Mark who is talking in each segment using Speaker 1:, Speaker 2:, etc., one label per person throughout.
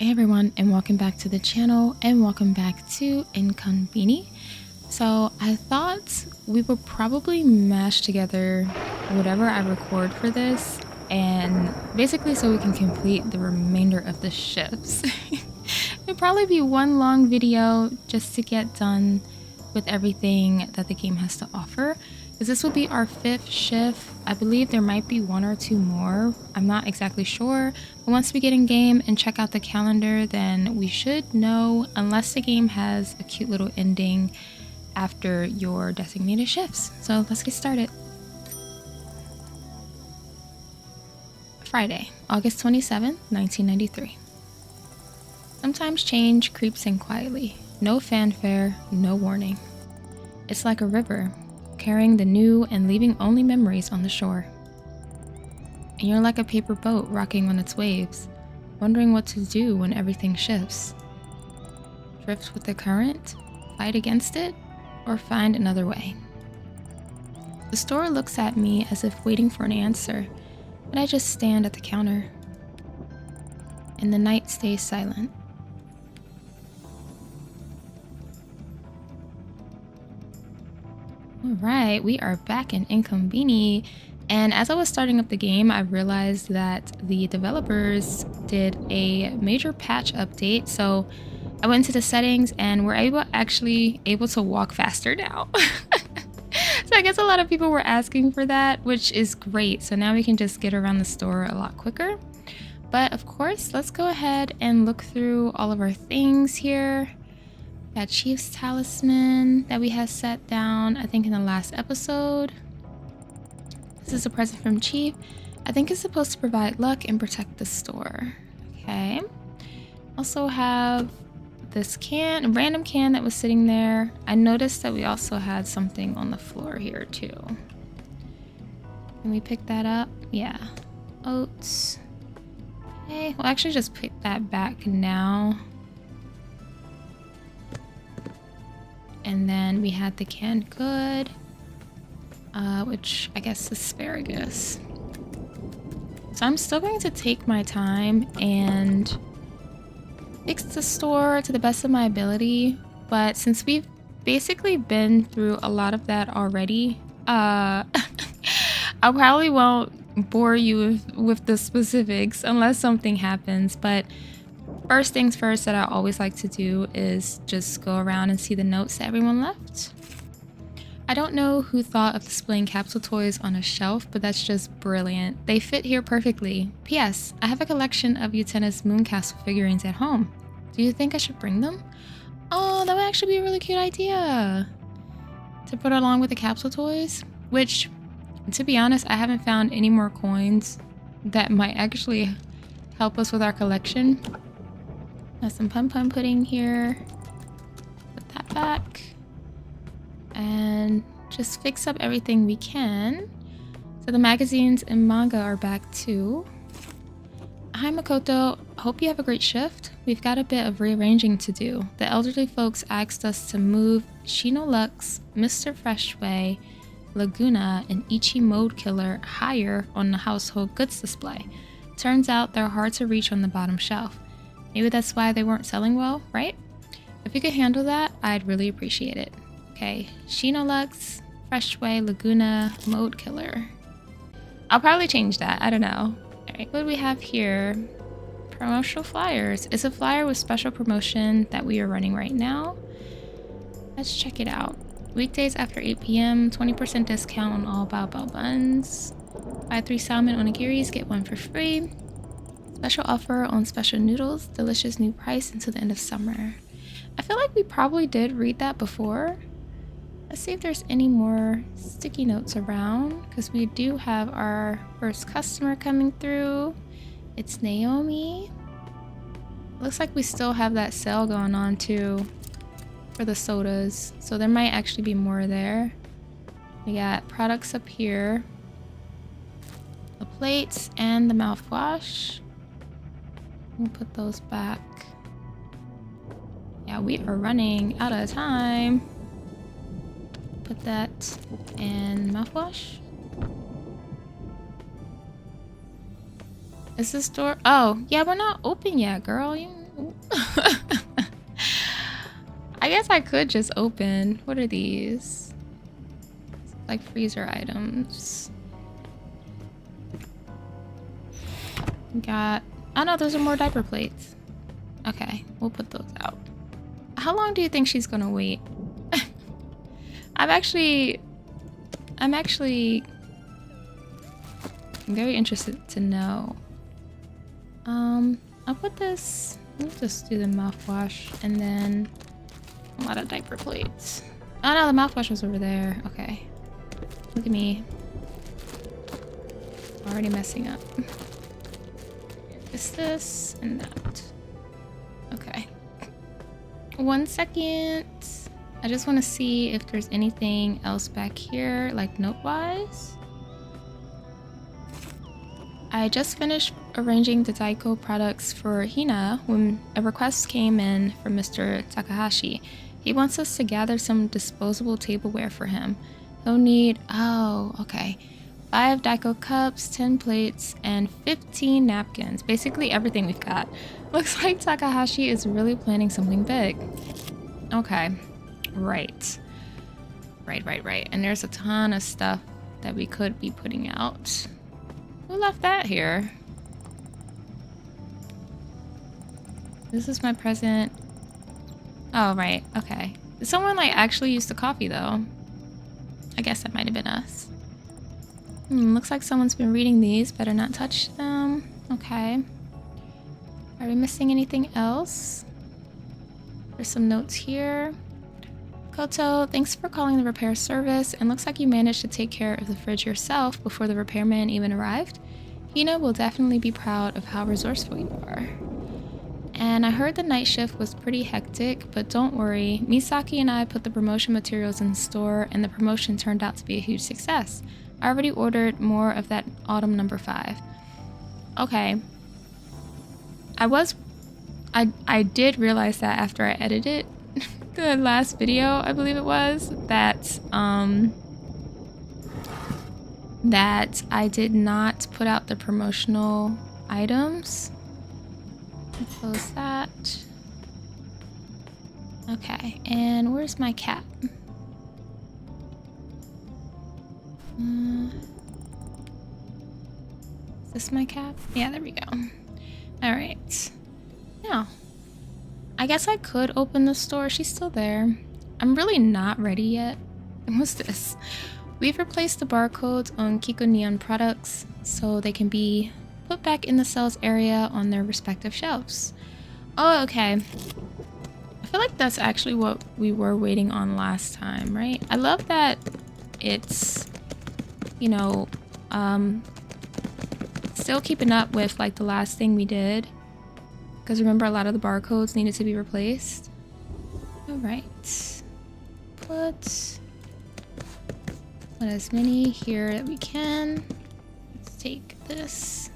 Speaker 1: Hey everyone, and welcome back to the channel, and welcome back to inKonbini. So I thought we would probably mash together whatever I record for this, and basically so we can complete the remainder of the shifts. It'd probably be one long video just to get done with everything that the game has to offer, because this will be our 5th shift. I believe there might be 1 or 2 more. I'm not exactly sure, but once we get in game and check out the calendar, then we should know, unless the game has a cute little ending after your designated shifts. So let's get started. Friday, August 27th, 1993. Sometimes change creeps in quietly. No fanfare, no warning. It's like a river, carrying the new and leaving only memories on the shore. And you're like a paper boat rocking on its waves, wondering what to do when everything shifts. Drift with the current, fight against it, or find another way. The store looks at me as if waiting for an answer, but I just stand at the counter. And the night stays silent. Alright, we are back in inKonbini, and as I was starting up the game, I realized that the developers did a major patch update, so I went into the settings and we're actually able to walk faster now. So I guess a lot of people were asking for that, which is great. So now we can just get around the store a lot quicker. But of course, let's go ahead and look through all of our things here. Got Chief's talisman that we had set down, I think, in the last episode. This is a present from Chief. I think it's supposed to provide luck and protect the store. Okay. Also have this random can that was sitting there. I noticed that we also had something on the floor here too. Can we pick that up? Yeah. Oats. Okay, we'll actually just pick that back now. And then we had the canned good, which I guess is asparagus. So I'm still going to take my time and fix the store to the best of my ability. But since we've basically been through a lot of that already, I probably won't bore you with the specifics unless something happens. But first things first that I always like to do is just go around and see the notes that everyone left. I don't know who thought of displaying capsule toys on a shelf, but that's just brilliant. They fit here perfectly. P.S. I have a collection of Utena's Mooncastle figurines at home. Do you think I should bring them? Oh, that would actually be a really cute idea to put along with the capsule toys, which, to be honest, I haven't found any more coins that might actually help us with our collection. Got some pum pudding here. Put that back. And just fix up everything we can. So the magazines and manga are back too. Hi Makoto, hope you have a great shift. We've got a bit of rearranging to do. The elderly folks asked us to move Shino Lux, Mr. Freshway, Laguna, and Ichi Mode Killer higher on the household goods display. Turns out they're hard to reach on the bottom shelf. Maybe that's why they weren't selling well, right? If you could handle that, I'd really appreciate it. Okay, Shino Lux, Freshway, Laguna, Mode Killer. I'll probably change that, I don't know. Alright, what do we have here? Promotional flyers. It's a flyer with special promotion that we are running right now. Let's check it out. Weekdays after 8 p.m., 20% discount on all bao bao buns. Buy 3 salmon onigiris, get 1 for free. Special offer on special noodles, delicious new price until the end of summer. I feel like we probably did read that before. Let's see if there's any more sticky notes around, because we do have our first customer coming through. It's Naomi. Looks like we still have that sale going on too for the sodas, so there might actually be more there. We got products up here, the plates and the mouthwash. We'll put those back. Yeah, we are running out of time. Put that in mouthwash. Is this door? Oh, yeah, we're not open yet, girl. Ooh. I guess I could just open. What are these? Like freezer items. Got... Oh no, those are more diaper plates. Okay, we'll put those out. How long do you think she's gonna wait? I'm very interested to know. I'll put this... We'll just do the mouthwash and then a lot of diaper plates. Oh no, the mouthwash was over there. Okay. Look at me. Already messing up. Just this and that. Okay. 1 second. I just want to see if there's anything else back here, like note-wise. I just finished arranging the Daiko products for Hina when a request came in from Mr. Takahashi. He wants us to gather some disposable tableware for him. He'll need, oh, okay, 5 Daiko cups, 10 plates, and 15 napkins. Basically everything we've got. Looks like Takahashi is really planning something big. Okay, right. Right. And there's a ton of stuff that we could be putting out. Who left that here? This is my present. Oh, right. Okay. Did someone like actually use the coffee though? I guess that might have been us. Looks like someone's been reading these. Better not touch them. Okay. Are we missing anything else? There's some notes here. Koto, thanks for calling the repair service, and looks like you managed to take care of the fridge yourself before the repairman even arrived. Hina will definitely be proud of how resourceful you are. And I heard the night shift was pretty hectic, but don't worry, Misaki and I put the promotion materials in the store, and the promotion turned out to be a huge success. I already ordered more of that autumn number 5. Okay. I did realize that after I edited the last video, I believe it was, that I did not put out the promotional items. Close that. Okay, and where's my cap? Is this my cap? Yeah, there we go. All right. Now, I guess I could open the store. She's still there. I'm really not ready yet. What's this? We've replaced the barcodes on Kiko Neon products so they can be put back in the sales area on their respective shelves. Oh, okay. I feel like that's actually what we were waiting on last time, right? I love that it's, you know, still keeping up with like the last thing we did. Because remember, a lot of the barcodes needed to be replaced. All right. Put as many here that we can. Let's take this.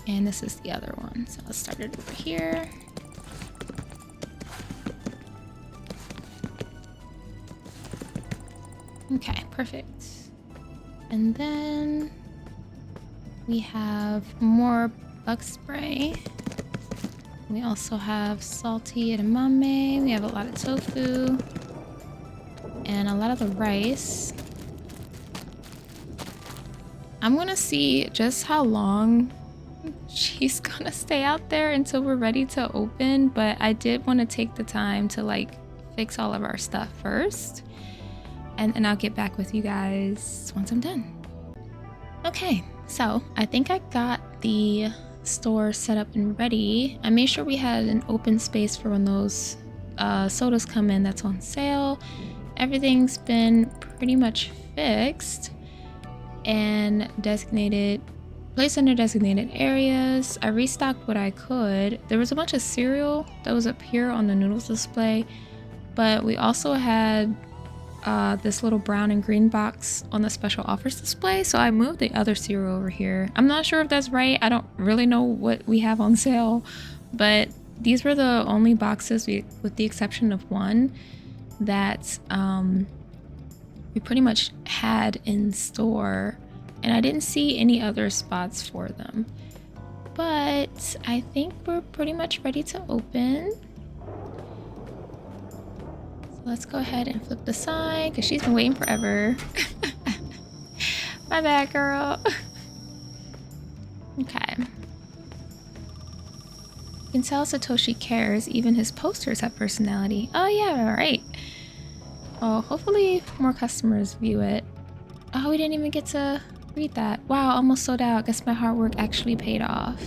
Speaker 1: And this is the other one. So let's start it over here. Okay, perfect. And then we have more bug spray. We also have salty edamame. We have a lot of tofu. And a lot of the rice. I'm gonna see just how long she's gonna stay out there until we're ready to open. But I did want to take the time to like fix all of our stuff first. And then I'll get back with you guys once I'm done. Okay, so I think I got the store set up and ready. I made sure we had an open space for when those sodas come in that's on sale. Everything's been pretty much fixed and designated, placed under designated areas. I restocked what I could. There was a bunch of cereal that was up here on the noodles display, but we also had this little brown and green box on the special offers display, so I moved the other cereal over here. I'm not sure if that's right. I don't really know what we have on sale, but these were the only boxes, with the exception of one, that we pretty much had in store and I didn't see any other spots for them. But I think we're pretty much ready to open. So let's go ahead and flip the sign because she's been waiting forever. My bad, girl. Okay. You can tell Satoshi cares. Even his posters have personality. Oh yeah, right. Oh, hopefully more customers view it. Oh, we didn't even get to read that. Wow, almost sold out. Guess my hard work actually paid off.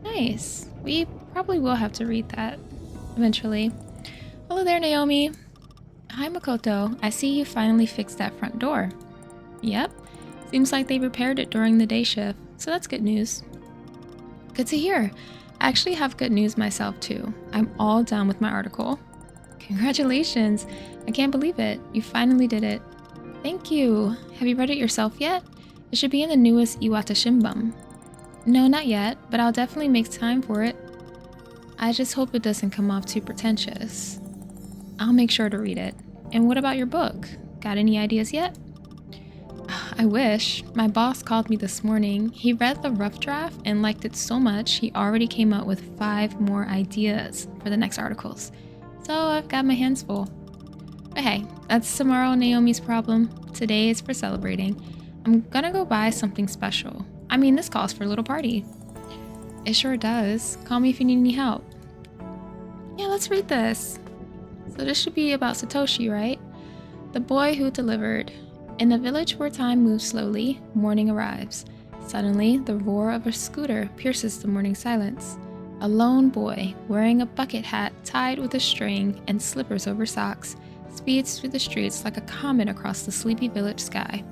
Speaker 1: Nice. We probably will have to read that eventually. Hello there, Naomi. Hi, Makoto. I see you finally fixed that front door. Yep. Seems like they repaired it during the day shift, so that's good news. Good to hear. I actually have good news myself too. I'm all done with my article. Congratulations. I can't believe it. You finally did it. Thank you. Have you read it yourself yet? It should be in the newest Iwata Shimbun. No, not yet, but I'll definitely make time for it. I just hope it doesn't come off too pretentious. I'll make sure to read it. And what about your book? Got any ideas yet? I wish. My boss called me this morning. He read the rough draft and liked it so much he already came up with 5 more ideas for the next articles. So I've got my hands full. But hey, that's tomorrow Naomi's problem. Today is for celebrating. I'm gonna go buy something special. I mean, this calls for a little party. It sure does. Call me if you need any help. Yeah, let's read this. So this should be about Satoshi, right? The boy who delivered. In a village where time moves slowly, morning arrives. Suddenly, the roar of a scooter pierces the morning silence. A lone boy, wearing a bucket hat tied with a string and slippers over socks, speeds through the streets like a comet across the sleepy village sky.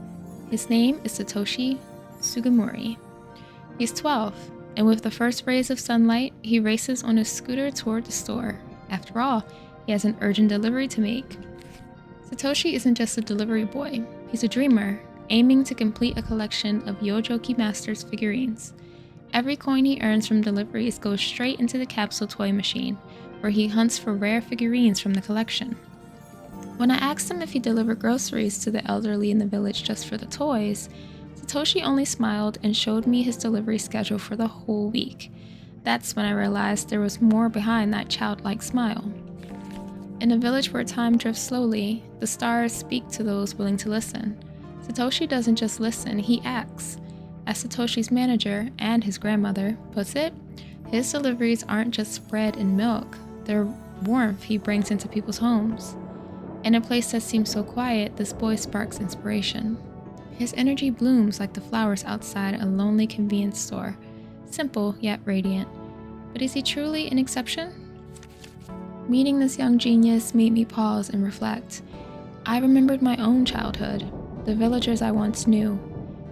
Speaker 1: His name is Satoshi Sugimori. He's 12, and with the first rays of sunlight, he races on his scooter toward the store. After all, he has an urgent delivery to make. Satoshi isn't just a delivery boy, he's a dreamer, aiming to complete a collection of Yojoki Masters figurines. Every coin he earns from deliveries goes straight into the capsule toy machine, where he hunts for rare figurines from the collection. When I asked him if he delivered groceries to the elderly in the village just for the toys, Satoshi only smiled and showed me his delivery schedule for the whole week. That's when I realized there was more behind that childlike smile. In a village where time drifts slowly, the stars speak to those willing to listen. Satoshi doesn't just listen, he acts. As Satoshi's manager and his grandmother puts it, his deliveries aren't just bread and milk, they're warmth he brings into people's homes. In a place that seems so quiet, this boy sparks inspiration. His energy blooms like the flowers outside a lonely convenience store, simple yet radiant. But is he truly an exception? Meeting this young genius made me pause and reflect. I remembered my own childhood, the villagers I once knew.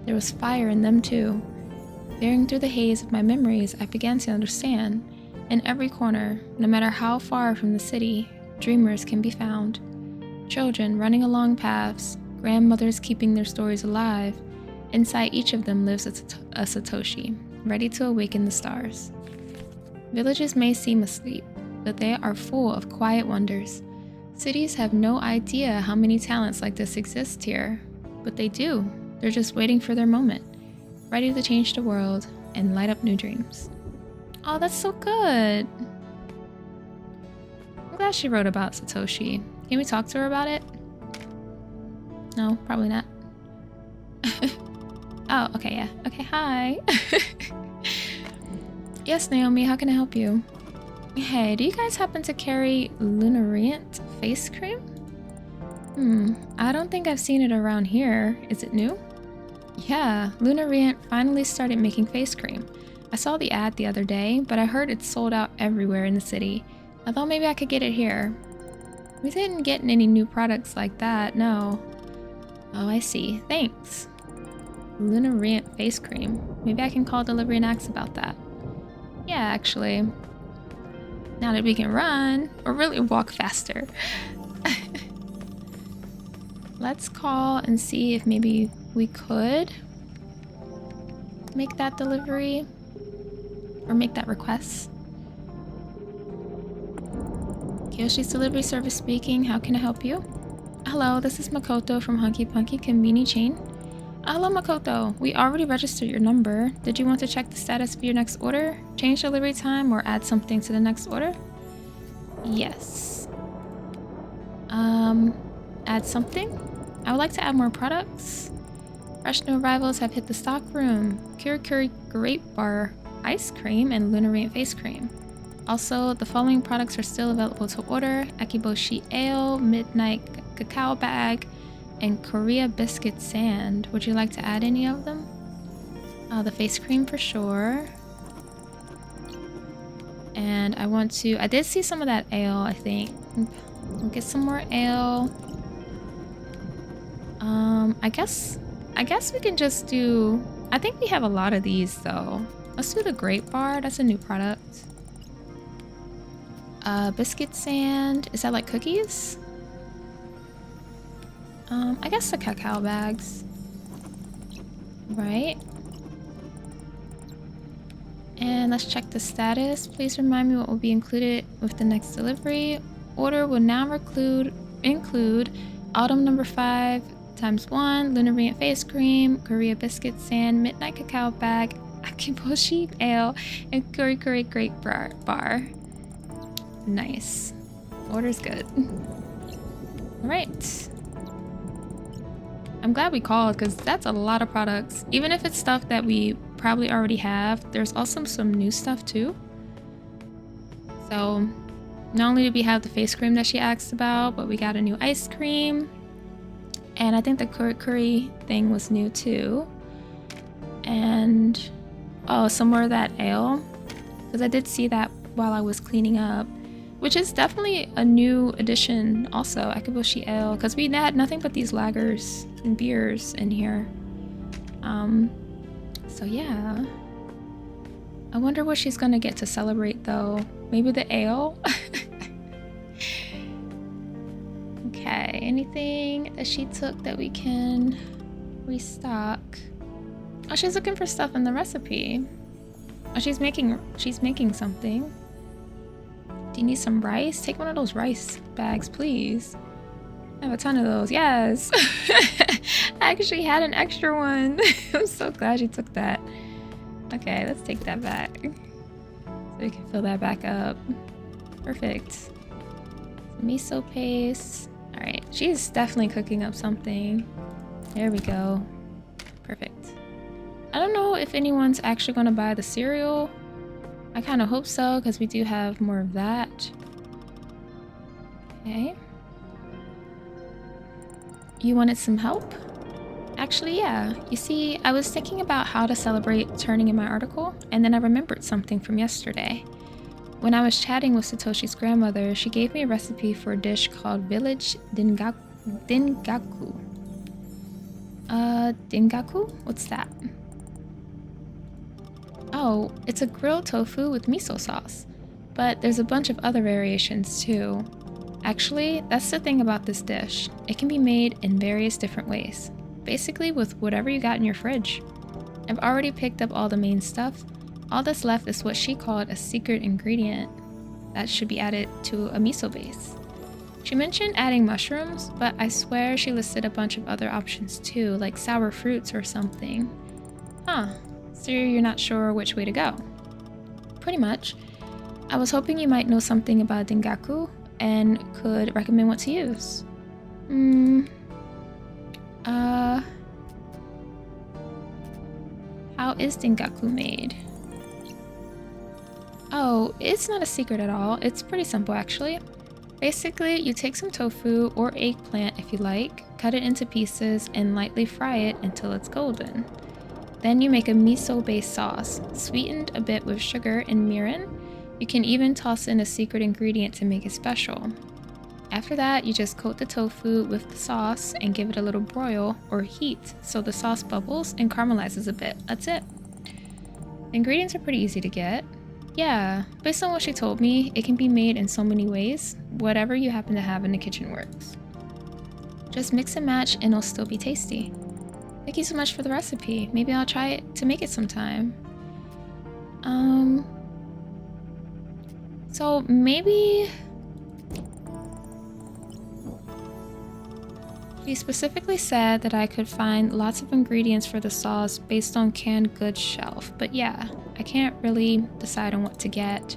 Speaker 1: There was fire in them too. Bearing through the haze of my memories, I began to understand. In every corner, no matter how far from the city, dreamers can be found. Children running along paths, grandmothers keeping their stories alive. Inside each of them lives a Satoshi, ready to awaken the stars. Villages may seem asleep, but they are full of quiet wonders. Cities have no idea how many talents like this exist here, but they do. They're just waiting for their moment, ready to change the world and light up new dreams. Oh, that's so good. I'm glad she wrote about Satoshi. Can we talk to her about it? No, probably not. Oh, okay, yeah. Okay, hi. Yes, Naomi, how can I help you? Hey, do you guys happen to carry Lunariant face cream? I don't think I've seen it around here. Is it new? Yeah, Lunariant finally started making face cream. I saw the ad the other day, but I heard it's sold out everywhere in the city. I thought maybe I could get it here. We didn't get any new products like that, no. Oh, I see. Thanks. Lunariant face cream. Maybe I can call delivery and ask about that. Yeah, actually. Now that we can run, or really walk faster. Let's call and see if maybe we could make that delivery or make that request. Kyoshi's delivery service speaking. How can I help you? Hello, this is Makoto from inKonbini chain. Hello, Makoto. We already registered your number. Did you want to check the status of your next order? Change delivery time or add something to the next order? Yes. Add something? I would like to add more products. Fresh new arrivals have hit the stock room. Kuri Grape Bar Ice Cream and Lunariant Face Cream. Also, the following products are still available to order. Akiboshi Ale, Midnight Cacao Bag, and Korea Biscuit Sand. Would you like to add any of them? The face cream for sure. And I did see some of that ale, I think. We'll get some more ale. I guess we can just do, I think we have a lot of these though. Let's do the Grape Bar, that's a new product. Biscuit Sand, is that like cookies? I guess the cacao bags. Right. And let's check the status. Please remind me what will be included with the next delivery. Order will now include Autumn number 5 ×1, Lunariant Face Cream, Korea Biscuit Sand, Midnight Cacao Bag, Akiboshi Ale, and Kuri Grape Bar. Nice. Order's good. Alright. I'm glad we called because that's a lot of products. Even if it's stuff that we probably already have, there's also some new stuff too. So not only did we have the face cream that she asked about, but we got a new ice cream. And I think the curry thing was new too. And oh, some more of that ale. Because I did see that while I was cleaning up. Which is definitely a new addition also, Akiboshi Ale, because we had nothing but these lagers and beers in here. So yeah. I wonder what she's gonna get to celebrate though. Maybe the ale? Okay, anything that she took that we can restock? Oh, she's looking for stuff in the recipe. Oh, she's making something. Do you need some rice? Take one of those rice bags, please. I have a ton of those. Yes. I actually had an extra one. I'm so glad you took that. Okay, let's take that back. So we can fill that back up. Perfect. Miso paste. Alright, she's definitely cooking up something. There we go. Perfect. I don't know if anyone's actually going to buy the cereal. I kind of hope so, because we do have more of that. Okay. You wanted some help? Actually, yeah. You see, I was thinking about how to celebrate turning in my article, and then I remembered something from yesterday. When I was chatting with Satoshi's grandmother, she gave me a recipe for a dish called Village Dingaku. Dingaku? What's that? Oh, it's a grilled tofu with miso sauce. But there's a bunch of other variations too. Actually, that's the thing about this dish. It can be made in various different ways. Basically with whatever you got in your fridge. I've already picked up all the main stuff. All that's left is what she called a secret ingredient that should be added to a miso base. She mentioned adding mushrooms, but I swear she listed a bunch of other options too, like sour fruits or something. Huh. So you're not sure which way to go? Pretty much. I was hoping you might know something about Dingaku and could recommend what to use. How is Dingaku made? Oh, it's not a secret at all. It's pretty simple actually. Basically, you take some tofu or eggplant if you like, cut it into pieces and lightly fry it until it's golden. Then you make a miso-based sauce, sweetened a bit with sugar and mirin. You can even toss in a secret ingredient to make it special. After that, you just coat the tofu with the sauce and give it a little broil or heat so the sauce bubbles and caramelizes a bit. That's it. The ingredients are pretty easy to get. Yeah, based on what she told me, it can be made in so many ways. Whatever you happen to have in the kitchen works. Just mix and match and it'll still be tasty. Thank you so much for the recipe. Maybe I'll try it to make it sometime. So maybe She specifically said that I could find lots of ingredients for the sauce based on canned goods shelf, but yeah, I can't really decide on what to get.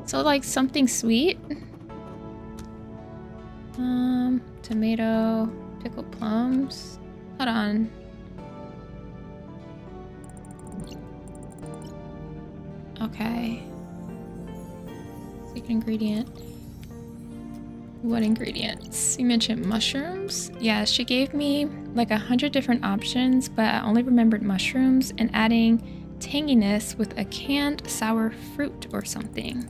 Speaker 1: So like something sweet? Tomato, pickled plums. Hold on. Okay. Secret ingredient. What ingredients? You mentioned mushrooms? Yeah, she gave me like 100 different options, but I only remembered mushrooms and adding tanginess with a canned sour fruit or something.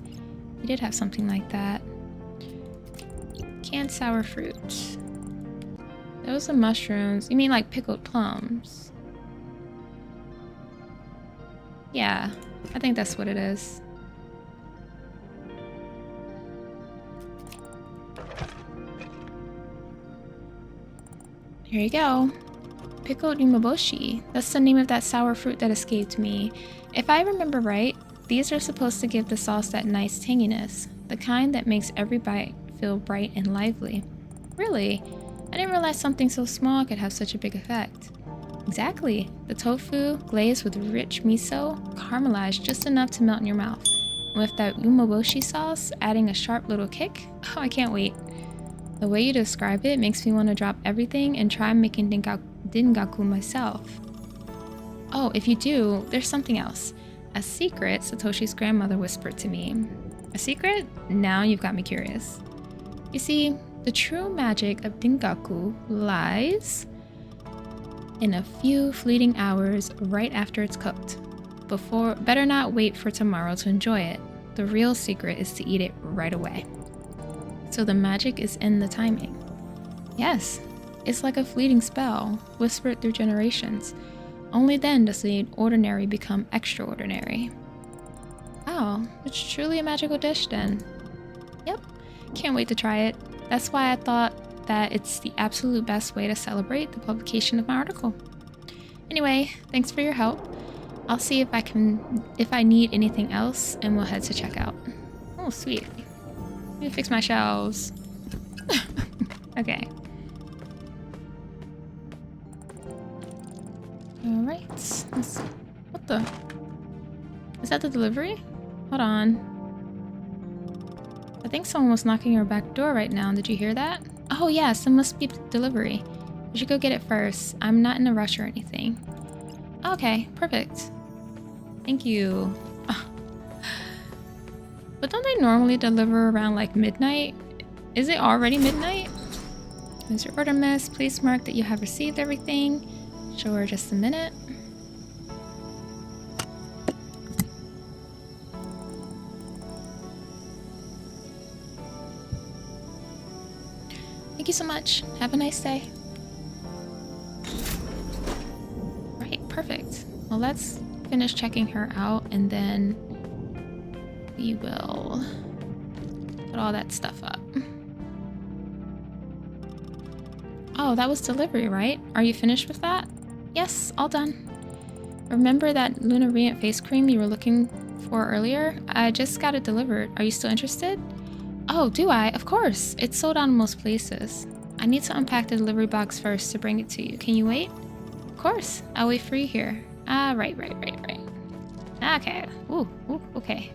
Speaker 1: We did have something like that. Canned sour fruit. Those are mushrooms. You mean like pickled plums? Yeah, I think that's what it is. Here you go. Pickled umeboshi. That's the name of that sour fruit that escaped me. If I remember right, these are supposed to give the sauce that nice tanginess. The kind that makes every bite feel bright and lively. Really? I didn't realize something so small could have such a big effect. Exactly. The tofu, glazed with rich miso, caramelized just enough to melt in your mouth. And with that umeboshi sauce, adding a sharp little kick. Oh, I can't wait. The way you describe it makes me want to drop everything and try making dingaku myself. Oh, if you do, there's something else. A secret Satoshi's grandmother whispered to me. A secret? Now you've got me curious. You see, the true magic of dingaku lies in a few fleeting hours right after it's cooked. Better not wait for tomorrow to enjoy it. The real secret is to eat it right away. So the magic is in the timing. Yes, it's like a fleeting spell, whispered through generations. Only then does the ordinary become extraordinary. Oh, it's truly a magical dish then. Yep, can't wait to try it. That's why I thought that it's the absolute best way to celebrate the publication of my article. Anyway, thanks for your help. I'll see if I need anything else, and we'll head to checkout. Oh, sweet. Let me fix my shelves. Okay. Alright. Let's see. What the? Is that the delivery? Hold on. I think someone was knocking our back door right now. Did you hear that? Oh yes, it must be delivery. We should go get it first. I'm not in a rush or anything. Okay, perfect. Thank you. But don't they normally deliver around like midnight? Is it already midnight? Is your order, miss? Please mark that you have received everything. Sure, just a minute. Thank you so much. Have a nice day. Right, perfect. Well, let's finish checking her out and then we will put all that stuff up. Oh, that was delivery, right? Are you finished with that? Yes, all done. Remember that Lunariant face cream you were looking for earlier? I just got it delivered. Are you still interested? Oh, do I? Of course. It's sold out in most places. I need to unpack the delivery box first to bring it to you. Can you wait? Of course. I'll wait for you here. Right. Okay. Ooh, okay.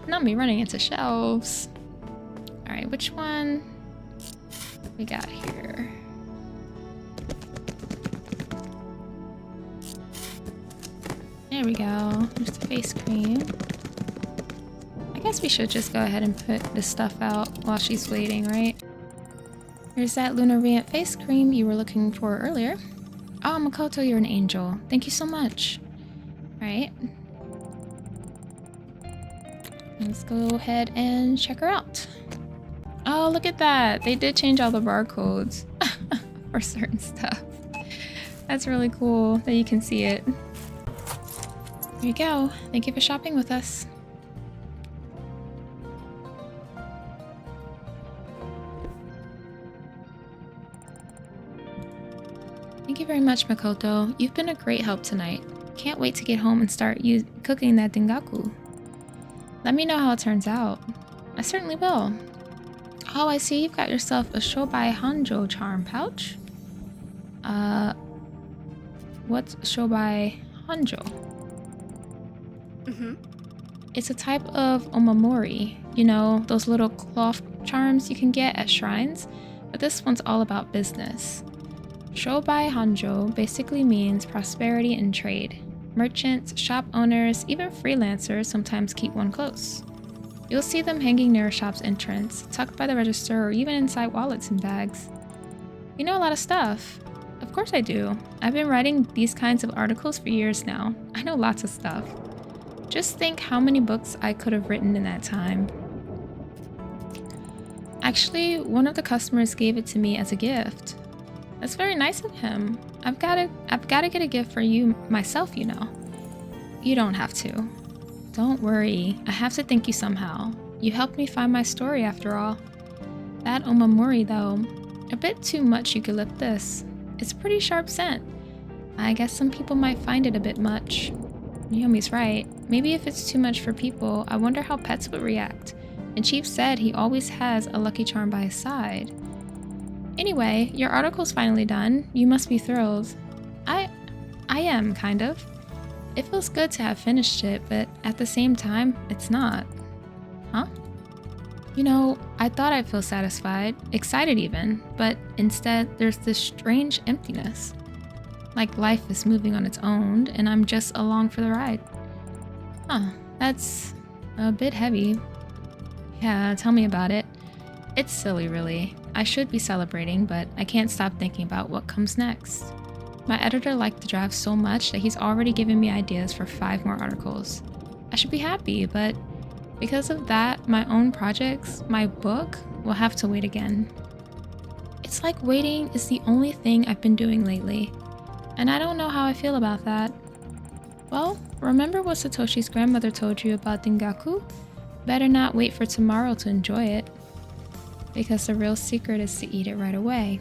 Speaker 1: Not me running into shelves. Alright, which one we got here? There we go. There's the face cream. I guess we should just go ahead and put this stuff out while she's waiting, right? Here's that Lunariant face cream you were looking for earlier. Oh, Makoto, you're an angel. Thank you so much. Alright. Let's go ahead and check her out. Oh, look at that. They did change all the barcodes for certain stuff. That's really cool that you can see it. Here you go. Thank you for shopping with us. Thank you very much, Makoto. You've been a great help tonight. Can't wait to get home and start cooking that dingaku. Let me know how it turns out. I certainly will. Oh, I see you've got yourself a Shobai Hanjo charm pouch. What's Shobai Hanjo?
Speaker 2: Mm-hmm.
Speaker 1: It's a type of omamori. You know, those little cloth charms you can get at shrines? But this one's all about business. Shobai Hanjo basically means prosperity in trade. Merchants, shop owners, even freelancers sometimes keep one close. You'll see them hanging near a shop's entrance, tucked by the register, or even inside wallets and bags. You know a lot of stuff. Of course I do. I've been writing these kinds of articles for years now. I know lots of stuff. Just think how many books I could have written in that time. Actually, one of the customers gave it to me as a gift. That's very nice of him. I've gotta get a gift for you myself, you know. You don't have to. Don't worry, I have to thank you somehow. You helped me find my story after all. That omamori though, a bit too much eucalyptus. It's pretty sharp scent. I guess some people might find it a bit much. Naomi's right. Maybe if it's too much for people, I wonder how pets would react. And Chief said he always has a lucky charm by his side. Anyway, your article's finally done. You must be thrilled. I am, kind of. It feels good to have finished it, but at the same time, it's not. Huh? You know, I thought I'd feel satisfied, excited even, but instead there's this strange emptiness. Like life is moving on its own, and I'm just along for the ride. Huh, that's a bit heavy. Yeah, tell me about it. It's silly, really. I should be celebrating, but I can't stop thinking about what comes next. My editor liked the draft so much that he's already given me ideas for 5 more articles. I should be happy, but because of that, my own projects, my book, will have to wait again. It's like waiting is the only thing I've been doing lately, and I don't know how I feel about that. Well, remember what Satoshi's grandmother told you about Dengaku? Better not wait for tomorrow to enjoy it. Because the real secret is to eat it right away.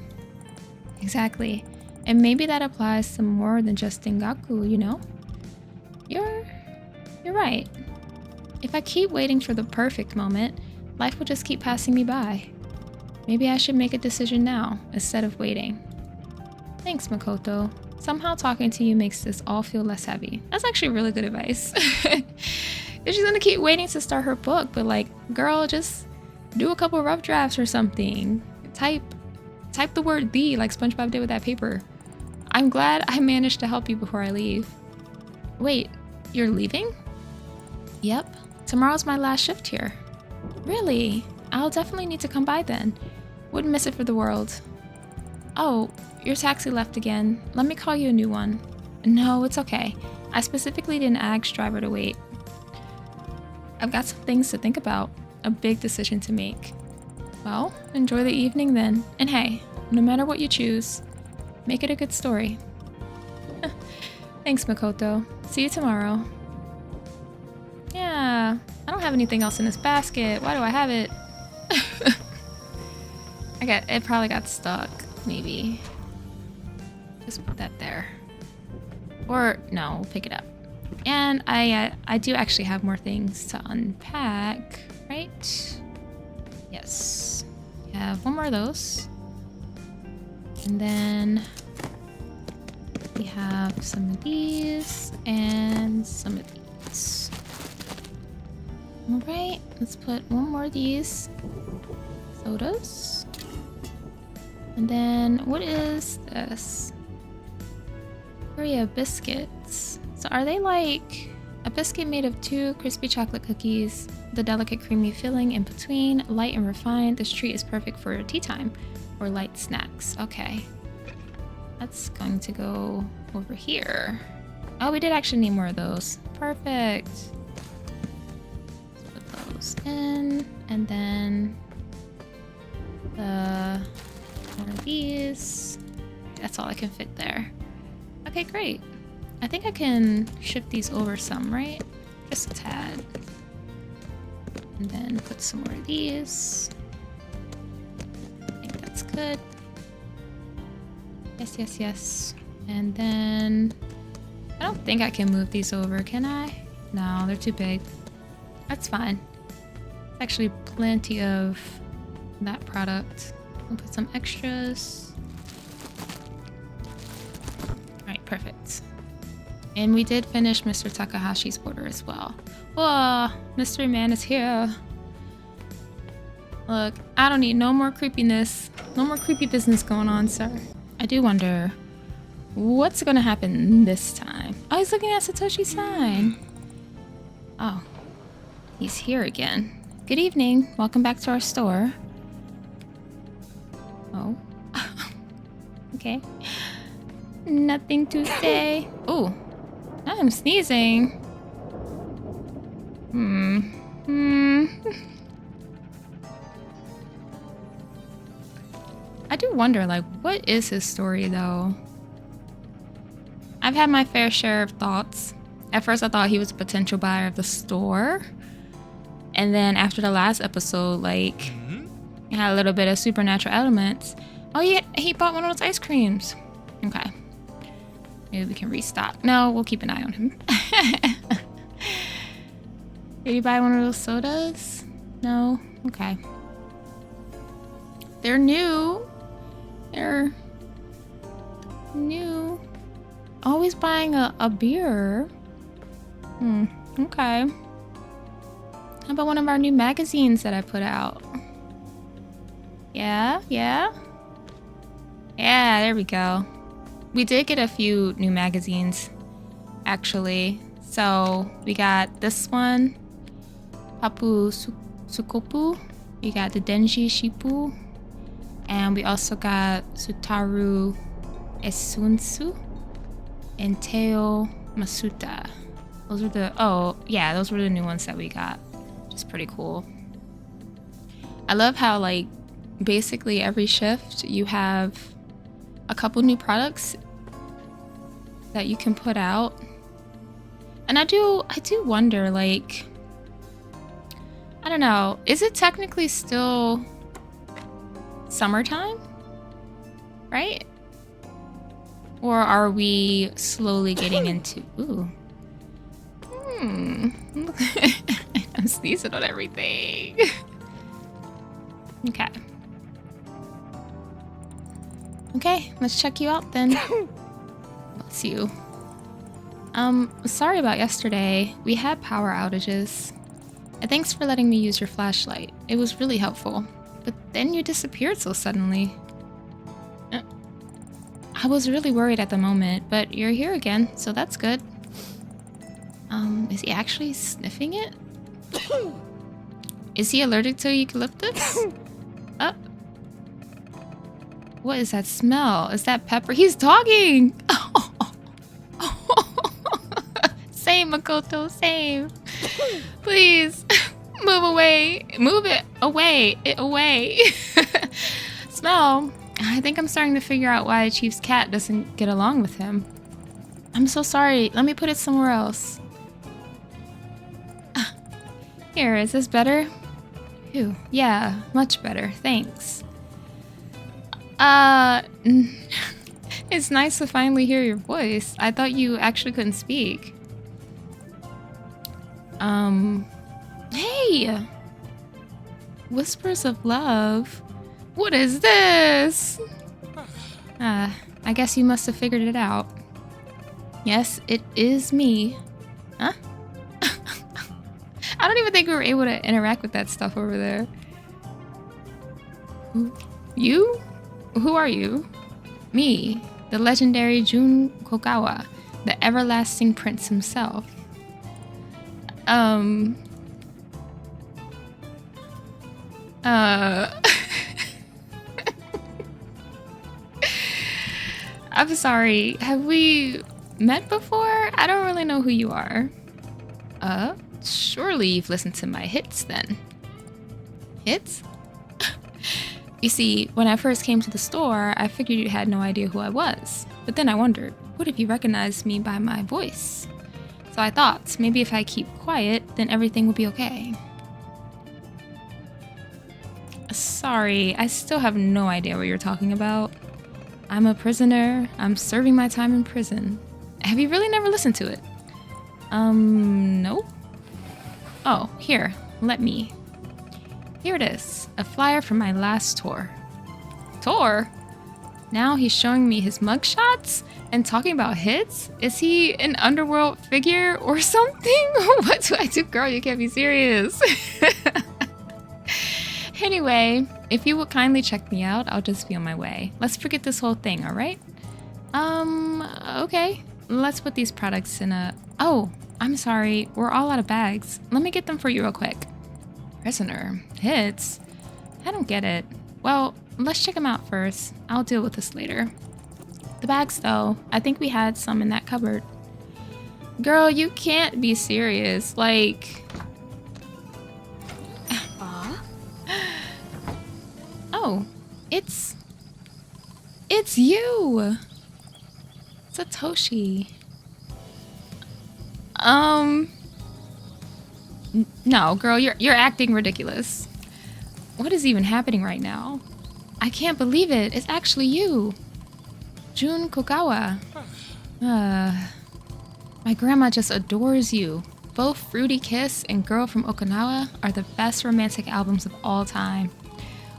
Speaker 1: Exactly. And maybe that applies to more than just Dengaku, you know? You're right. If I keep waiting for the perfect moment, life will just keep passing me by. Maybe I should make a decision now, instead of waiting. Thanks, Makoto. Somehow talking to you makes this all feel less heavy. That's actually really good advice. If she's gonna keep waiting to start her book, but like, girl, just do a couple rough drafts or something. Type the word "the" like SpongeBob did with that paper. I'm glad I managed to help you before I leave. Wait, you're leaving? Yep, tomorrow's my last shift here. Really? I'll definitely need to come by then. Wouldn't miss it for the world. Oh, your taxi left again. Let me call you a new one. No, it's okay. I specifically didn't ask driver to wait. I've got some things to think about. A big decision to make. Well, enjoy the evening then. And hey, no matter what you choose, make it a good story. Thanks, Makoto. See you tomorrow. Yeah, I don't have anything else in this basket. Why do I have it? It probably got stuck, maybe. Just put that there. Or no, pick it up. And I do actually have more things to unpack, right? Yes. We have one more of those. And then we have some of these and some of these. Alright, let's put one more of these sodas. And then what is this? Korea biscuits. So are they like a biscuit made of 2 crispy chocolate cookies, the delicate creamy filling in between, light and refined? This treat is perfect for tea time or light snacks. Okay. That's going to go over here. Oh, we did actually need more of those. Perfect. Let's put those in, and then one of these. That's all I can fit there. Okay, great. I think I can shift these over some, right? Just a tad. And then put some more of these. I think that's good. Yes, yes, yes. And then I don't think I can move these over, can I? No, they're too big. That's fine. Actually plenty of that product. We'll put some extras. Alright, perfect. And we did finish Mr. Takahashi's order as well. Whoa, Mystery Man is here. Look, I don't need no more creepiness. No more creepy business going on, sir. I do wonder what's gonna happen this time. Oh, he's looking at Satoshi's sign. Oh, he's here again. Good evening. Welcome back to our store. Oh. Okay. Nothing to say. Oh, I'm sneezing. I do wonder, like, what is his story, though? I've had my fair share of thoughts. At first, I thought he was a potential buyer of the store. And then after the last episode, like, it had a little bit of supernatural elements. Oh, yeah, he bought one of those ice creams. Okay. Maybe we can restock. No, we'll keep an eye on him. Did he buy one of those sodas? No? Okay. They're new. They're new. Always buying a beer. Okay. How about one of our new magazines that I put out? Yeah, there we go. We did get a few new magazines, actually. So we got this one, Papu Sukopu. We got the Denji Shippu. And we also got Sutaru Esunsu and Teo Masuta. Those are those were the new ones that we got. Which is pretty cool. I love how, like, basically every shift you have a couple new products that you can put out. And I do wonder, like, I don't know, is it technically still summertime? Right? Or are we slowly getting into I'm sneezing on everything. Okay, let's check you out then. Bless you. Sorry about yesterday. We had power outages. And thanks for letting me use your flashlight. It was really helpful. But then you disappeared so suddenly. I was really worried at the moment, but you're here again, so that's good. Is he actually sniffing it? Is he allergic to eucalyptus? What is that smell? Is that pepper? He's talking! Same, Makoto, same. Please, move away. Move it away. Smell. I think I'm starting to figure out why the chief's cat doesn't get along with him. I'm so sorry. Let me put it somewhere else. Here, is this better? Phew. Yeah, much better. Thanks. It's nice to finally hear your voice. I thought you actually couldn't speak. Hey! Whispers of love? What is this? I guess you must have figured it out. Yes, it is me. Huh? I don't even think we were able to interact with that stuff over there. You? Who are you? Me, the legendary Jun Kogawa, the everlasting prince himself. I'm sorry, have we met before? I don't really know who you are. Surely you've listened to my hits then. Hits? You see, when I first came to the store, I figured you had no idea who I was. But then I wondered, what if you recognized me by my voice? So I thought, maybe if I keep quiet, then everything will be okay. Sorry, I still have no idea what you're talking about. I'm a prisoner. I'm serving my time in prison. Have you really never listened to it? No. Oh, here, let me. Here it is, a flyer from my last tour. Tour? Now he's showing me his mugshots and talking about hits? Is he an underworld figure or something? What do I do? Girl, you can't be serious. Anyway, if you would kindly check me out, I'll just be on my way. Let's forget this whole thing, alright? Okay. Let's put these products in a... Oh, I'm sorry. We're all out of bags. Let me get them for you real quick. Prisoner. Hits? I don't get it. Well, let's check them out first. I'll deal with this later. The bags, though. I think we had some in that cupboard. Girl, you can't be serious. Like... Oh, it's you! Satoshi. No, girl, you're acting ridiculous. What is even happening right now? I can't believe it. It's actually you. Jun Kogawa. My grandma just adores you. Both Fruity Kiss and Girl from Okinawa are the best romantic albums of all time.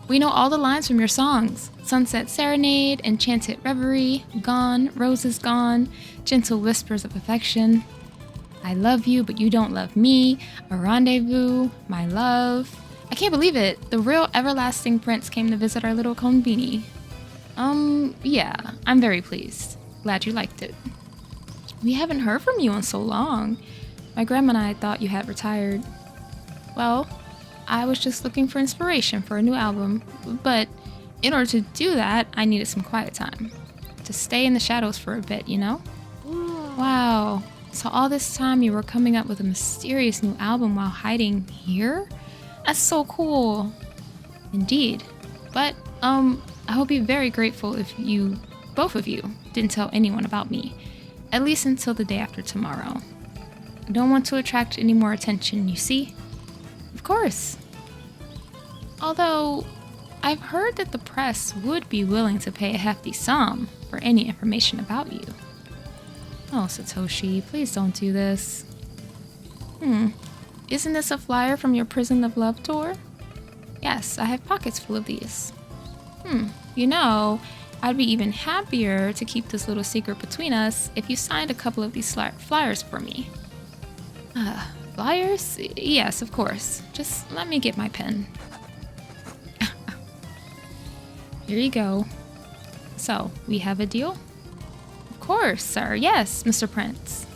Speaker 1: We know all the lines from your songs. Sunset Serenade, Enchanted Reverie, Gone, Roses Gone, Gentle Whispers of Affection, I Love You But You Don't Love Me, A Rendezvous, My Love. I can't believe it. The real everlasting prince came to visit our little Konbini. Yeah, I'm very pleased. Glad you liked it. We haven't heard from you in so long. My grandma and I thought you had retired. Well, I was just looking for inspiration for a new album, but in order to do that, I needed some quiet time. To stay in the shadows for a bit, you know? Wow. So all this time you were coming up with a mysterious new album while hiding here? That's so cool. Indeed. But, I would be very grateful if both of you, didn't tell anyone about me. At least until the day after tomorrow. I don't want to attract any more attention, you see? Of course. Although, I've heard that the press would be willing to pay a hefty sum for any information about you. Oh, Satoshi, please don't do this. Isn't this a flyer from your Prison of Love tour? Yes, I have pockets full of these. You know, I'd be even happier to keep this little secret between us if you signed a couple of these flyers for me. Flyers? Yes, of course. Just let me get my pen. Here you go. So, we have a deal? Of course, sir. Yes, Mr. Prince.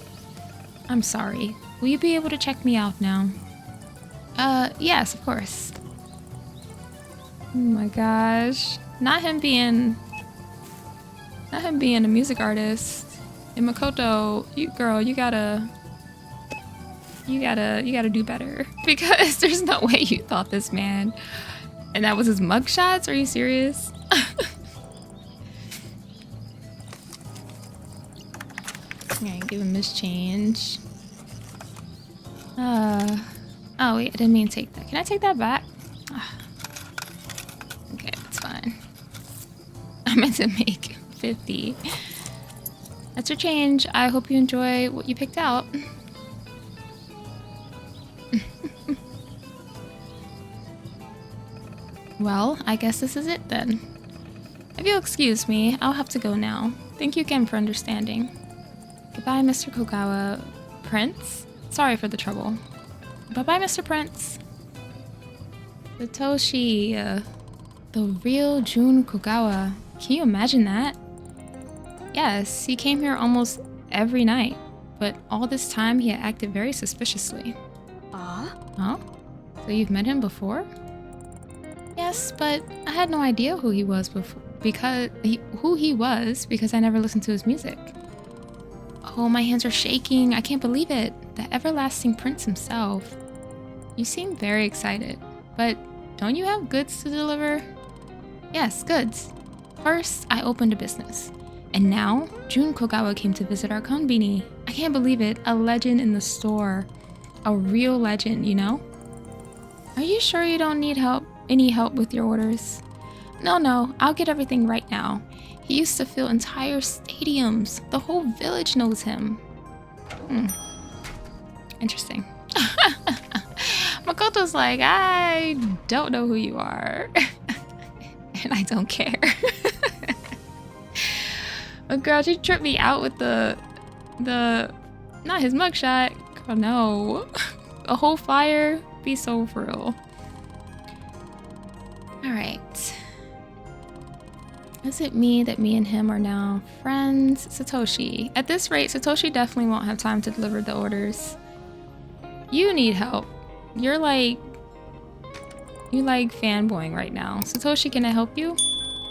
Speaker 1: I'm sorry. Will you be able to check me out now? Yes, of course. Oh my gosh. Not him being a music artist. And Makoto, you gotta do better. Because there's no way you thought this man. And that was his mugshots? Are you serious? Okay, give him his change. Oh wait, I didn't mean to take that. Can I take that back? Okay, that's fine. I meant to make 50. That's your change. I hope you enjoy what you picked out. Well, I guess this is it then. If you'll excuse me, I'll have to go now. Thank you again for understanding. Goodbye, Mr. Kogawa. Prince? Sorry for the trouble. Bye-bye, Mr. Prince. Satoshi, the real Jun Kogawa. Can you imagine that? Yes, he came here almost every night, but all this time he had acted very suspiciously. Huh? So you've met him before? Yes, but I had no idea who he was because I never listened to his music. Oh, my hands are shaking. I can't believe it. The everlasting prince himself. You seem very excited, but don't you have goods to deliver? Yes, goods. First, I opened a business. And now, Jun Kogawa came to visit our Konbini. I can't believe it. A legend in the store. A real legend, you know? Are you sure you don't need any help with your orders? No, I'll get everything right now. He used to fill entire stadiums. The whole village knows him. Interesting. Makoto Makoto's like, I don't know who you are. And I don't care. Oh girl, she tripped me out with the not his mugshot. Oh no. A whole fire? Be so for real. Alright. Does it mean that me and him are now friends? Satoshi. At this rate, Satoshi definitely won't have time to deliver the orders. You need help. You're like fanboying right now. Satoshi, can I help you?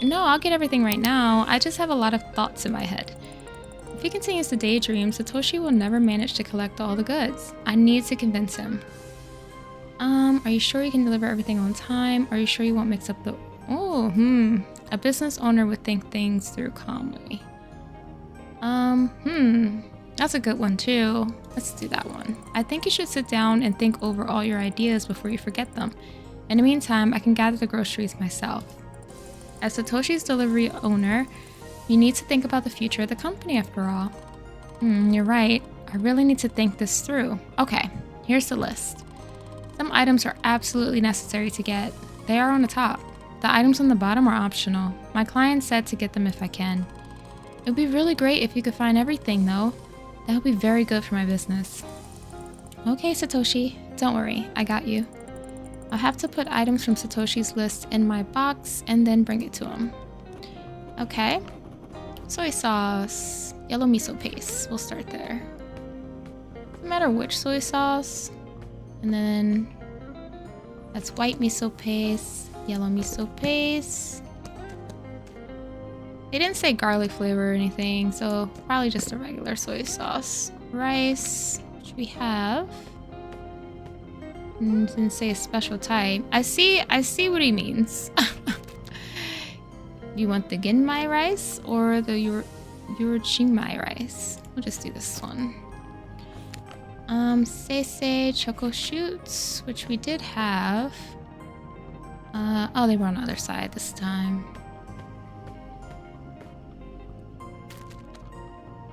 Speaker 1: No, I'll get everything right now. I just have a lot of thoughts in my head. If he continues to daydream, Satoshi will never manage to collect all the goods. I need to convince him. Are you sure you can deliver everything on time? Are you sure you won't mix up the... A business owner would think things through calmly. That's a good one too. Let's do that one. I think you should sit down and think over all your ideas before you forget them. In the meantime, I can gather the groceries myself. As Satoshi's delivery owner, you need to think about the future of the company after all. You're right. I really need to think this through. Okay, here's the list. Some items are absolutely necessary to get. They are on the top. The items on the bottom are optional. My client said to get them if I can. It would be really great if you could find everything though. That would be very good for my business. Okay, Satoshi. Don't worry, I got you. I'll have to put items from Satoshi's list in my box and then bring it to him. Okay. Soy sauce. Yellow miso paste. We'll start there. No matter which soy sauce. And then that's white miso paste, yellow miso paste. They didn't say garlic flavor or anything, so probably just a regular soy sauce. Rice, which we have. Didn't say a special type. I see what he means. You want the genmai rice or the Urchingmai rice? We'll just do this one. Seisei choco shoots, which we did have. Oh, they were on the other side this time.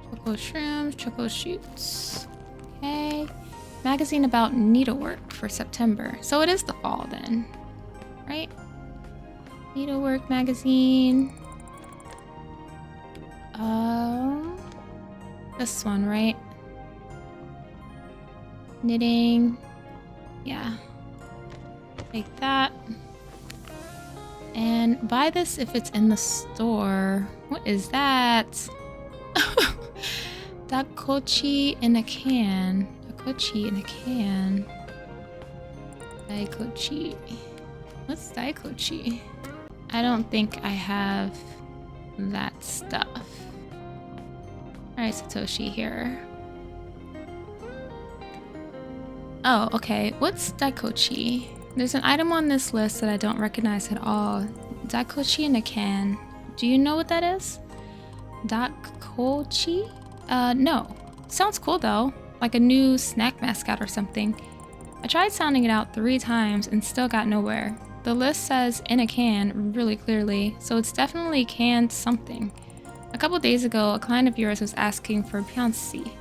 Speaker 1: Choco shrooms, choco shoots. Okay. Magazine about needlework for September. So it is the fall then, right? Needlework magazine. This one, right? Knitting. Yeah. Take that. And buy this if it's in the store. What is that? Daikochi in a can. Daikochi in a can. Daikochi. What's Daikochi? I don't think I have that stuff. Alright, Satoshi here. Oh, okay. What's Daikochi? There's an item on this list that I don't recognize at all. Daikochi in a can. Do you know what that is? Daikochi? No. Sounds cool though. Like a new snack mascot or something. I tried sounding it out 3 times and still got nowhere. The list says in a can really clearly, so it's definitely canned something. A couple days ago, a client of yours was asking for Pyeongsi.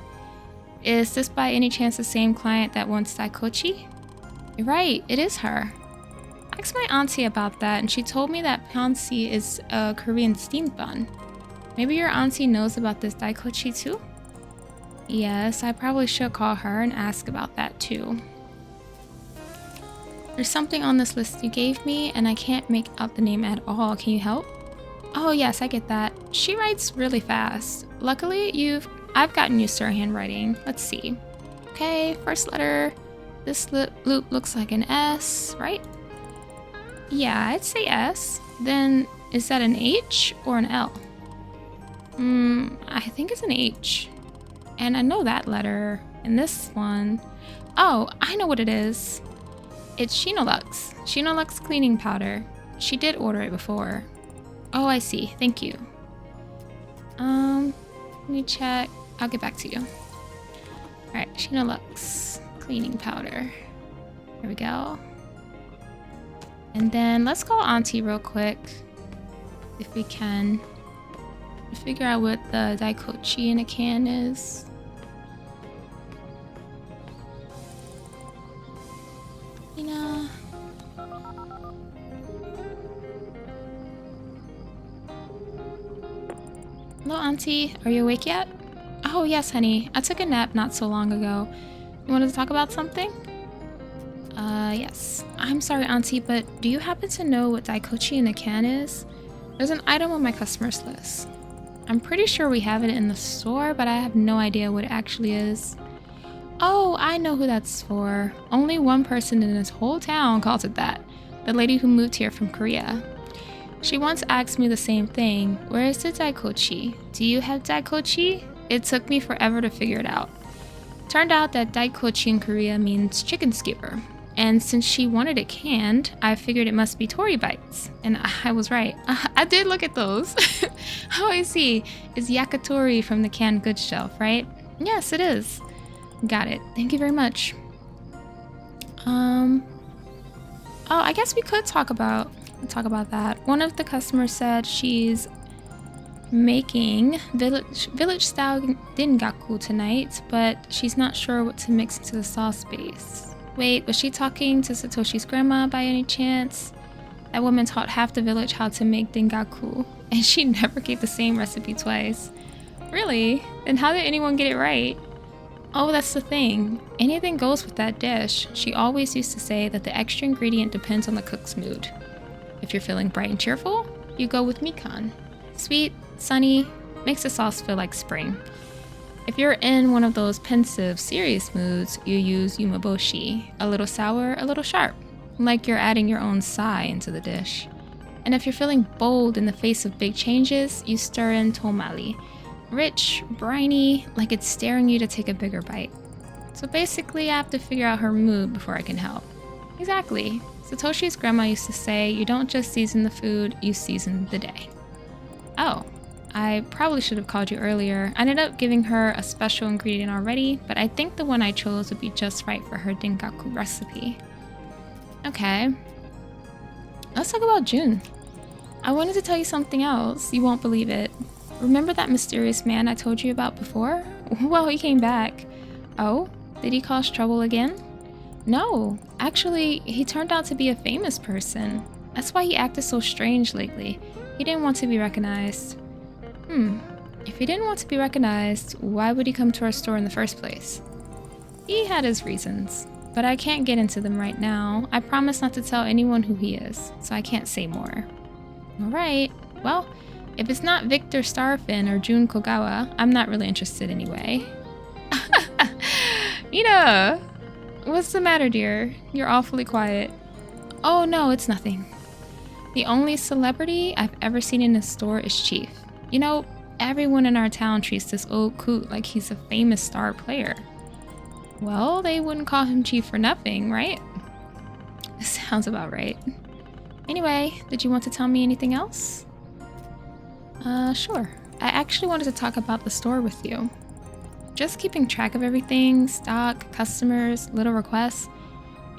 Speaker 1: Is this by any chance the same client that wants Daikochi? You're right, it is her. I asked my auntie about that and she told me that Pyeongsi is a Korean steamed bun. Maybe your auntie knows about this Daikochi too? Yes, I probably should call her and ask about that too. There's something on this list you gave me and I can't make out the name at all. Can you help? Oh yes, I get that. She writes really fast. Luckily, I've gotten used to her handwriting. Let's see. Okay, first letter. This loop looks like an S, right? Yeah, I'd say S. Then, is that an H or an L? I think it's an H. And I know that letter. And this one. Oh, I know what it is. It's Shinolux. Shinolux cleaning powder. She did order it before. Oh, I see. Thank you. Let me check. I'll get back to you. Alright, Shinolux cleaning powder. Here we go. And then let's call Auntie real quick. If we can. Figure out what the Daikochi in a can is. You know, Hello, Auntie. Are you awake yet? Oh, yes, honey. I took a nap not so long ago. You wanted to talk about something? Yes. I'm sorry, Auntie, but do you happen to know what daikochi in a can is? There's an item on my customers list. I'm pretty sure we have it in the store, but I have no idea what it actually is. Oh, I know who that's for. Only one person in this whole town calls it that. The lady who moved here from Korea. She once asked me the same thing. Where is the daikochi? Do you have daikochi? It took me forever to figure it out. Turned out that daikochi in Korea means chicken skewer. And since she wanted it canned, I figured it must be tori bites. And I was right. I did look at those. Oh, I see. It's yakitori from the canned goods shelf, right? Yes, it is. Got it. Thank you very much. Oh, I guess we could talk about that. One of the customers said she's making village style dingaku tonight, but she's not sure what to mix into the sauce base. Wait, was she talking to Satoshi's grandma by any chance? That woman taught half the village how to make dingaku, and she never gave the same recipe twice. Really? Then how did anyone get it right? Oh, that's the thing. Anything goes with that dish. She always used to say that the extra ingredient depends on the cook's mood. If you're feeling bright and cheerful, you go with mikan. Sweet, sunny, makes the sauce feel like spring. If you're in one of those pensive, serious moods, you use yumaboshi, a little sour, a little sharp, like you're adding your own sai into the dish. And if you're feeling bold in the face of big changes, you stir in tomali, rich, briny, like it's staring you to take a bigger bite. So basically, I have to figure out her mood before I can help. Exactly. Satoshi's grandma used to say, you don't just season the food, you season the day. Oh. I probably should have called you earlier. I ended up giving her a special ingredient already, but I think the one I chose would be just right for her dingaku recipe. Okay. Let's talk about June. I wanted to tell you something else. You won't believe it. Remember that mysterious man I told you about before? Well, he came back. Oh? Did he cause trouble again? No. Actually, he turned out to be a famous person. That's why he acted so strange lately. He didn't want to be recognized. If he didn't want to be recognized, why would he come to our store in the first place? He had his reasons, but I can't get into them right now. I promise not to tell anyone who he is, so I can't say more. Alright, well, if it's not Victor Starfin or Jun Kogawa, I'm not really interested anyway. Ina! What's the matter, dear? You're awfully quiet. Oh no, it's nothing. The only celebrity I've ever seen in a store is Chief. You know, everyone in our town treats this old coot like he's a famous star player. Well, they wouldn't call him Chief for nothing, right? Sounds about right. Anyway, did you want to tell me anything else? Sure. I actually wanted to talk about the store with you. Just keeping track of everything, stock, customers, little requests,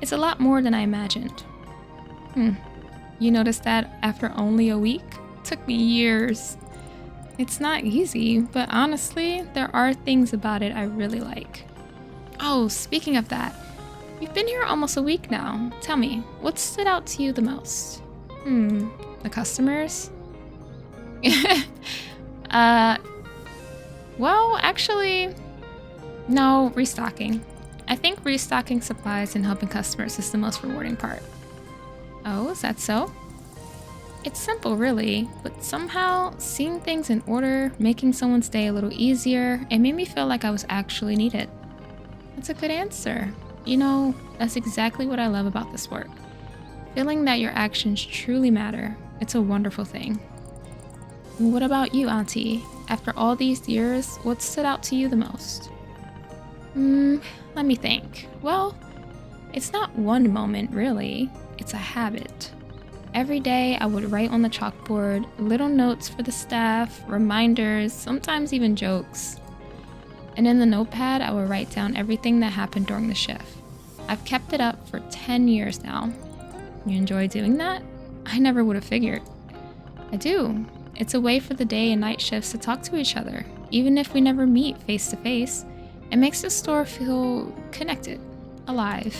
Speaker 1: it's a lot more than I imagined. You noticed that after only a week? Took me years. It's not easy, but honestly, there are things about it I really like. Oh, speaking of that, you've been here almost a week now. Tell me, what stood out to you the most? The customers? Well, actually, no, restocking. I think restocking supplies and helping customers is the most rewarding part. Oh, is that so? It's simple, really, but somehow seeing things in order, making someone's day a little easier, it made me feel like I was actually needed. That's a good answer. You know, that's exactly what I love about this work. Feeling that your actions truly matter. It's a wonderful thing. What about you, Auntie? After all these years, what stood out to you the most? Let me think. Well, it's not one moment, really. It's a habit. Every day I would write on the chalkboard little notes for the staff, reminders, sometimes even jokes. And in the notepad, I would write down everything that happened during the shift. I've kept it up for 10 years now. You enjoy doing that? I never would have figured. I do. It's a way for the day and night shifts to talk to each other, even if we never meet face to face. It makes the store feel connected, alive.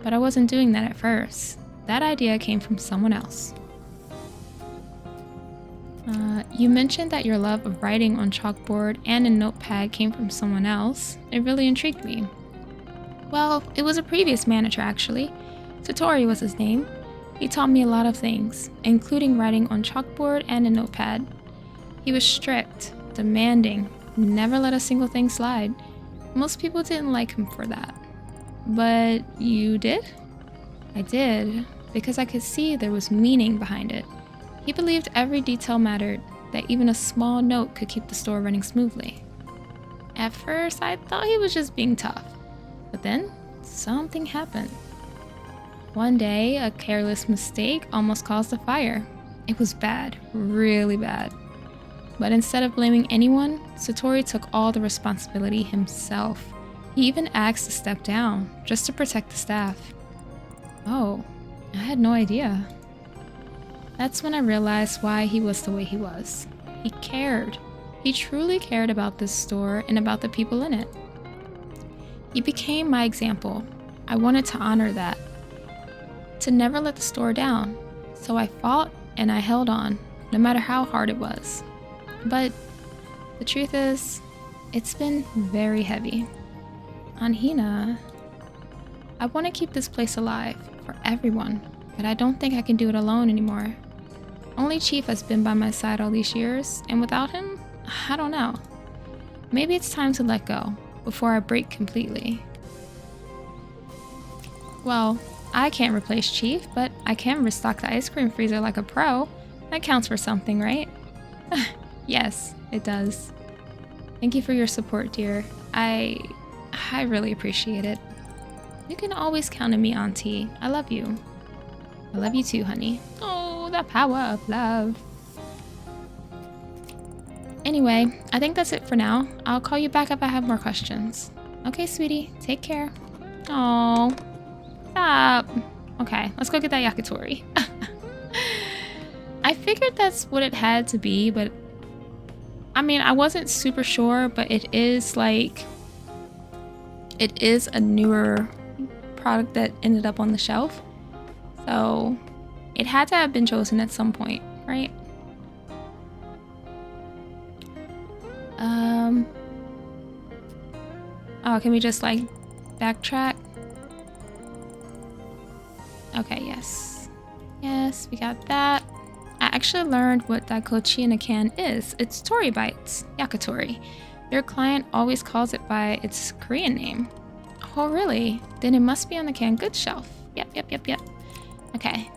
Speaker 1: But I wasn't doing that at first. that idea came from someone else. You mentioned that your love of writing on chalkboard and a notepad came from someone else. It really intrigued me. Well, it was a previous manager actually. Satori was his name. He taught me a lot of things, including writing on chalkboard and a notepad. He was strict, demanding, never let a single thing slide. Most people didn't like him for that. But you did? I did, because I could see there was meaning behind it. He believed every detail mattered, that even a small note could keep the store running smoothly. At first, I thought he was just being tough. But then, something happened. One day, a careless mistake almost caused a fire. It was bad, really bad. But instead of blaming anyone, Satori took all the responsibility himself. He even asked to step down, just to protect the staff. Oh, I had no idea. That's when I realized why he was the way he was. He cared. He truly cared about this store and about the people in it. He became my example. I wanted to honor that. To never let the store down. So I fought and I held on, no matter how hard it was. But the truth is, it's been very heavy. Anhina, I want to keep this place alive for everyone, but I don't think I can do it alone anymore. Only Chief has been by my side all these years, and without him, I don't know. Maybe it's time to let go before I break completely. Well, I can't replace Chief, but I can restock the ice cream freezer like a pro. That counts for something, right? Yes, it does. Thank you for your support, dear. I really appreciate it. You can always count on me, Auntie. I love you. I love you too, honey. Oh, the power of love. Anyway, I think that's it for now. I'll call you back if I have more questions. Okay, sweetie. Take care. Oh, stop. Okay, let's go get that yakitori. I figured that's what it had to be, but I mean, I wasn't super sure, but it is a newer product that ended up on the shelf. So it had to have been chosen at some point, right? Oh, can we just like backtrack? Okay, yes. Yes, we got that. I actually learned what daikochi in a can is. It's tori bites, yakitori. Your client always calls it by its Korean name. Oh, really? Then it must be on the canned goods shelf. Yep. Okay.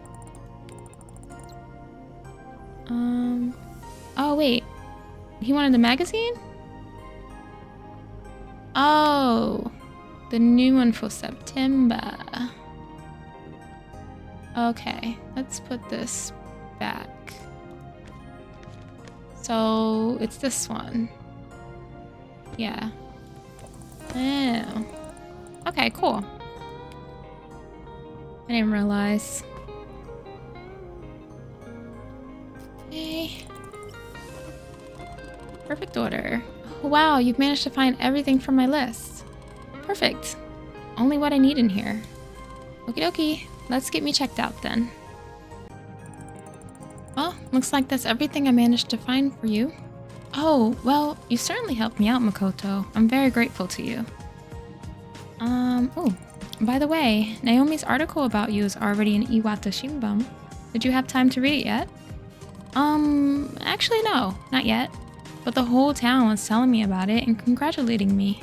Speaker 1: Oh, wait. He wanted the magazine? Oh, the new one for September. Okay, let's put this back. So it's this one. Yeah. Oh. Okay, cool. I didn't realize. Okay. Perfect order. Oh, wow, you've managed to find everything from my list. Perfect. Only what I need in here. Okie dokie. Let's get me checked out then. Well, looks like that's everything I managed to find for you. Oh, well, you certainly helped me out, Makoto. I'm very grateful to you. Oh, by the way, Naomi's article about you is already in Iwata Shimbun. Did you have time to read it yet? Actually no, not yet. But the whole town was telling me about it and congratulating me.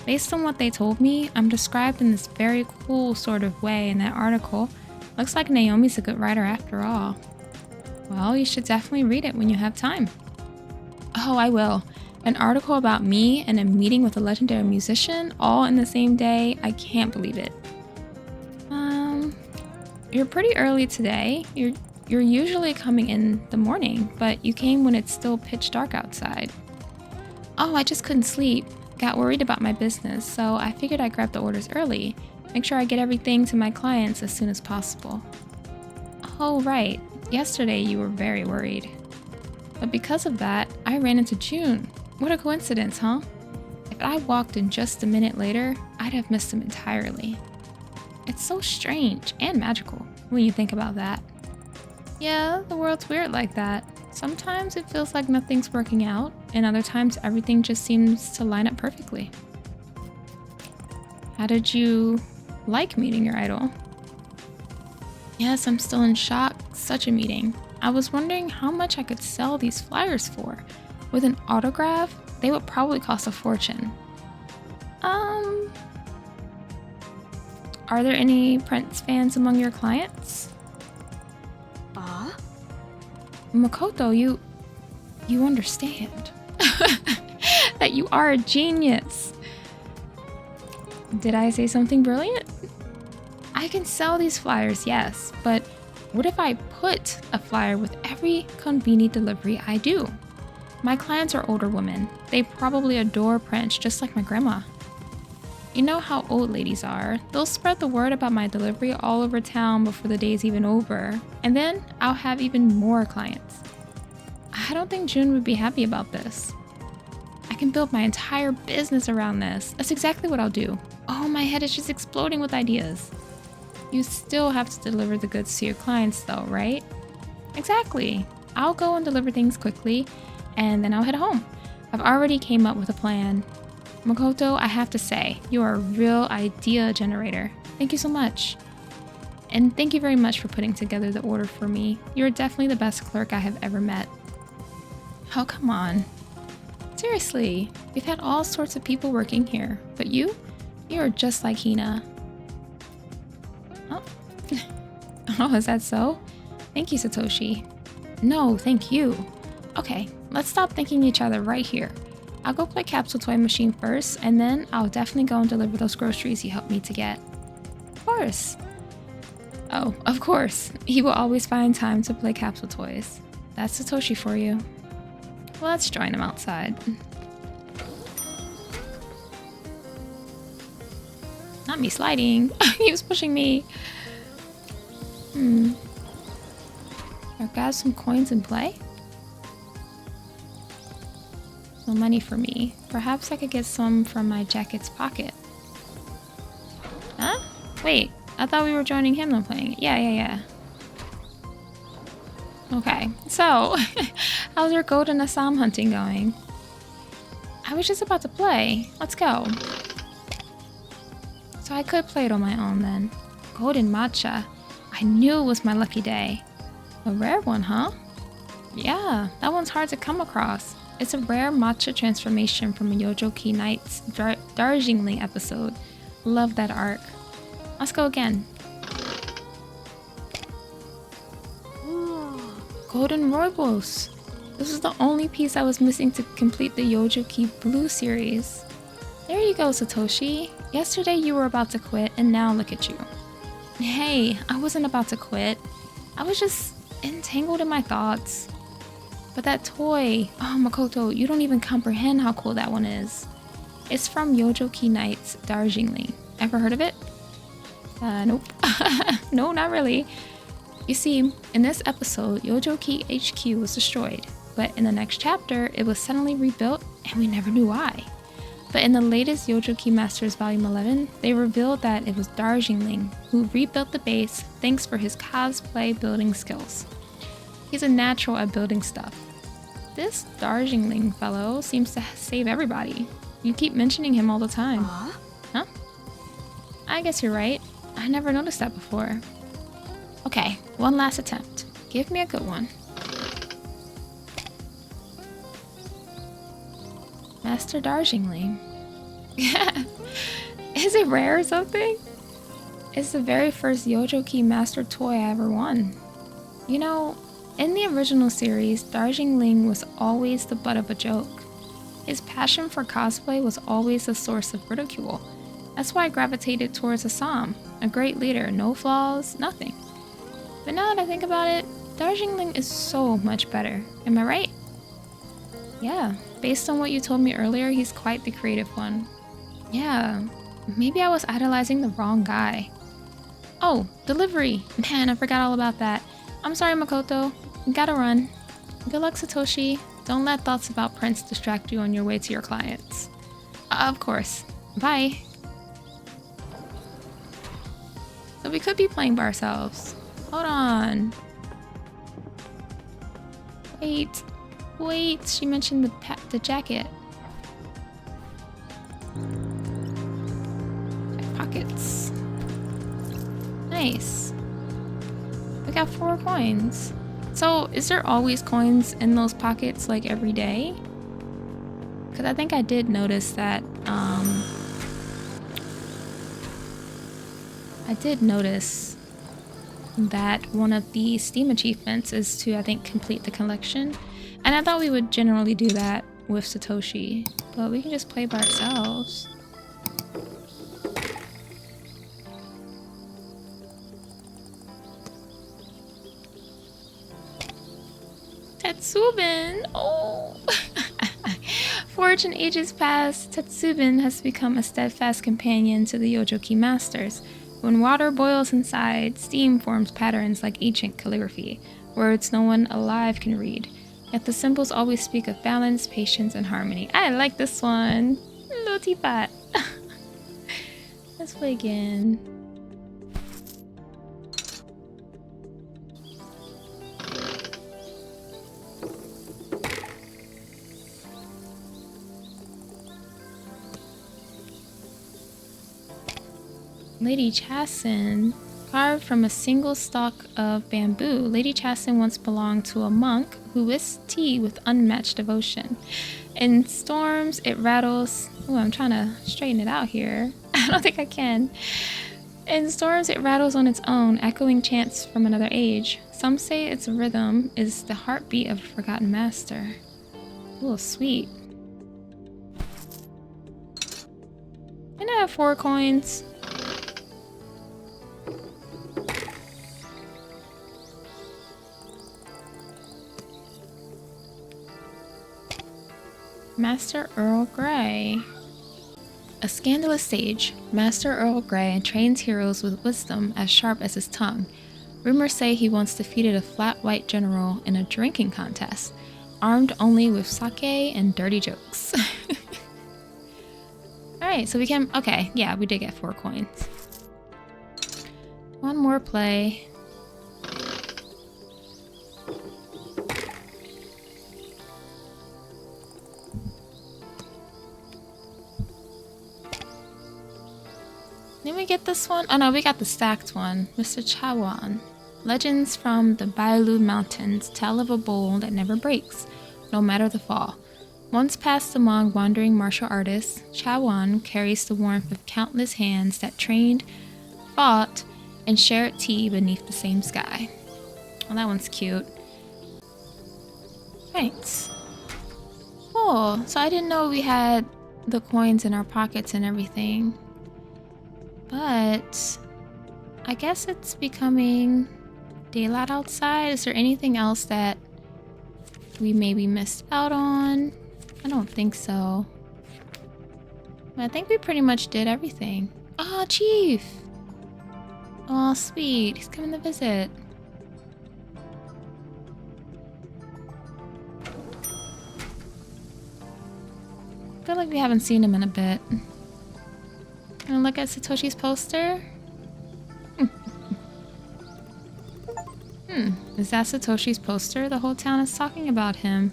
Speaker 1: Based on what they told me, I'm described in this very cool sort of way in that article. Looks like Naomi's a good writer after all. Well, you should definitely read it when you have time. Oh, I will. An article about me and a meeting with a legendary musician all in the same day. I can't believe it. You're pretty early today. You're usually coming in the morning, but you came when it's still pitch dark outside. Oh, I just couldn't sleep. Got worried about my business, so I figured I'd grab the orders early. Make sure I get everything to my clients as soon as possible. Oh, right. Yesterday you were very worried. But because of that, I ran into June. What a coincidence, huh? If I walked in just a minute later, I'd have missed him entirely. It's so strange and magical when you think about that. Yeah, the world's weird like that. Sometimes it feels like nothing's working out, and other times everything just seems to line up perfectly. How did you like meeting your idol? Yes, I'm still in shock. Such a meeting. I was wondering how much I could sell these flyers for. With an autograph, they would probably cost a fortune. Are there any Prince fans among your clients? Makoto, you understand that you are a genius. Did I say something brilliant? I can sell these flyers, yes, but what if I put a flyer with every inKonbini delivery I do? My clients are older women. They probably adore Prince just like my grandma. You know how old ladies are. They'll spread the word about my delivery all over town before the day's even over, and then I'll have even more clients. I don't think June would be happy about this. I can build my entire business around this. That's exactly what I'll do. Oh, my head is just exploding with ideas. You still have to deliver the goods to your clients though, right? Exactly. I'll go and deliver things quickly, and then I'll head home. I've already came up with a plan. Makoto, I have to say, you are a real idea generator. Thank you so much. And thank you very much for putting together the order for me. You're definitely the best clerk I have ever met. Oh, come on. Seriously, we've had all sorts of people working here, but you are just like Hina. Oh. Oh, is that so? Thank you, Satoshi. No, thank you. Okay, let's stop thanking each other right here. I'll go play Capsule Toy Machine first, and then I'll definitely go and deliver those groceries you helped me to get. Of course. Oh, of course. He will always find time to play Capsule Toys. That's Satoshi for you. Well, let's join him outside. Not me sliding. He was pushing me. I've got some coins in play. No money for me. Perhaps I could get some from my jacket's pocket. Huh? Wait, I thought we were joining him and playing it. Yeah. Okay, so how's your golden Assam hunting going? I was just about to play. Let's go. So I could play it on my own then. Golden matcha. I knew it was my lucky day. A rare one, huh? Yeah, that one's hard to come across. It's a rare matcha transformation from a Yojoki Knight's Darjeeling episode. Love that arc. Let's go again. Golden Rooibos. This is the only piece I was missing to complete the Yojoki Blue series. There you go, Satoshi. Yesterday you were about to quit, and now look at you. Hey, I wasn't about to quit. I was just entangled in my thoughts. But that toy, oh Makoto, you don't even comprehend how cool that one is. It's from Yojoki Knight's Darjeeling. Ever heard of it? Nope. No, not really. You see, in this episode, Yojoki HQ was destroyed, but in the next chapter, it was suddenly rebuilt and we never knew why. But in the latest Yojoki Masters Volume 11, they revealed that it was Darjeeling who rebuilt the base thanks for his cosplay building skills. He's a natural at building stuff. This Darjeeling fellow seems to save everybody. You keep mentioning him all the time. Huh? I guess you're right. I never noticed that before. Okay, one last attempt. Give me a good one. Master Darjeeling. Is it rare or something? It's the very first Yojoki Master toy I ever won. You know, in the original series, Darjeeling was always the butt of a joke. His passion for cosplay was always a source of ridicule. That's why I gravitated towards Assam, a great leader, no flaws, nothing. But now that I think about it, Darjeeling is so much better. Am I right? Yeah, based on what you told me earlier, he's quite the creative one. Yeah, maybe I was idolizing the wrong guy. Oh, delivery! Man, I forgot all about that. I'm sorry, Makoto. Gotta run. Good luck, Satoshi. Don't let thoughts about Prince distract you on your way to your clients. Of course. Bye. So we could be playing by ourselves. Hold on. Wait. Wait. She mentioned the jacket. Check pockets. Nice. We got 4 coins. So is there always coins in those pockets like every day? Because I think I did notice that one of the Steam achievements is to, I think, complete the collection. And I thought we would generally do that with Satoshi, but we can just play by ourselves. Tetsubin! Oh! Forge and ages past, Tetsubin has become a steadfast companion to the Yojoki masters. When water boils inside, steam forms patterns like ancient calligraphy, words no one alive can read. Yet the symbols always speak of balance, patience, and harmony. I like this one! Lotipat! Let's play again. Lady Chasen, carved from a single stalk of bamboo. Lady Chasen once belonged to a monk who whisked tea with unmatched devotion. In storms, it rattles. Oh, I'm trying to straighten it out here. I don't think I can. In storms, it rattles on its own, echoing chants from another age. Some say its rhythm is the heartbeat of a forgotten master. Oh, sweet. And I have 4 coins. Master Earl Grey. A scandalous sage, Master Earl Grey trains heroes with wisdom as sharp as his tongue. Rumors say he once defeated a flat white general in a drinking contest, armed only with sake and dirty jokes. Alright, so we can... Okay, yeah, we did get 4 coins. One more play. Did we get this one? Oh no, we got the stacked one. Mr. Chawan. Legends from the Bailu Mountains tell of a bowl that never breaks, no matter the fall. Once passed among wandering martial artists, Chawan carries the warmth of countless hands that trained, fought, and shared tea beneath the same sky. Well, that one's cute. Right. Cool. So I didn't know we had the coins in our pockets and everything. But I guess it's becoming daylight outside. Is there anything else that we maybe missed out on? I don't think so. I think we pretty much did everything. Oh, Chief! Oh, sweet. He's coming to visit. I feel like we haven't seen him in a bit. And look at Satoshi's poster. Is that Satoshi's poster? The whole town is talking about him.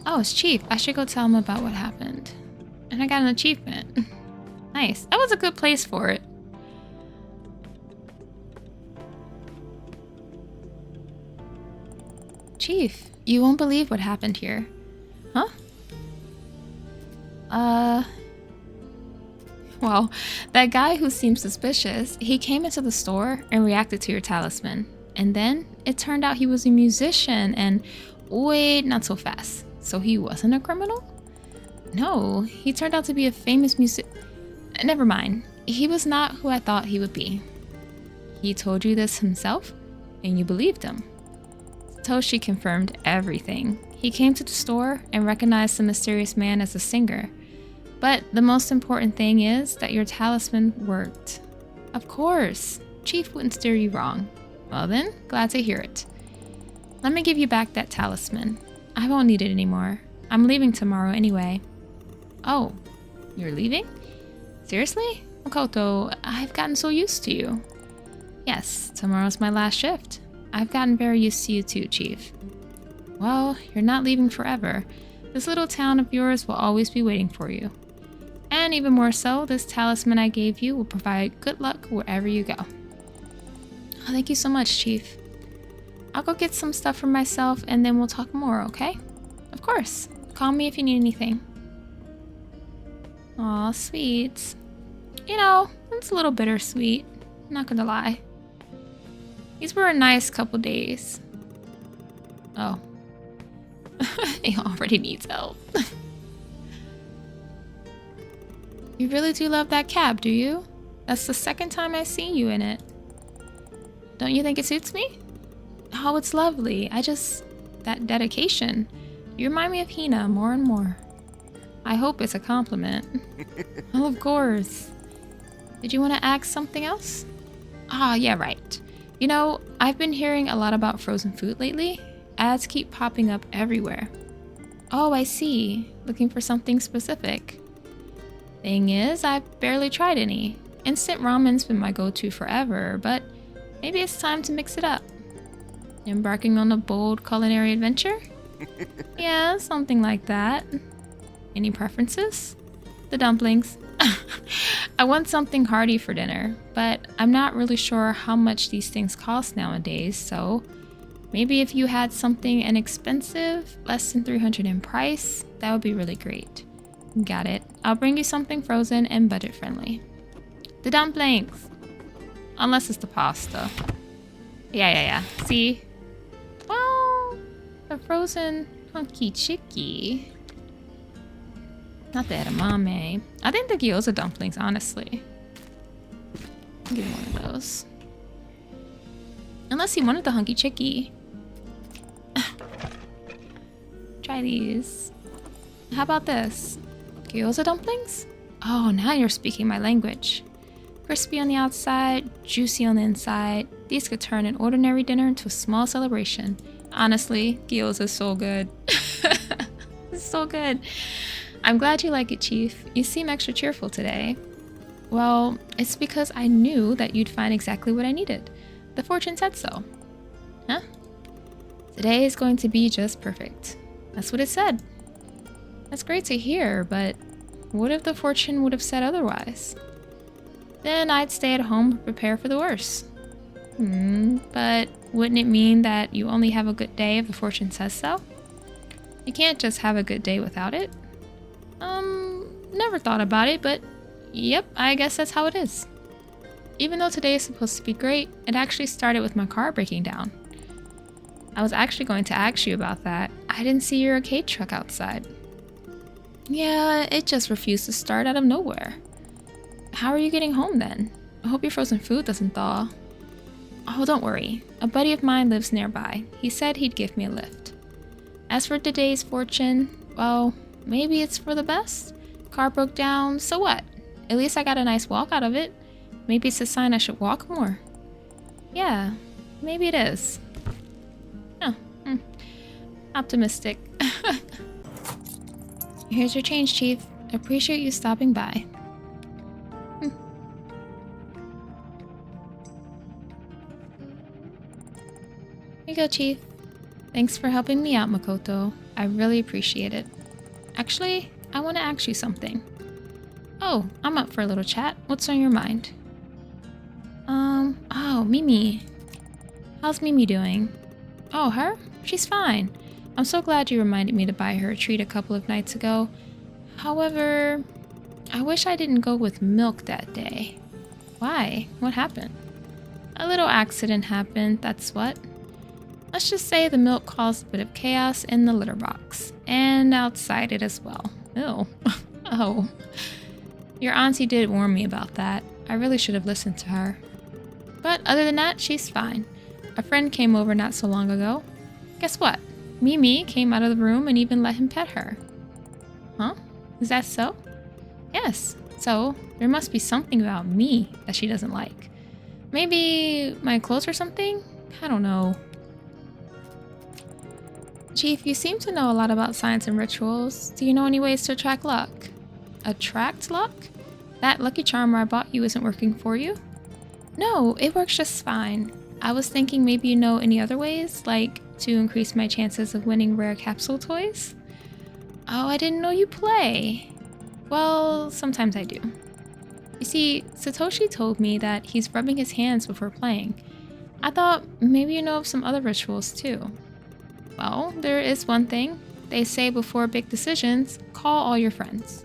Speaker 1: Oh, it's Chief. I should go tell him about what happened. And I got an achievement. Nice. That was a good place for it. Chief, you won't believe what happened here. Huh? Well, that guy who seemed suspicious, he came into the store and reacted to your talisman. And then it turned out he was a musician and... Wait, not so fast. So he wasn't a criminal? No, he turned out to be a famous Never mind. He was not who I thought he would be. He told you this himself, and you believed him. Satoshi confirmed everything. He came to the store and recognized the mysterious man as a singer. But the most important thing is that your talisman worked. Of course, Chief wouldn't steer you wrong. Well then, glad to hear it. Let me give you back that talisman. I won't need it anymore. I'm leaving tomorrow anyway. Oh, you're leaving? Seriously? Makoto, I've gotten so used to you. Yes, tomorrow's my last shift. I've gotten very used to you too, Chief. Well, you're not leaving forever. This little town of yours will always be waiting for you. And even more so, this talisman I gave you will provide good luck wherever you go. Oh, thank you so much, Chief. I'll go get some stuff for myself and then we'll talk more, okay? Of course. Call me if you need anything. Aw, sweet. You know, it's a little bittersweet. I'm not gonna lie. These were a nice couple days. Oh. He already needs help. You really do love that cap, do you? That's the second time I've seen you in it. Don't you think it suits me? Oh, it's lovely. That dedication. You remind me of Hina more and more. I hope it's a compliment. Oh, of course. Did you want to ask something else? Ah, yeah, right. You know, I've been hearing a lot about frozen food lately. Ads keep popping up everywhere. Oh, I see. Looking for something specific. Thing is, I've barely tried any. Instant ramen's been my go-to forever, but maybe it's time to mix it up. Embarking on a bold culinary adventure? Yeah, something like that. Any preferences? The dumplings. I want something hearty for dinner, but I'm not really sure how much these things cost nowadays, so maybe if you had something inexpensive, less than 300 in price, that would be really great. Got it. I'll bring you something frozen and budget friendly. The dumplings! Unless it's the pasta. Yeah. See? Well, the frozen hunky chicky. Not the edamame. I think the gyoza dumplings, honestly. I'll give him one of those. Unless he wanted the hunky chicky. Try these. How about this? Gyoza dumplings? Oh, now you're speaking my language. Crispy on the outside, juicy on the inside. These could turn an ordinary dinner into a small celebration. Honestly, gyoza is so good. It's so good. I'm glad you like it, Chief. You seem extra cheerful today. Well, it's because I knew that you'd find exactly what I needed. The fortune said so. Huh? Today is going to be just perfect. That's what it said. That's great to hear, but what if the fortune would have said otherwise? Then I'd stay at home and prepare for the worst. But wouldn't it mean that you only have a good day if the fortune says so? You can't just have a good day without it. Never thought about it, but yep, I guess that's how it is. Even though today is supposed to be great, it actually started with my car breaking down. I was actually going to ask you about that. I didn't see your arcade truck outside. Yeah, it just refused to start out of nowhere. How are you getting home then? I hope your frozen food doesn't thaw. Oh, don't worry. A buddy of mine lives nearby. He said he'd give me a lift. As for today's fortune, well, maybe it's for the best. Car broke down, so what? At least I got a nice walk out of it. Maybe it's a sign I should walk more. Yeah, maybe it is. Oh, optimistic. Here's your change, Chief. Appreciate you stopping by. Here you go, Chief. Thanks for helping me out, Makoto. I really appreciate it. Actually, I want to ask you something. Oh, I'm up for a little chat. What's on your mind? Oh, Mimi. How's Mimi doing? Oh, her? She's fine. I'm so glad you reminded me to buy her a treat a couple of nights ago. However, I wish I didn't go with milk that day. Why? What happened? A little accident happened, that's what. Let's just say the milk caused a bit of chaos in the litter box. And outside it as well. Ew. Oh. Your auntie did warn me about that. I really should have listened to her. But other than that, she's fine. A friend came over not so long ago. Guess what? Mimi came out of the room and even let him pet her. Huh? Is that so? Yes. So, there must be something about me that she doesn't like. Maybe my clothes or something? I don't know. Chief, you seem to know a lot about science and rituals. Do you know any ways to attract luck? Attract luck? That lucky charm I bought you isn't working for you? No, it works just fine. I was thinking maybe you know any other ways, like to increase my chances of winning rare capsule toys? Oh, I didn't know you play. Well, sometimes I do. You see, Satoshi told me that he's rubbing his hands before playing. I thought maybe you know of some other rituals too. Well, there is one thing. They say before big decisions, call all your friends.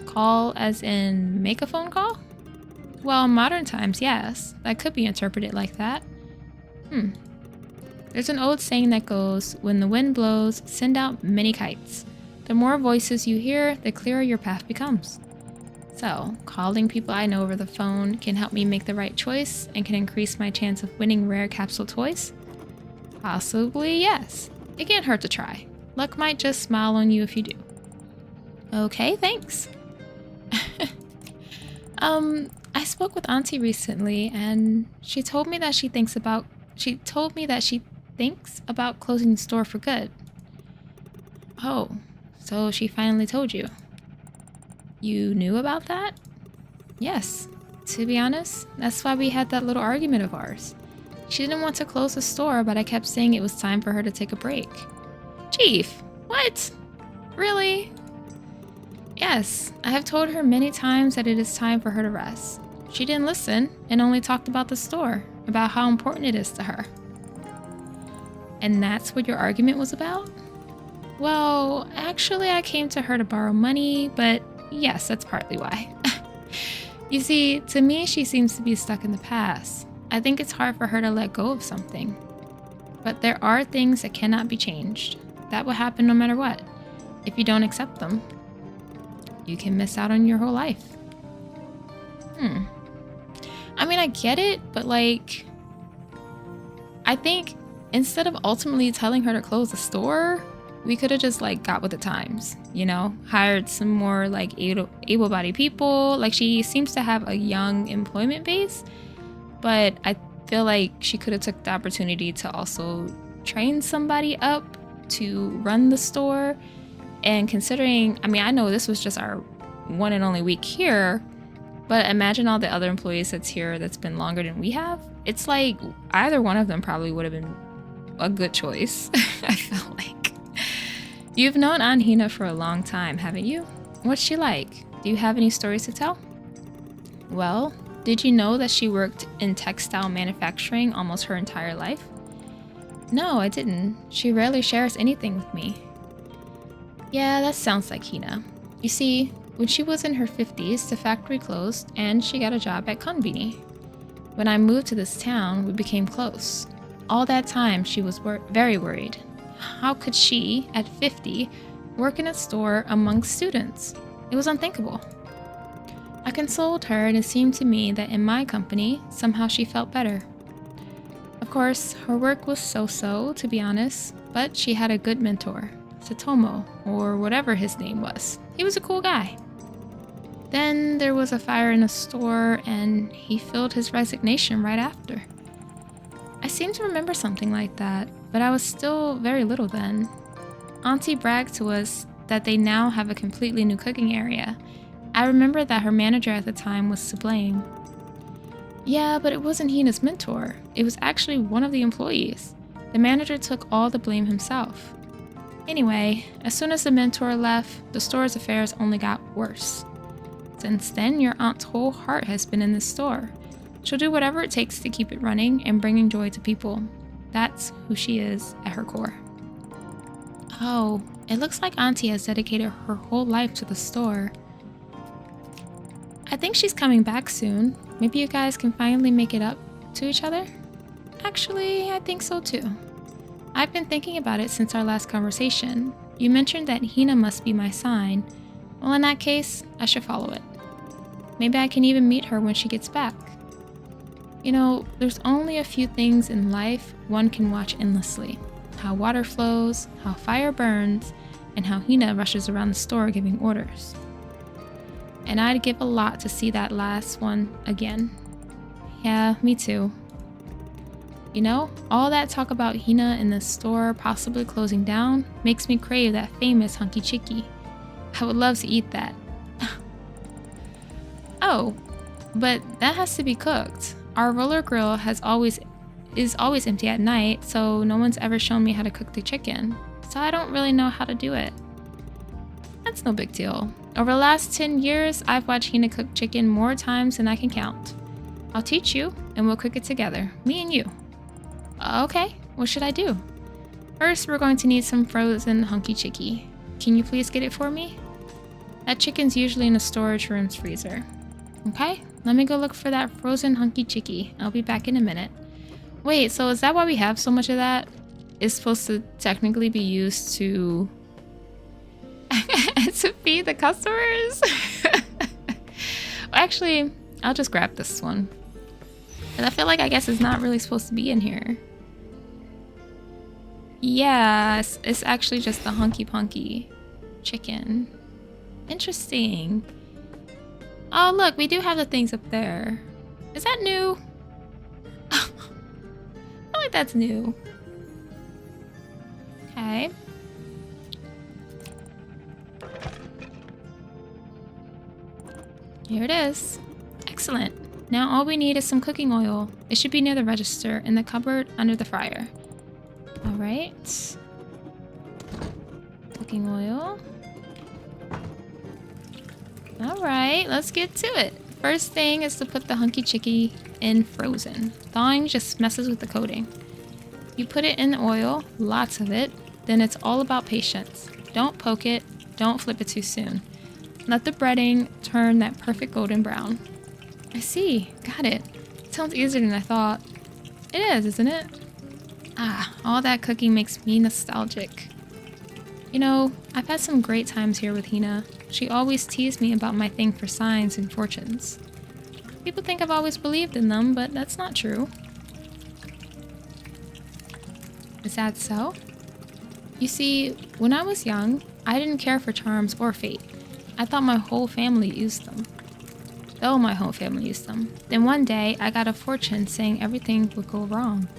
Speaker 1: Call as in make a phone call? Well, in modern times, yes. That could be interpreted like that. There's an old saying that goes, when the wind blows, send out many kites. The more voices you hear, the clearer your path becomes. So, calling people I know over the phone can help me make the right choice and can increase my chance of winning rare capsule toys? Possibly, yes. It can't hurt to try. Luck might just smile on you if you do. Okay, thanks. I spoke with Auntie recently and she told me that she thinks about closing the store for good. Oh, so she finally told you. You knew about that? Yes. To be honest, that's why we had that little argument of ours. She didn't want to close the store, but I kept saying it was time for her to take a break. Chief, what? Really? Yes, I have told her many times that it is time for her to rest. She didn't listen and only talked about the store, about how important it is to her. And that's what your argument was about? Well, actually I came to her to borrow money, but yes, that's partly why. You see, to me she seems to be stuck in the past. I think it's hard for her to let go of something. But there are things that cannot be changed. That will happen no matter what. If you don't accept them, you can miss out on your whole life. I mean, I get it, but like, I think instead of ultimately telling her to close the store, we could have just like got with the times, you know, hired some more like able-bodied people. Like she seems to have a young employment base, but I feel like she could have took the opportunity to also train somebody up to run the store. And considering, I mean, I know this was just our one and only week here, but imagine all the other employees that's here that's been longer than we have. It's like either one of them probably would have been a good choice. I felt like. You've known Anhina for a long time, haven't you? What's she like? Do you have any stories to tell? Well, did you know that she worked in textile manufacturing almost her entire life? No, I didn't. She rarely shares anything with me. Yeah, that sounds like Hina. You see, when she was in her 50s, the factory closed and she got a job at inKonbini. When I moved to this town, we became close. All that time, she was very worried. How could she, at 50, work in a store amongst students? It was unthinkable. I consoled her and it seemed to me that in my company, somehow she felt better. Of course, her work was so-so, to be honest, but she had a good mentor, Satomo, or whatever his name was. He was a cool guy. Then there was a fire in a store and he filled his resignation right after. I seem to remember something like that, but I was still very little then. Auntie bragged to us that they now have a completely new cooking area. I remember that her manager at the time was to blame. Yeah, but it wasn't Hina's mentor. It was actually one of the employees. The manager took all the blame himself. Anyway, as soon as the mentor left, the store's affairs only got worse. Since then, your aunt's whole heart has been in this store. She'll do whatever it takes to keep it running and bringing joy to people. That's who she is at her core. Oh, it looks like Auntie has dedicated her whole life to the store. I think she's coming back soon. Maybe you guys can finally make it up to each other? Actually, I think so too. I've been thinking about it since our last conversation. You mentioned that Hina must be my sign. Well, in that case, I should follow it. Maybe I can even meet her when she gets back. You know, there's only a few things in life one can watch endlessly. How water flows, how fire burns, and how Hina rushes around the store giving orders. And I'd give a lot to see that last one again. Yeah, me too. You know, all that talk about Hina in the store possibly closing down makes me crave that famous hunky chicky. I would love to eat that. Oh, but that has to be cooked. Our roller grill is always empty at night, so no one's ever shown me how to cook the chicken. So I don't really know how to do it. That's no big deal. Over the last 10 years, I've watched Hina cook chicken more times than I can count. I'll teach you, and we'll cook it together, me and you. Okay, what should I do? First, we're going to need some frozen hunky chicky. Can you please get it for me? That chicken's usually in the storage room's freezer. Okay, let me go look for that frozen hunky chicky. I'll be back in a minute. Wait, so is that why we have so much of that? It's supposed to technically be used to to feed the customers? Actually, I'll just grab this one. And I feel like I guess it's not really supposed to be in here. Yes, it's actually just the hunky punky chicken. Interesting. Oh, look, we do have the things up there. Is that new? I feel like that's new. Okay. Here it is. Excellent. Now all we need is some cooking oil. It should be near the register in the cupboard under the fryer. All right. Cooking oil. All right, let's get to it. First thing is to put the hunky chicky in frozen. Thawing just messes with the coating. You put it in the oil, lots of it, then it's all about patience. Don't poke it, don't flip it too soon. Let the breading turn that perfect golden brown. I see, got it. Sounds easier than I thought. It is, isn't it? Ah, all that cooking makes me nostalgic. You know, I've had some great times here with Hina. She always teased me about my thing for signs and fortunes. People think I've always believed in them, but that's not true. Is that so? You see, when I was young, I didn't care for charms or fate. I thought my whole family used them. Though my whole family used them. Then one day, I got a fortune saying everything would go wrong.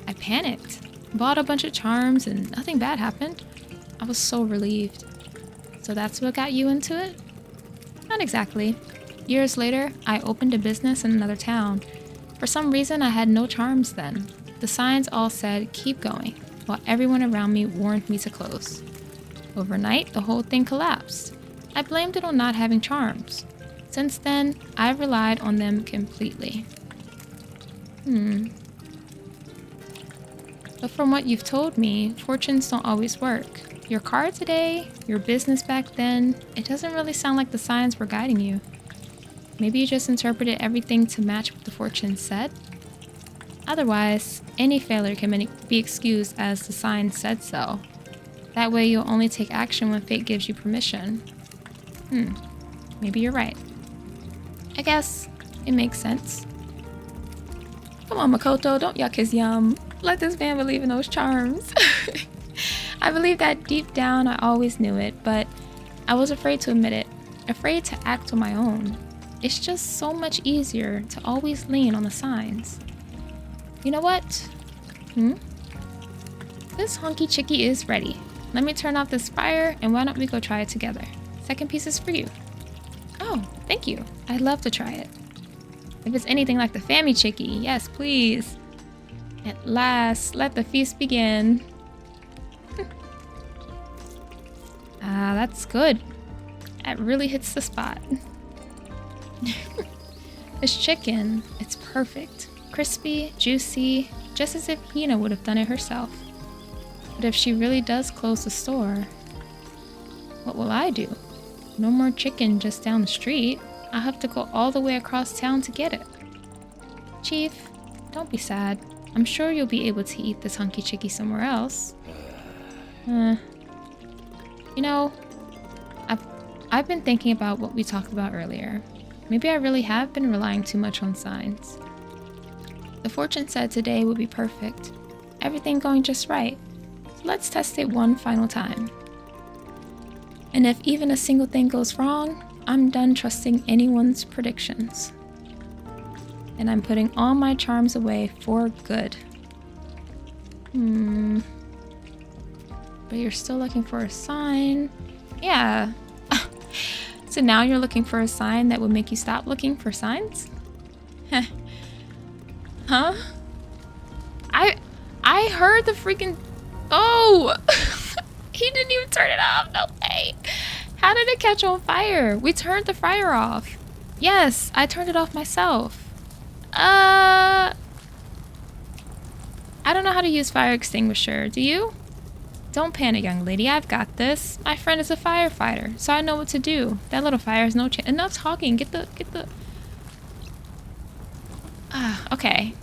Speaker 1: I panicked, bought a bunch of charms, and nothing bad happened. I was so relieved. So that's what got you into it? Not exactly. Years later, I opened a business in another town. For some reason, I had no charms then. The signs all said, keep going, while everyone around me warned me to close. Overnight, the whole thing collapsed. I blamed it on not having charms. Since then, I've relied on them completely. But from what you've told me, fortunes don't always work. Your car today, your business back then, it doesn't really sound like the signs were guiding you. Maybe you just interpreted everything to match what the fortune said? Otherwise, any failure can be excused as the sign said so. That way you'll only take action when fate gives you permission. Maybe you're right. I guess it makes sense. Come on, Makoto, don't yuck his yum. Let this man believe in those charms. I believe that deep down I always knew it, but I was afraid to admit it, afraid to act on my own. It's just so much easier to always lean on the signs. You know what? This hunky chicky is ready. Let me turn off this fire and why don't we go try it together? Second piece is for you. Oh, thank you. I'd love to try it. If it's anything like the family chicky, yes, please. At last, let the feast begin. That's good. That really hits the spot. This chicken, it's perfect. Crispy, juicy, just as if Hina would have done it herself. But if she really does close the store, what will I do? No more chicken just down the street. I'll have to go all the way across town to get it. Chief, don't be sad. I'm sure you'll be able to eat this hunky chicky somewhere else. You know, I've been thinking about what we talked about earlier. Maybe I really have been relying too much on signs. The fortune said today would be perfect. Everything going just right. So let's test it one final time. And if even a single thing goes wrong, I'm done trusting anyone's predictions. And I'm putting all my charms away for good. But you're still looking for a sign? Yeah. So now you're looking for a sign that would make you stop looking for signs? Huh? I heard the freaking... Oh! He didn't even turn it off. No way. How did it catch on fire? We turned the fire off. Yes, I turned it off myself. I don't know how to use fire extinguisher. Do you? Don't panic, young lady. I've got this. My friend is a firefighter, so I know what to do. That little fire has no chance. Enough talking. Get the... Okay.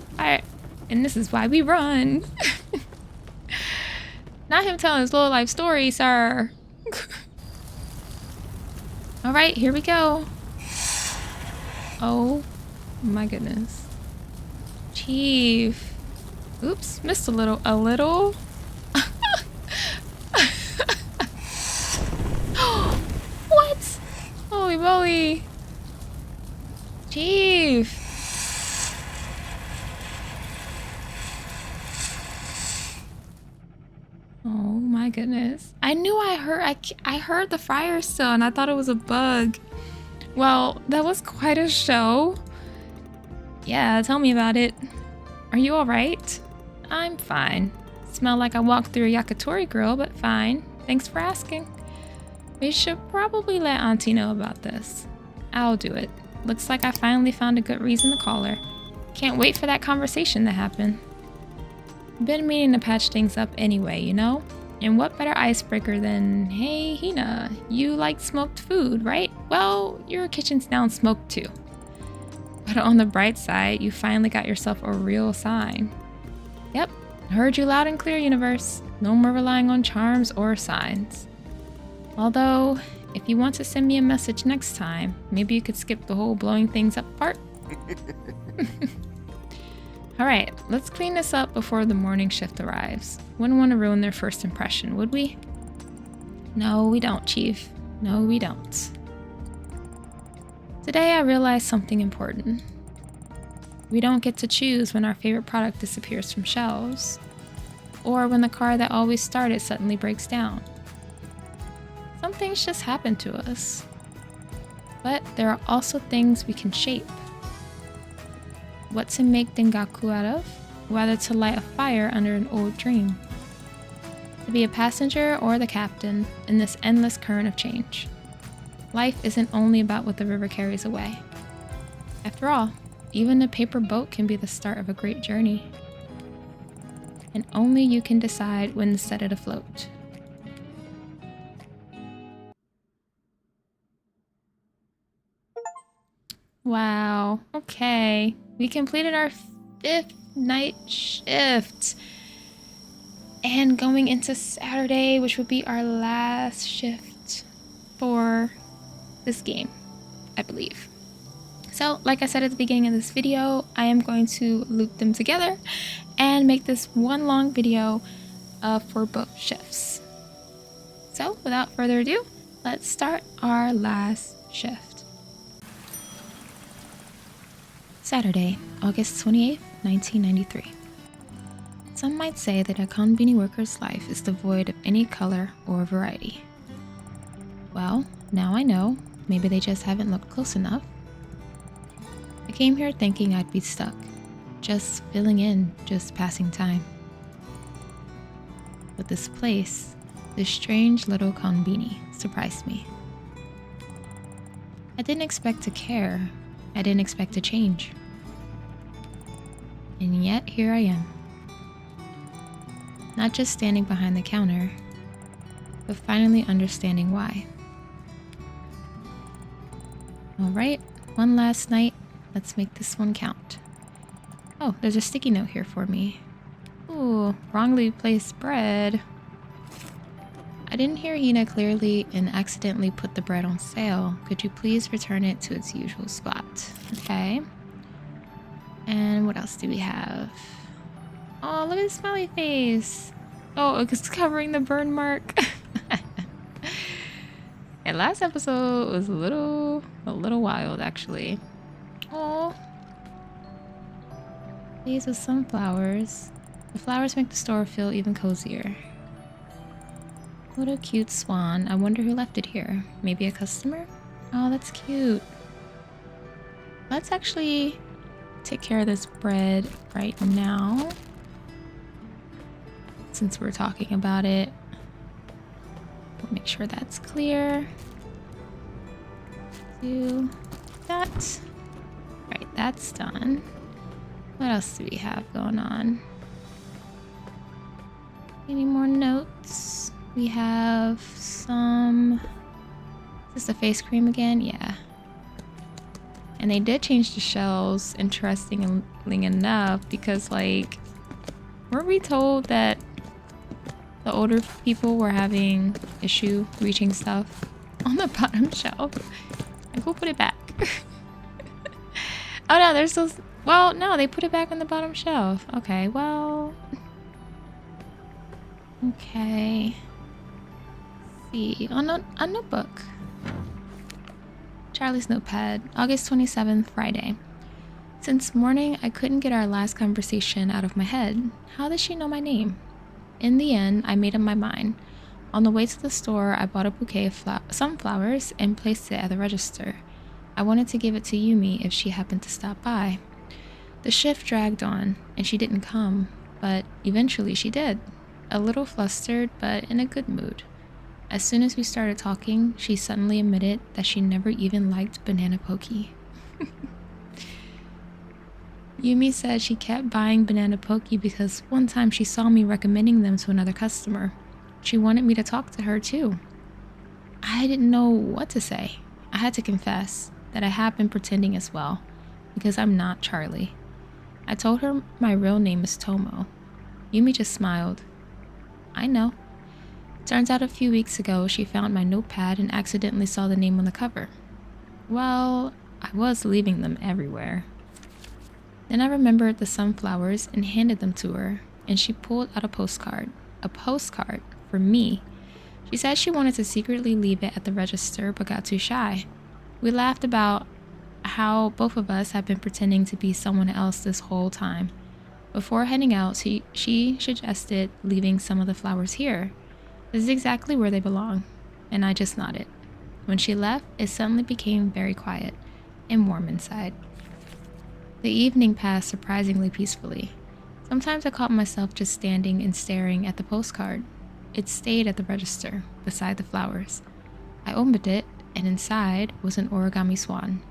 Speaker 1: And this is why we run. Not him telling his low life story, sir. All right, here we go. Oh my goodness. Chief. Oops, missed a little. What? Holy moly. Chief. Oh my goodness. I knew I heard the fire still and I thought it was a bug. Well, that was quite a show. Yeah, tell me about it. Are you alright? I'm fine. Smell like I walked through a yakitori grill, but fine. Thanks for asking. We should probably let Auntie know about this. I'll do it. Looks like I finally found a good reason to call her. Can't wait for that conversation to happen. Been meaning to patch things up anyway, you know? And what better icebreaker than, hey, Hina, you like smoked food, right? Well, your kitchen's now smoked too. But on the bright side, you finally got yourself a real sign. Yep, heard you loud and clear, universe. No more relying on charms or signs. Although, if you want to send me a message next time, maybe you could skip the whole blowing things up part. Alright, let's clean this up before the morning shift arrives. Wouldn't want to ruin their first impression, would we? No, we don't, Chief. No, we don't. Today I realized something important. We don't get to choose when our favorite product disappears from shelves, or when the car that always started suddenly breaks down. Some things just happen to us. But there are also things we can shape. What to make Dengaku out of, whether to light a fire under an old dream. To be a passenger or the captain in this endless current of change. Life isn't only about what the river carries away. After all, even a paper boat can be the start of a great journey. And only you can decide when to set it afloat. Wow, okay. We completed our 5th night shift. And going into Saturday, which would be our last shift for this game, I believe. So, like I said at the beginning of this video, I am going to loop them together and make this one long video for both shifts. So, without further ado, let's start our last shift. Saturday, August 28th, 1993. Some might say that a inKonbini worker's life is devoid of any color or variety. Well, now I know. Maybe they just haven't looked close enough. I came here thinking I'd be stuck. Just filling in, just passing time. But this place, this strange little inKonbini, surprised me. I didn't expect to care. I didn't expect to change. And yet, here I am. Not just standing behind the counter, but finally understanding why. Alright, one last night. Let's make this one count. Oh, there's a sticky note here for me. Ooh, wrongly placed bread. I didn't hear Hina clearly and accidentally put the bread on sale. Could you please return it to its usual spot? Okay. And what else do we have? Oh, look at the smiley face. Oh, it's covering the burn mark. And last episode was a little wild, actually. Oh. These are sunflowers. The flowers make the store feel even cozier. What a cute swan. I wonder who left it here. Maybe a customer? Oh, that's cute. Let's actually take care of this bread right now. Since we're talking about it, we'll make sure that's clear. Do that. Right, that's done. What else do we have going on? Any more notes? We have some... Is this the face cream again? Yeah. And they did change the shells, interestingly enough, because, like, weren't we told that the older people were having issue reaching stuff on the bottom shelf? Like, who put it back? Oh no, they're still... Well, no, they put it back on the bottom shelf. Okay, well... Okay. Let's see. Oh, no, a notebook. Charlie's notepad. August 27th, Friday. Since morning, I couldn't get our last conversation out of my head. How does she know my name? In the end, I made up my mind. On the way to the store, I bought a bouquet of sunflowers and placed it at the register. I wanted to give it to Yumi if she happened to stop by. The shift dragged on, and she didn't come, but eventually she did. A little flustered, but in a good mood. As soon as we started talking, she suddenly admitted that she never even liked banana pokey. Yumi said she kept buying banana pokey because one time she saw me recommending them to another customer. She wanted me to talk to her too. I didn't know what to say. I had to confess that I have been pretending as well, because I'm not Charlie. I told her my real name is Tomo. Yumi just smiled. I know. Turns out a few weeks ago she found my notepad and accidentally saw the name on the cover. Well, I was leaving them everywhere. Then I remembered the sunflowers and handed them to her, and she pulled out a postcard. A postcard for me. She said she wanted to secretly leave it at the register but got too shy. We laughed about how both of us had been pretending to be someone else this whole time. Before heading out, she suggested leaving some of the flowers here. This is exactly where they belong, and I just nodded. When she left, it suddenly became very quiet and warm inside. The evening passed surprisingly peacefully. Sometimes I caught myself just standing and staring at the postcard. It stayed at the register, beside the flowers. I opened it, and inside was an origami swan.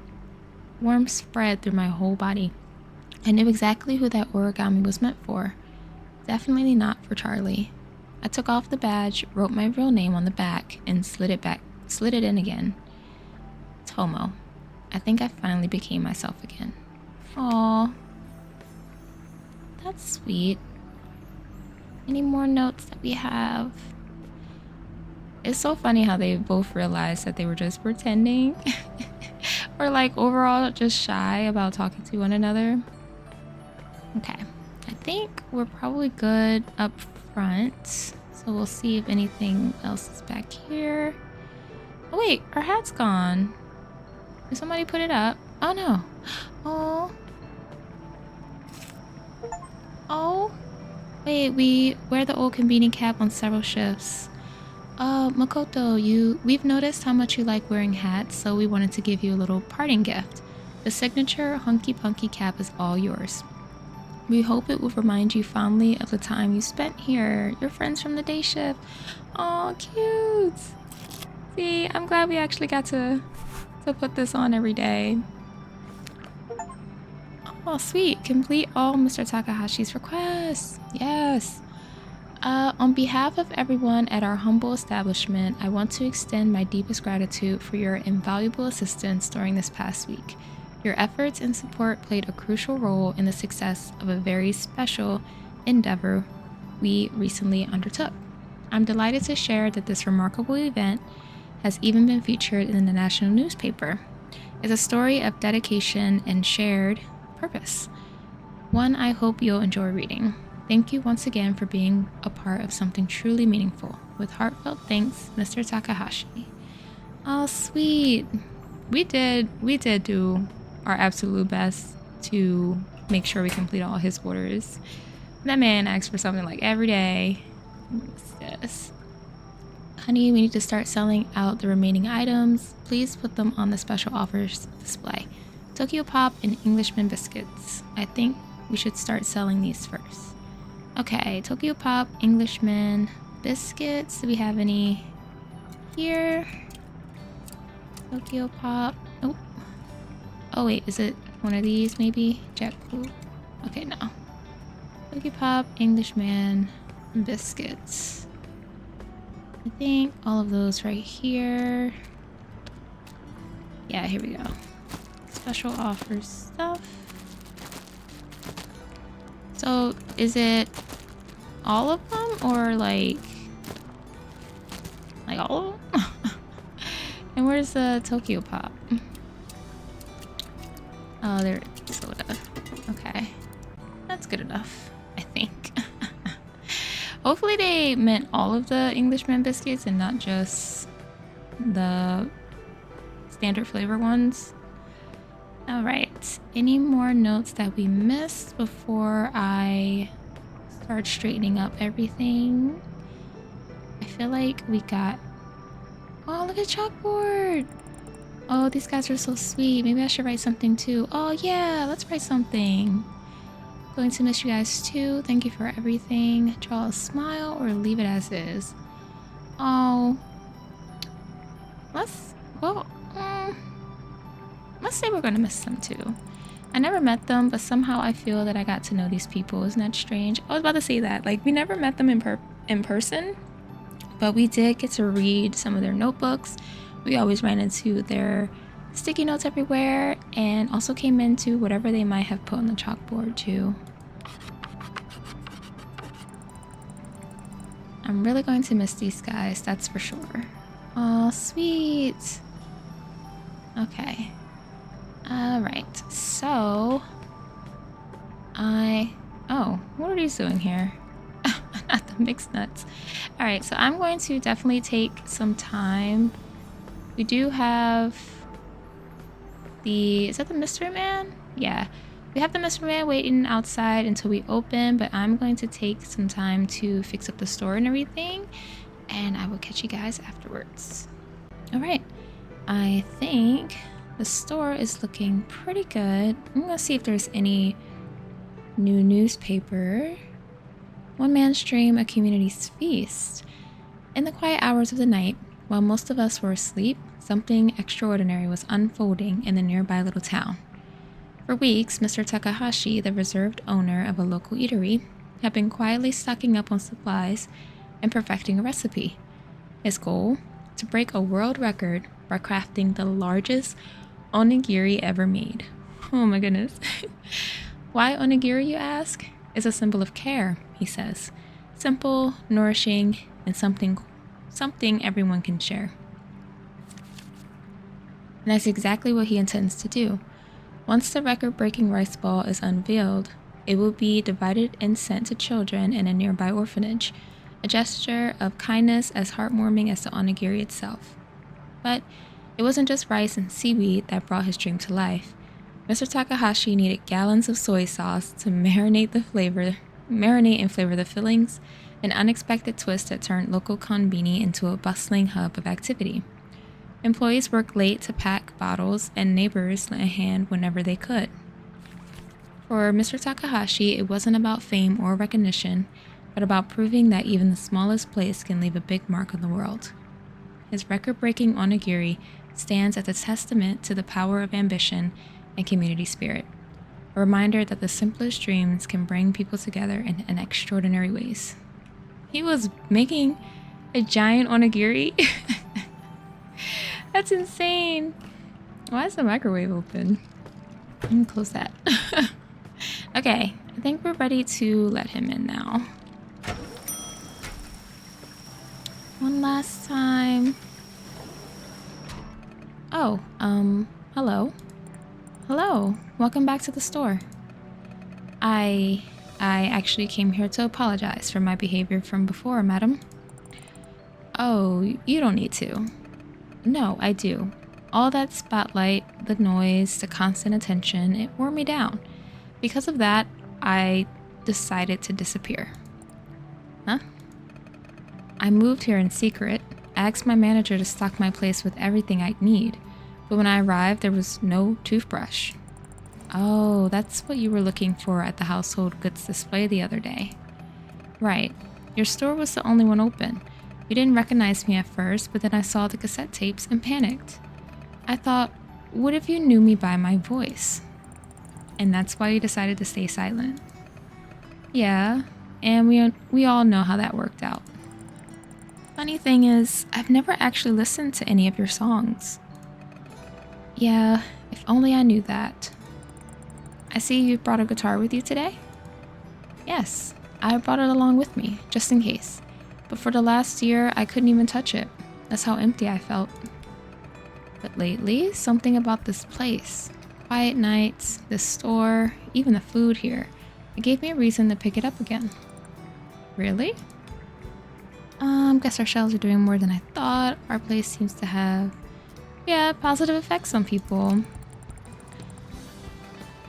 Speaker 1: Warmth spread through my whole body. I knew exactly who that origami was meant for. Definitely not for Charlie. I took off the badge, wrote my real name on the back, and slid it in again. Tomo. I think I finally became myself again. Aww. That's sweet. Any more notes that we have? It's so funny how they both realized that they were just pretending. Or like overall just shy about talking to one another. Okay. I think we're probably good up front. So we'll see if anything else is back here. Oh wait, our hat's gone. Did somebody put it up? Oh no. Oh. Oh. Wait, we wear the old inKonbini cap on several shifts. Makoto, we've noticed how much you like wearing hats, so we wanted to give you a little parting gift. The signature Hunky Punky cap is all yours. We hope it will remind you fondly of the time you spent here, your friends from the day shift. Oh, cute. See, I'm glad we actually got to put this on every day. Oh, sweet. Complete all Mr. Takahashi's requests. Yes. On behalf of everyone at our humble establishment, I want to extend my deepest gratitude for your invaluable assistance during this past week. Your efforts and support played a crucial role in the success of a very special endeavor we recently undertook. I'm delighted to share that this remarkable event has even been featured in the national newspaper. It's a story of dedication and shared purpose, one I hope you'll enjoy reading. Thank you once again for being a part of something truly meaningful. With heartfelt thanks, Mr. Takahashi. Oh, sweet. We did do our absolute best to make sure we complete all his orders. That man asks for something like every day. What's this? Honey, we need to start selling out the remaining items. Please put them on the special offers display. Tokyo Pop and Englishman biscuits. I think we should start selling these first. Okay, Tokyo Pop, Englishman biscuits. Do we have any here? Tokyo Pop. Oh. Oh wait, is it one of these maybe? Jackfruit. Okay, no. Tokyo Pop, Englishman biscuits. I think all of those right here. Yeah, here we go. Special offer stuff. So is it all of them or like all of them? And where's the Tokyo Pop? Oh, there it is. Soda. Okay. That's good enough, I think. Hopefully they meant all of the Englishman biscuits and not just the standard flavor ones. Alright, any more notes that we missed before I start straightening up everything? I feel like we got... Oh, look at chalkboard! Oh, these guys are so sweet. Maybe I should write something too. Oh yeah, let's write something. Going to miss you guys too. Thank you for everything. Draw a smile or leave it as is. Oh. Let's say we're gonna miss them too. I never met them, but somehow I feel that I got to know these people. Isn't that strange? I was about to say that. Like, we never met them in person, but we did get to read some of their notebooks. We always ran into their sticky notes everywhere and also came into whatever they might have put on the chalkboard too. I'm really going to miss these guys, that's for sure. Oh, sweet. Okay. Alright, so... Oh, what are these doing here? Not the mixed nuts. Alright, so I'm going to definitely take some time. We do have... Is that the mystery man? Yeah. We have the mystery man waiting outside until we open, but I'm going to take some time to fix up the store and everything, and I will catch you guys afterwards. Alright. I think the store is looking pretty good. I'm gonna see if there's any new newspaper. One man's dream, a community's feast. In the quiet hours of the night, while most of us were asleep, something extraordinary was unfolding in the nearby little town. For weeks, Mr. Takahashi, the reserved owner of a local eatery, had been quietly stocking up on supplies and perfecting a recipe. His goal? To break a world record by crafting the largest onigiri ever made. Oh my goodness. Why onigiri, you ask? It's a symbol of care, he says. Simple, nourishing, and something everyone can share. And that's exactly what he intends to do. Once the record-breaking rice ball is unveiled, it will be divided and sent to children in a nearby orphanage, a gesture of kindness as heartwarming as the onigiri itself. But it wasn't just rice and seaweed that brought his dream to life. Mr. Takahashi needed gallons of soy sauce to marinate and flavor the fillings, an unexpected twist that turned local inKonbini into a bustling hub of activity. Employees worked late to pack bottles, and neighbors lent a hand whenever they could. For Mr. Takahashi, it wasn't about fame or recognition, but about proving that even the smallest place can leave a big mark on the world. His record-breaking onigiri stands as a testament to the power of ambition and community spirit, a reminder that the simplest dreams can bring people together in extraordinary ways. He was making a giant onigiri? That's insane. Why is the microwave open? I'm gonna close that. Okay, I think we're ready to let him in now. One last time. Oh, hello. Hello, welcome back to the store. I actually came here to apologize for my behavior from before, madam. Oh, you don't need to. No, I do. All that spotlight, the noise, the constant attention, it wore me down. Because of that, I decided to disappear. Huh? I moved here in secret. I asked my manager to stock my place with everything I'd need, but when I arrived, there was no toothbrush. Oh, that's what you were looking for at the household goods display the other day. Right. Your store was the only one open. You didn't recognize me at first, but then I saw the cassette tapes and panicked. I thought, what if you knew me by my voice? And that's why you decided to stay silent. Yeah, and we all know how that worked out. Funny thing is, I've never actually listened to any of your songs. Yeah, if only I knew that. I see you brought a guitar with you today? Yes, I brought it along with me, just in case. But for the last year, I couldn't even touch it. That's how empty I felt. But lately, something about this place, quiet nights, this store, even the food here, it gave me a reason to pick it up again. Really? Guess our shelves are doing more than I thought. Our place seems to have, positive effects on people.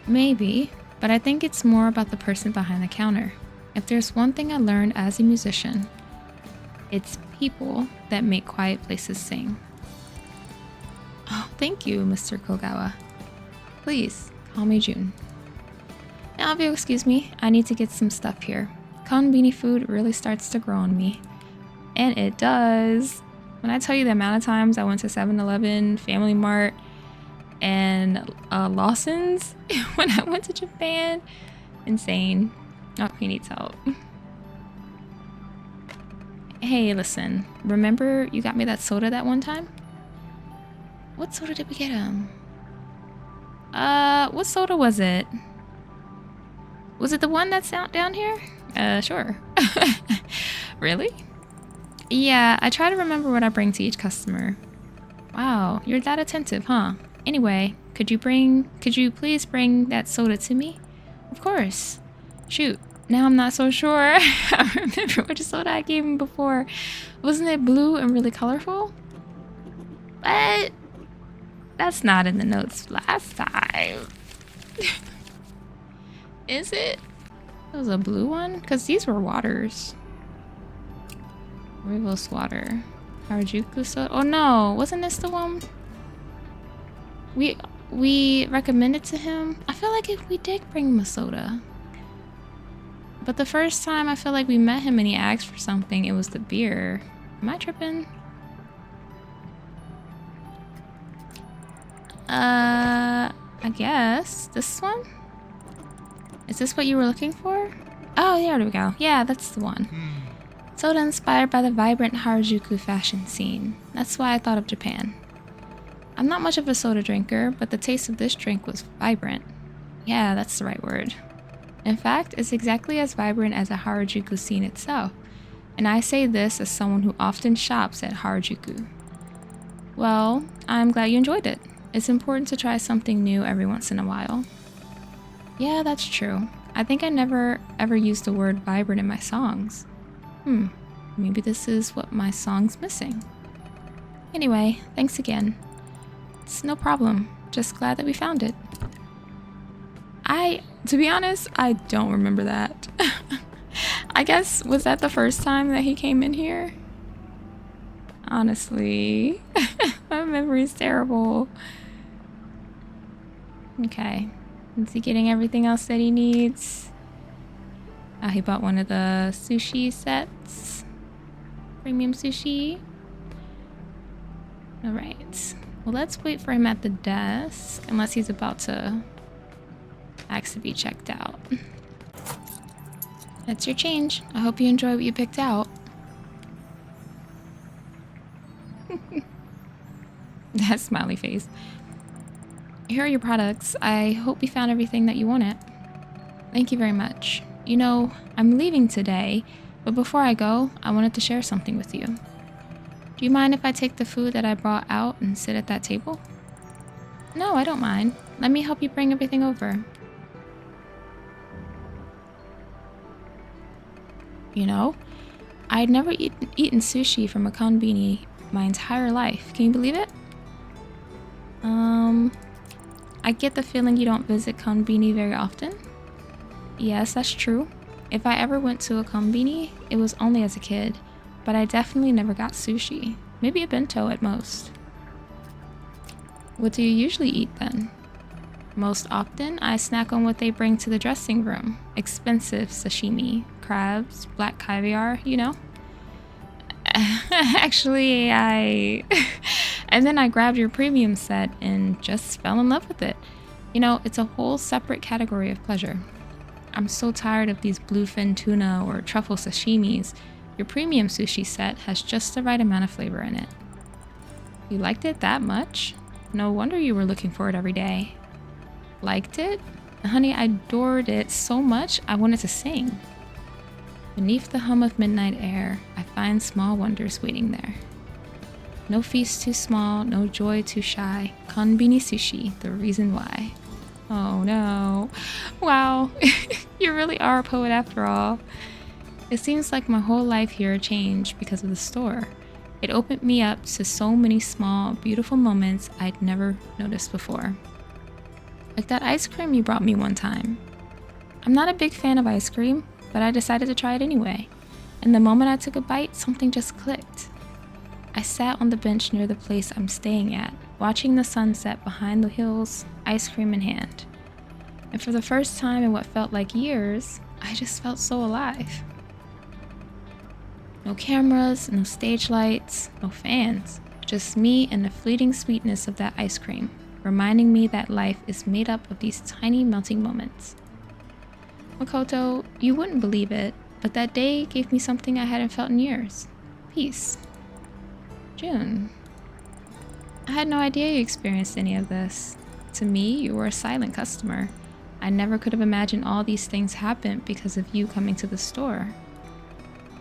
Speaker 1: Maybe, but I think it's more about the person behind the counter. If there's one thing I learned as a musician, it's people that make quiet places sing. Oh, thank you, Mr. Kogawa. Please, call me June. Now, if you'll excuse me, I need to get some stuff here. Konbini food really starts to grow on me. And it does. When I tell you the amount of times I went to 7-Eleven, Family Mart, and Lawson's when I went to Japan, insane. Oh, he needs help. Hey, listen, remember you got me that soda that one time? What soda did we get him? What soda was it? Was it the one that's out down here? Sure. Really? Yeah, I try to remember what I bring to each customer. Wow, you're that attentive, huh? Anyway, could you please bring that soda to me? Of course. Shoot, now I'm not so sure. I remember which soda I gave him before. Wasn't it blue and really colorful? But that's not in the notes last time. Is it? It was a blue one? Because these were waters. Rivos water. Harajuku soda. Oh no, wasn't this the one we recommended to him? I feel like if we did bring him a soda. But the first time I feel like we met him and he asked for something, it was the beer. Am I tripping? I guess. This one? Is this what you were looking for? Oh, there we go. Yeah, that's the one. Soda inspired by the vibrant Harajuku fashion scene. That's why I thought of Japan. I'm not much of a soda drinker, but the taste of this drink was vibrant. Yeah, that's the right word. In fact, it's exactly as vibrant as the Harajuku scene itself. And I say this as someone who often shops at Harajuku. Well, I'm glad you enjoyed it. It's important to try something new every once in a while. Yeah, that's true. I think I never ever used the word vibrant in my songs. Maybe this is what my song's missing. Anyway, thanks again. It's no problem. Just glad that we found it. To be honest, I don't remember that. I guess, was that the first time that he came in here? Honestly, my memory's terrible. Okay, is he getting everything else that he needs? Oh, he bought one of the sushi sets. Premium sushi. Alright. Well, let's wait for him at the desk. Unless he's about to ask to be checked out. That's your change. I hope you enjoy what you picked out. That smiley face. Here are your products. I hope you found everything that you wanted. Thank you very much. You know, I'm leaving today, but before I go, I wanted to share something with you. Do you mind if I take the food that I brought out and sit at that table? No, I don't mind. Let me help you bring everything over. You know, I'd never eaten sushi from a konbini my entire life. Can you believe it? I get the feeling you don't visit konbini very often. Yes, that's true. If I ever went to a konbini, it was only as a kid, but I definitely never got sushi. Maybe a bento at most. What do you usually eat then? Most often, I snack on what they bring to the dressing room. Expensive sashimi, crabs, black caviar, you know? Actually, and then I grabbed your premium set and just fell in love with it. You know, it's a whole separate category of pleasure. I'm so tired of these bluefin tuna or truffle sashimis. Your premium sushi set has just the right amount of flavor in it. You liked it that much? No wonder you were looking for it every day. Liked it? Honey, I adored it so much I wanted to sing. Beneath the hum of midnight air, I find small wonders waiting there. No feast too small, no joy too shy. Konbini sushi, the reason why. Oh no. Wow, you really are a poet after all. It seems like my whole life here changed because of the store. It opened me up to so many small, beautiful moments I'd never noticed before. Like that ice cream you brought me one time. I'm not a big fan of ice cream, but I decided to try it anyway. And the moment I took a bite, something just clicked. I sat on the bench near the place I'm staying at, watching the sunset behind the hills, ice cream in hand. And for the first time in what felt like years, I just felt so alive. No cameras, no stage lights, no fans, just me and the fleeting sweetness of that ice cream, reminding me that life is made up of these tiny melting moments. Makoto, you wouldn't believe it, but that day gave me something I hadn't felt in years. Peace. June. I had no idea you experienced any of this. To me, you were a silent customer. I never could have imagined all these things happened because of you coming to the store.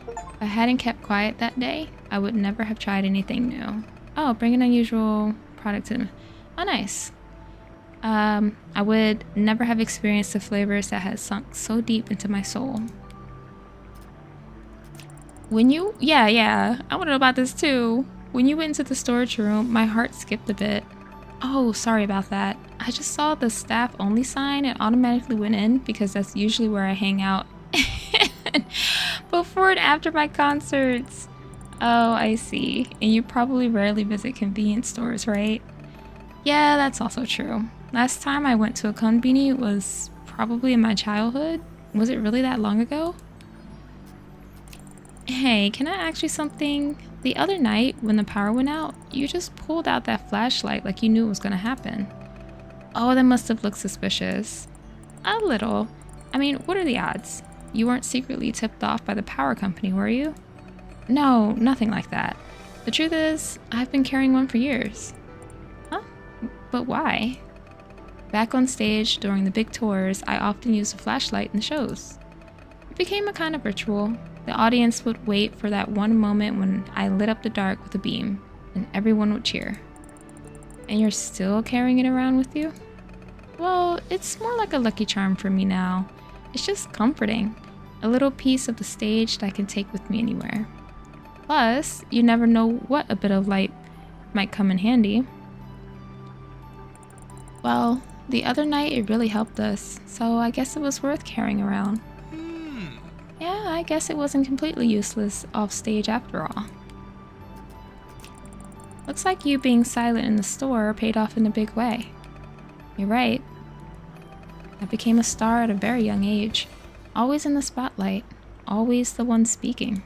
Speaker 1: If I hadn't kept quiet that day, I would never have tried anything new. Oh, bring an unusual product in. Oh, nice. I would never have experienced the flavors that had sunk so deep into my soul. When you... Yeah, I want to know about this too. When you went into the storage room, my heart skipped a bit. Oh, sorry about that. I just saw the staff only sign and automatically went in because that's usually where I hang out before and after my concerts. Oh, I see. And you probably rarely visit convenience stores, right? Yeah, that's also true. Last time I went to a inKonbini was probably in my childhood. Was it really that long ago? Hey, can I ask you something? The other night, when the power went out, you just pulled out that flashlight like you knew it was gonna happen. Oh, that must have looked suspicious. A little. I mean, what are the odds? You weren't secretly tipped off by the power company, were you? No, nothing like that. The truth is, I've been carrying one for years. Huh? But why? Back on stage during the big tours, I often used a flashlight in the shows. It became a kind of ritual. The audience would wait for that one moment when I lit up the dark with a beam, and everyone would cheer. And you're still carrying it around with you? Well, it's more like a lucky charm for me now. It's just comforting. A little piece of the stage that I can take with me anywhere. Plus, you never know what a bit of light might come in handy. Well, the other night it really helped us, so I guess it was worth carrying around. Yeah, I guess it wasn't completely useless off stage after all. Looks like you being silent in the store paid off in a big way. You're right. I became a star at a very young age. Always in the spotlight. Always the one speaking.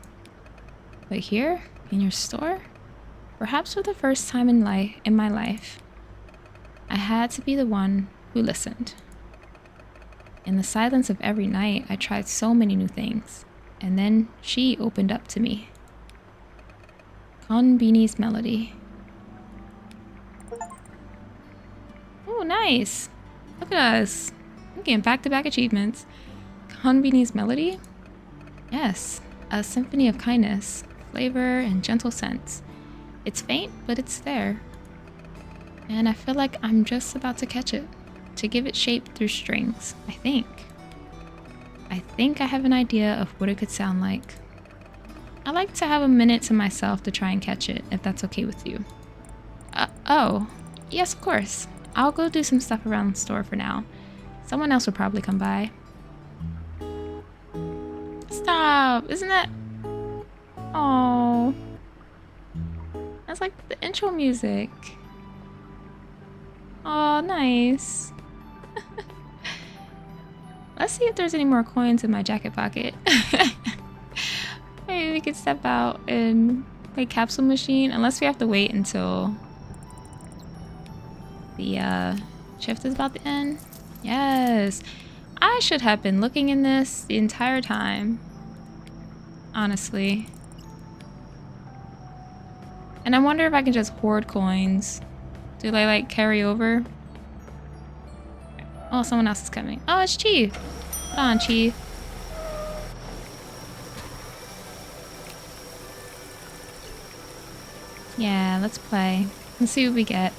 Speaker 1: But here, in your store, perhaps for the first time in my life, I had to be the one who listened. In the silence of every night, I tried so many new things, and then she opened up to me. inKonbini's melody. Oh, nice! Look at us. We're getting back-to-back achievements. inKonbini's melody? Yes, a symphony of kindness, flavor, and gentle scents. It's faint, but it's there. And I feel like I'm just about to catch it. To give it shape through strings, I think. I think I have an idea of what it could sound like. I like to have a minute to myself to try and catch it, if that's okay with you. Oh, yes, of course. I'll go do some stuff around the store for now. Someone else will probably come by. Stop! Isn't that... Oh. That's like the intro music. Oh, nice. Let's see if there's any more coins in my jacket pocket. Maybe we could step out and play capsule machine, unless we have to wait until the shift is about to end. Yes. I should have been looking in this the entire time. Honestly. And I wonder if I can just hoard coins. Do they like carry over? Oh, someone else is coming. Oh, it's Chief. Hold on, Chief. Yeah, let's play. Let's see what we get.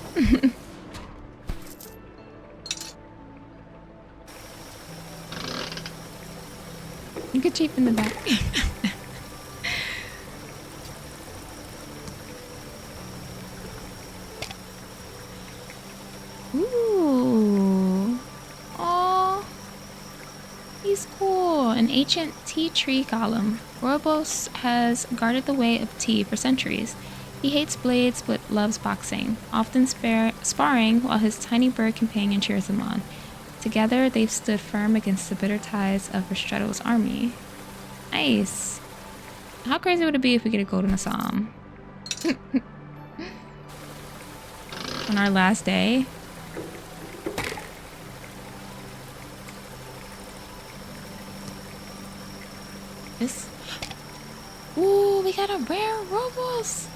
Speaker 1: You could Chief in the back. Ooh. Oh. He's cool. An ancient tea tree column. Rorbos has guarded the way of tea for centuries. He hates blades but loves boxing, often sparring while his tiny bird companion cheers him on. Together, they've stood firm against the bitter ties of Restretto's army. Nice. How crazy would it be if we get a golden Assam? On our last day? This. Ooh, we got a rare Robos!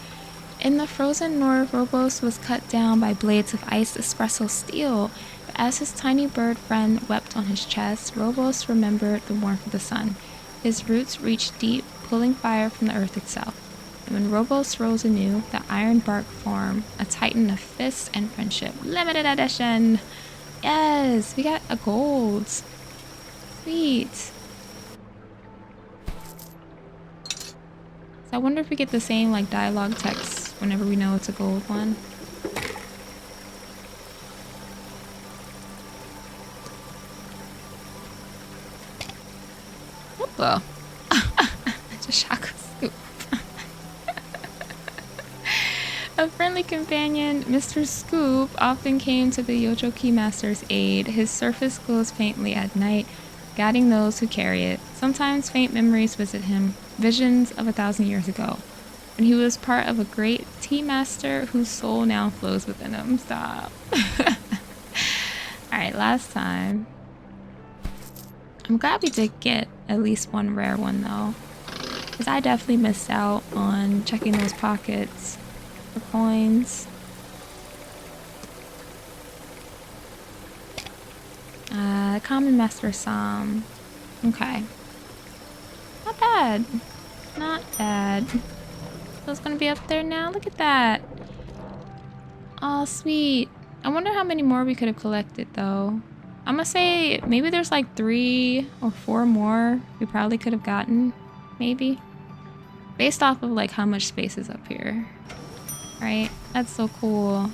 Speaker 1: In the frozen north, Robos was cut down by blades of iced espresso steel. But as his tiny bird friend wept on his chest, Robos remembered the warmth of the sun. His roots reached deep, pulling fire from the earth itself. And when Robos rose anew, the iron bark formed, a titan of fists and friendship. Limited edition! Yes! We got a gold! Sweet! I wonder if we get the same like dialogue text whenever we know it's a gold one. What the? Just shaku scoop. A friendly companion, Mr. Scoop often came to the Yojo Key Master's aid. His surface glows faintly at night, guiding those who carry it. Sometimes faint memories visit him, visions of 1,000 years ago, when he was part of a great tea master whose soul now flows within him. Stop. Alright, last time. I'm glad we did get at least one rare one though, because I definitely missed out on checking those pockets for coins. Common Master Sam. Okay. Not bad. Not bad. So it's gonna be up there now. Look at that. Oh, sweet. I wonder how many more we could have collected though. I'm gonna say maybe there's like 3 or 4 more we probably could have gotten. Maybe. Based off of like how much space is up here. Right? That's so cool.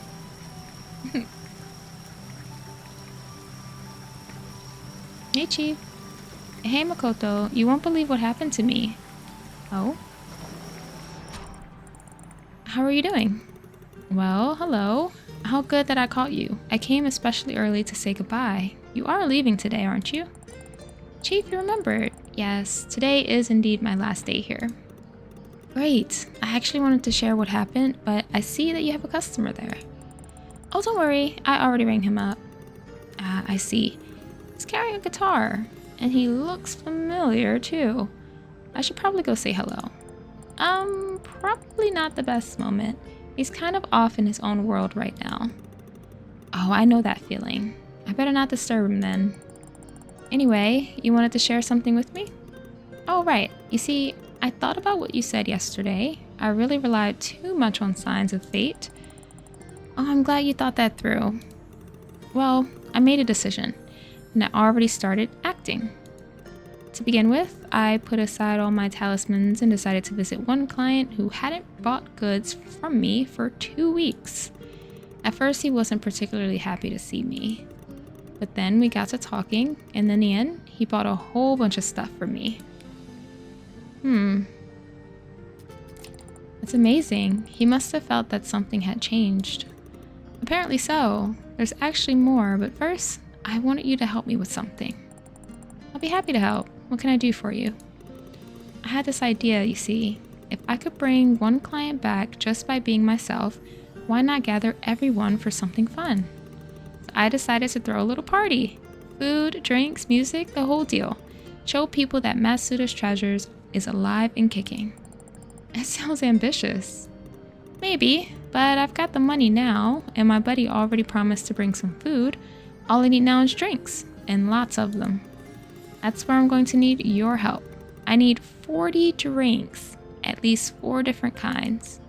Speaker 1: Hey, Chief. Hey, Makoto. You won't believe what happened to me. Oh? How are you doing? Well, hello. How good that I caught you. I came especially early to say goodbye. You are leaving today, aren't you? Chief, you remembered. Yes, today is indeed my last day here. Great. I actually wanted to share what happened, but I see that you have a customer there. Oh, don't worry. I already rang him up. Ah, I see. He's carrying a guitar, and he looks familiar too. I should probably go say hello. Probably not the best moment. He's kind of off in his own world right now. Oh, I know that feeling. I better not disturb him then. Anyway, you wanted to share something with me? Oh, right. You see, I thought about what you said yesterday. I really relied too much on signs of fate. Oh, I'm glad you thought that through. Well, I made a decision, and I already started acting. To begin with, I put aside all my talismans and decided to visit one client who hadn't bought goods from me for 2 weeks. At first, he wasn't particularly happy to see me. But then we got to talking, and in the end, he bought a whole bunch of stuff from me. It's amazing. He must have felt that something had changed. Apparently so. There's actually more, but first, I wanted you to help me with something. I'll be happy to help. What can I do for you? I had this idea, you see. If I could bring one client back just by being myself, why not gather everyone for something fun? So I decided to throw a little party. Food, drinks, music, the whole deal. Show people that Matsuda's Treasures is alive and kicking. It sounds ambitious. Maybe, but I've got the money now, and my buddy already promised to bring some food. All I need now is drinks, and lots of them. That's where I'm going to need your help. I need 40 drinks, at least 4 different kinds.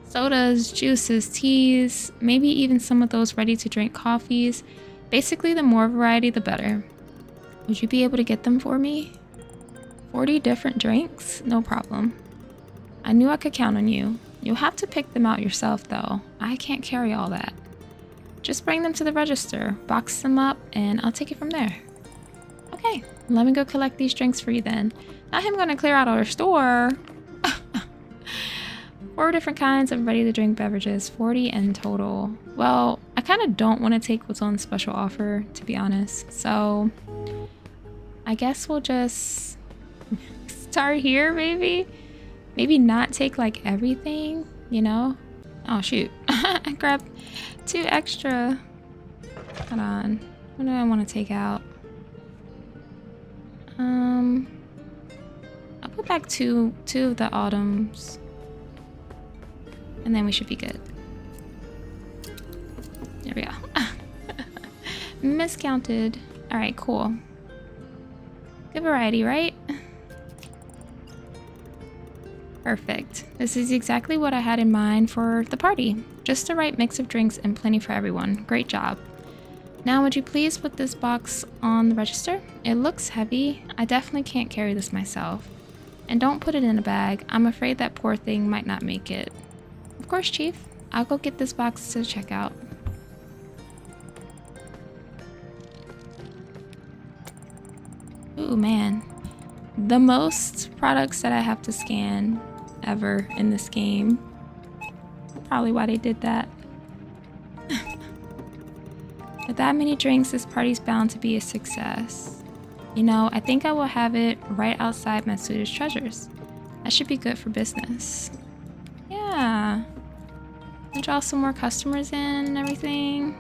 Speaker 1: Sodas, juices, teas, maybe even some of those ready-to-drink coffees. Basically, the more variety, the better. Would you be able to get them for me? 40 different drinks? No problem. I knew I could count on you. You'll have to pick them out yourself, though. I can't carry all that. Just bring them to the register, box them up, and I'll take it from there. Okay, let me go collect these drinks for you then. Not him gonna clear out our store. 4 different kinds of ready-to-drink beverages, 40 in total. Well, I kind of don't want to take what's on special offer, to be honest. So, I guess we'll just start here, maybe? Maybe not take like everything, you know? Oh shoot, I grabbed 2 extra. Hold on, what do I want to take out? I'll put back two of the autumns. And then we should be good. There we go. Miscounted. Alright, cool. Good variety, right? Perfect. This is exactly what I had in mind for the party. Just the right mix of drinks and plenty for everyone. Great job. Now would you please put this box on the register? It looks heavy. I definitely can't carry this myself. And don't put it in a bag. I'm afraid that poor thing might not make it. Of course, Chief. I'll go get this box to the checkout. Ooh, man. The most products that I have to scan ever in this game. Probably why they did that. With that many drinks, this party's bound to be a success. You know, I think I will have it right outside Matsuda's Treasures. That should be good for business. Yeah. I'll draw some more customers in and everything.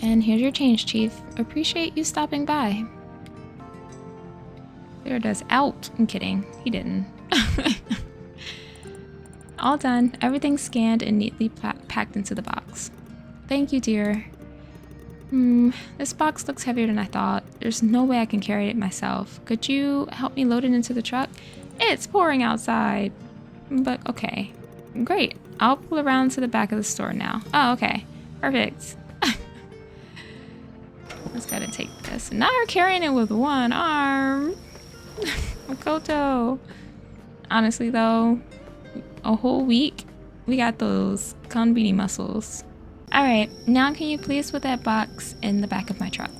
Speaker 1: And here's your change, Chief. Appreciate you stopping by. There does out. I'm kidding. He didn't. All done. Everything's scanned and neatly packed into the box. Thank you, dear. This box looks heavier than I thought. There's no way I can carry it myself. Could you help me load it into the truck? It's pouring outside. But okay. Great. I'll pull around to the back of the store now. Oh, okay. Perfect. Let's gotta take this. Now you're carrying it with one arm. Makoto. Honestly though, a whole week, we got those inKonbini muscles. Alright, now can you please put that box in the back of my truck?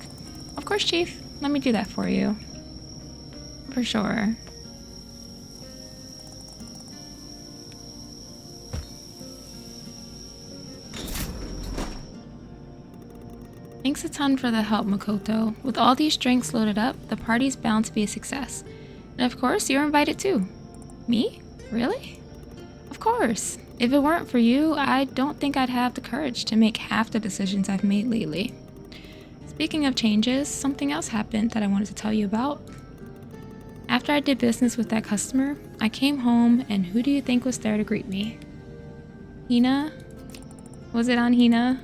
Speaker 1: Of course, Chief. Let me do that for you. For sure. Thanks a ton for the help, Makoto. With all these drinks loaded up, the party's bound to be a success. And of course, you're invited too. Me? Really? Of course. If it weren't for you, I don't think I'd have the courage to make half the decisions I've made lately. Speaking of changes, something else happened that I wanted to tell you about. After I did business with that customer, I came home and who do you think was there to greet me? Hina? Was it on Hina?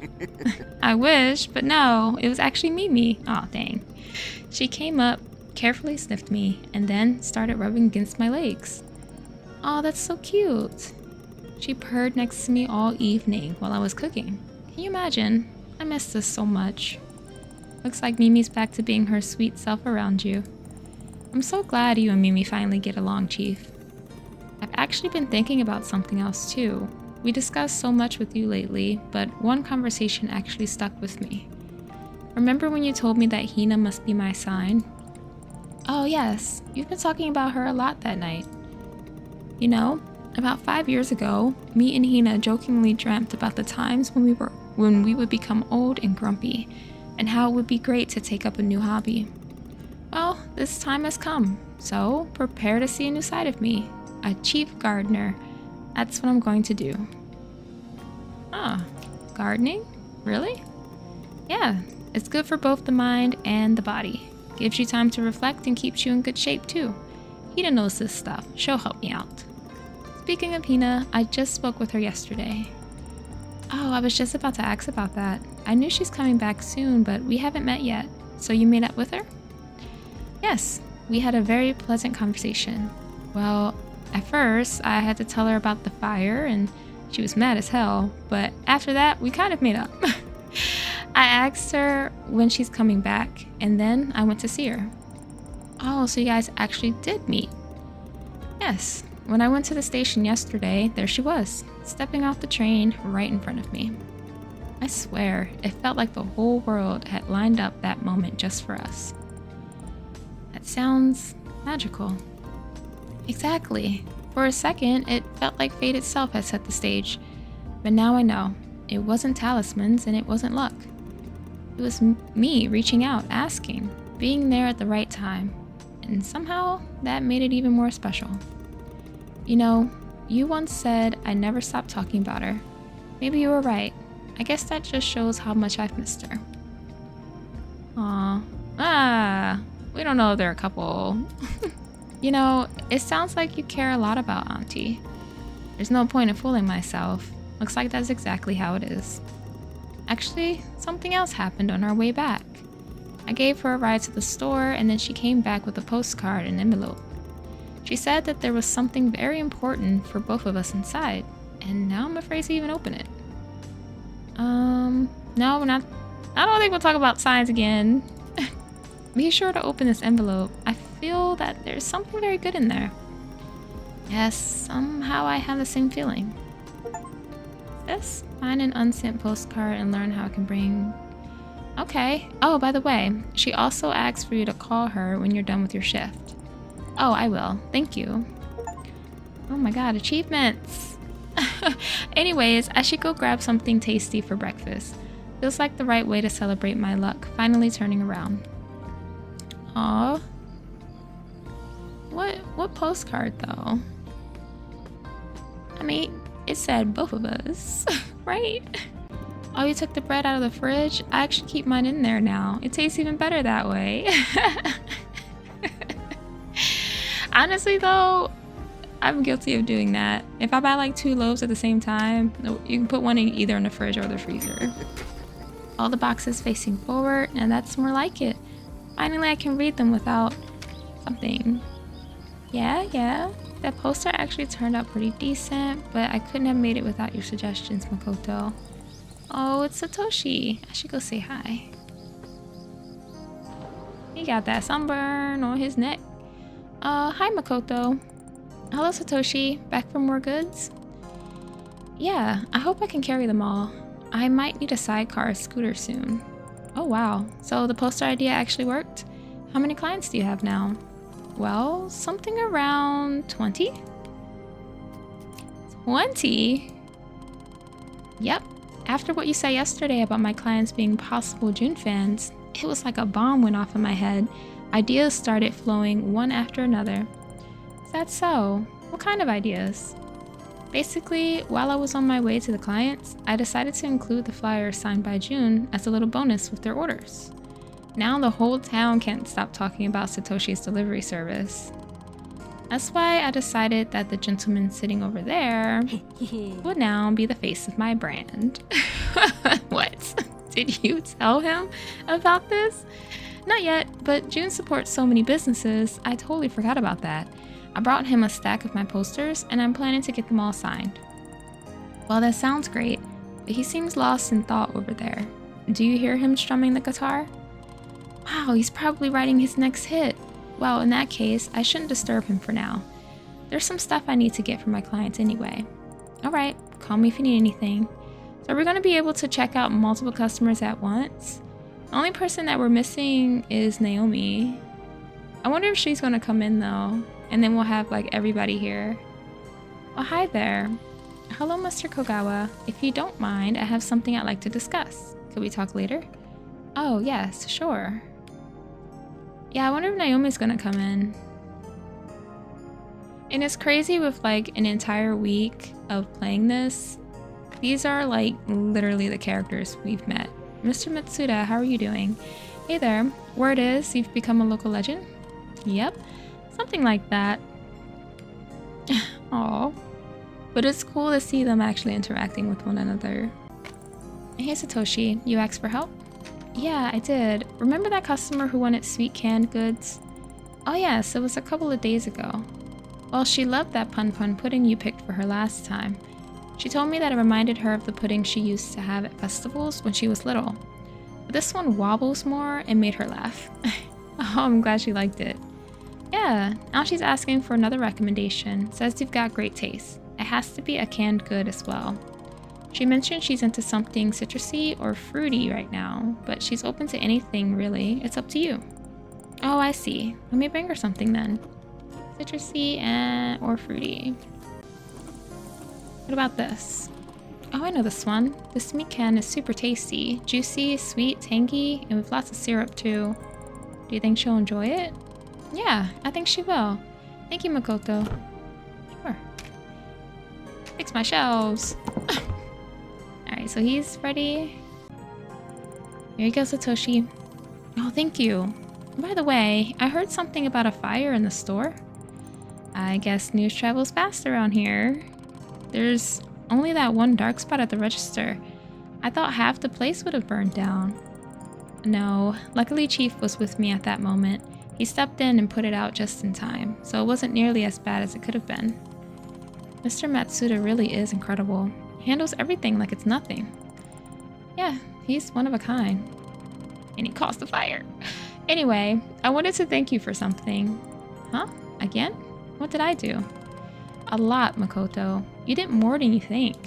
Speaker 1: I wish, but no, it was actually Mimi. Aw, dang. She came up, carefully sniffed me, and then started rubbing against my legs. Aw, that's so cute. She purred next to me all evening while I was cooking. Can you imagine? I miss this so much. Looks like Mimi's back to being her sweet self around you. I'm so glad you and Mimi finally get along, Chief. I've actually been thinking about something else too. We discussed so much with you lately, but one conversation actually stuck with me. Remember when you told me that Hina must be my sign? Oh yes, you've been talking about her a lot that night. You know, About 5 years ago, me and Hina jokingly dreamt about the times when we would become old and grumpy, and how it would be great to take up a new hobby. Well, this time has come, so prepare to see a new side of me, a chief gardener. That's what I'm going to do. Ah, gardening? Really? Yeah, it's good for both the mind and the body. Gives you time to reflect and keeps you in good shape too. Hina knows this stuff. She'll help me out. Speaking of Hina, I just spoke with her yesterday. Oh, I was just about to ask about that. I knew she's coming back soon, but we haven't met yet. So you met up with her? Yes, we had a very pleasant conversation. Well, at first, I had to tell her about the fire, and she was mad as hell, but after that, we kind of made up. I asked her when she's coming back, and then I went to see her. Oh, so you guys actually did meet? Yes, when I went to the station yesterday, there she was, stepping off the train right in front of me. I swear, it felt like the whole world had lined up that moment just for us. That sounds magical. Exactly. For a second, it felt like fate itself had set the stage. But now I know. It wasn't talismans and it wasn't luck. It was me reaching out, asking, being there at the right time. And somehow, that made it even more special. You know, you once said I never stopped talking about her. Maybe you were right. I guess that just shows how much I've missed her. Aw. We don't know if they're a couple. You know, it sounds like you care a lot about Auntie. There's no point in fooling myself. Looks like that's exactly how it is. Actually, something else happened on our way back. I gave her a ride to the store and then she came back with a postcard and envelope. She said that there was something very important for both of us inside, and now I'm afraid to even open it. No, we're not. I don't think we'll talk about signs again. Be sure to open this envelope. I feel that there's something very good in there. Yes, somehow I have the same feeling. This? Find an unsent postcard and learn how it can bring... Okay. Oh, by the way, she also asked for you to call her when you're done with your shift. Oh, I will. Thank you. Oh my god, achievements! Anyways, I should go grab something tasty for breakfast. Feels like the right way to celebrate my luck finally turning around. Aw. What postcard though? I mean, it said both of us, right? Oh, you took the bread out of the fridge? I actually keep mine in there now. It tastes even better that way. Honestly though, I'm guilty of doing that. If I buy like 2 loaves at the same time, you can put one either in the fridge or the freezer. All the boxes facing forward, and that's more like it. Finally, I can read them without something. Yeah. That poster actually turned out pretty decent, but I couldn't have made it without your suggestions, Makoto. Oh, it's Satoshi. I should go say hi. He got that sunburn on his neck. Hi, Makoto. Hello, Satoshi. Back for more goods? Yeah, I hope I can carry them all. I might need a sidecar scooter soon. Oh wow, so the poster idea actually worked? How many clients do you have now? Well, something around 20? 20? Yep. After what you said yesterday about my clients being possible Jun fans, it was like a bomb went off in my head. Ideas started flowing one after another. Is that so? What kind of ideas? Basically, while I was on my way to the clients, I decided to include the flyer signed by June as a little bonus with their orders. Now the whole town can't stop talking about Satoshi's delivery service. That's why I decided that the gentleman sitting over there would now be the face of my brand. What? Did you tell him about this? Not yet, but June supports so many businesses, I totally forgot about that. I brought him a stack of my posters, and I'm planning to get them all signed. Well, that sounds great, but he seems lost in thought over there. Do you hear him strumming the guitar? Wow, he's probably writing his next hit. Well, in that case, I shouldn't disturb him for now. There's some stuff I need to get for my clients anyway. Alright, call me if you need anything. So we're going to be able to check out multiple customers at once. The only person that we're missing is Naomi. I wonder if she's going to come in though. And then we'll have like everybody here. Oh, hi there. Hello, Mr. Kogawa. If you don't mind, I have something I'd like to discuss. Could we talk later? Oh, yes, sure. Yeah, I wonder if Naomi's gonna come in. And it's crazy with like an entire week of playing this. These are like literally the characters we've met. Mr. Matsuda, how are you doing? Hey there. Word is you've become a local legend? Yep. Something like that. Aw. But it's cool to see them actually interacting with one another. Hey Satoshi, you asked for help? Yeah, I did. Remember that customer who wanted sweet canned goods? Oh yes, it was a couple of days ago. Well, she loved that pun pudding you picked for her last time. She told me that it reminded her of the pudding she used to have at festivals when she was little. But this one wobbles more and made her laugh. Oh, I'm glad she liked it. Yeah, now she's asking for another recommendation. Says you've got great taste. It has to be a canned good as well. She mentioned she's into something citrusy or fruity right now, but she's open to anything really. It's up to you. Oh, I see. Let me bring her something then. Citrusy or fruity. What about this? Oh, I know this one. This meat can is super tasty. Juicy, sweet, tangy, and with lots of syrup too. Do you think she'll enjoy it? Yeah, I think she will. Thank you, Makoto. Sure. Fix my shelves. Alright, so he's ready. Here you go, Satoshi. Oh, thank you. By the way, I heard something about a fire in the store. I guess news travels fast around here. There's only that one dark spot at the register. I thought half the place would have burned down. No, luckily Chief was with me at that moment. He stepped in and put it out just in time, so it wasn't nearly as bad as it could have been. Mr. Matsuda really is incredible. He handles everything like it's nothing. Yeah, he's one of a kind. And he caused the fire. Anyway, I wanted to thank you for something. Huh? Again? What did I do? A lot, Makoto. You did more than you think.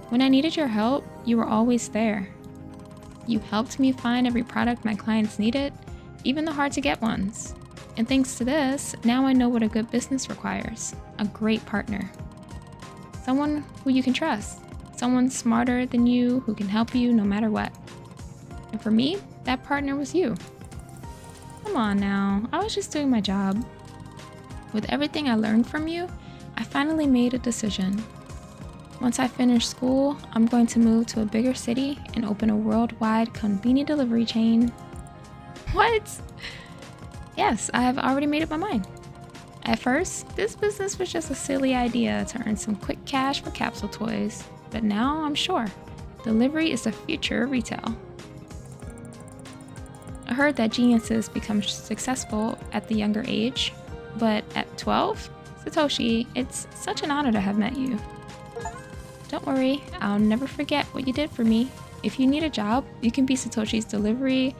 Speaker 1: When I needed your help, you were always there. You helped me find every product my clients needed, even the hard-to-get ones. And thanks to this, now I know what a good business requires. A great partner. Someone who you can trust. Someone smarter than you who can help you no matter what. And for me, that partner was you. Come on now, I was just doing my job. With everything I learned from you, I finally made a decision. Once I finish school, I'm going to move to a bigger city and open a worldwide inKonbini delivery chain. What? Yes, I have already made up my mind. At first, this business was just a silly idea to earn some quick cash for capsule toys, but now I'm sure delivery is the future of retail. I heard that geniuses become successful at the younger age, but at 12? Satoshi, it's such an honor to have met you. Don't worry, I'll never forget what you did for me. If you need a job, you can be Satoshi's delivery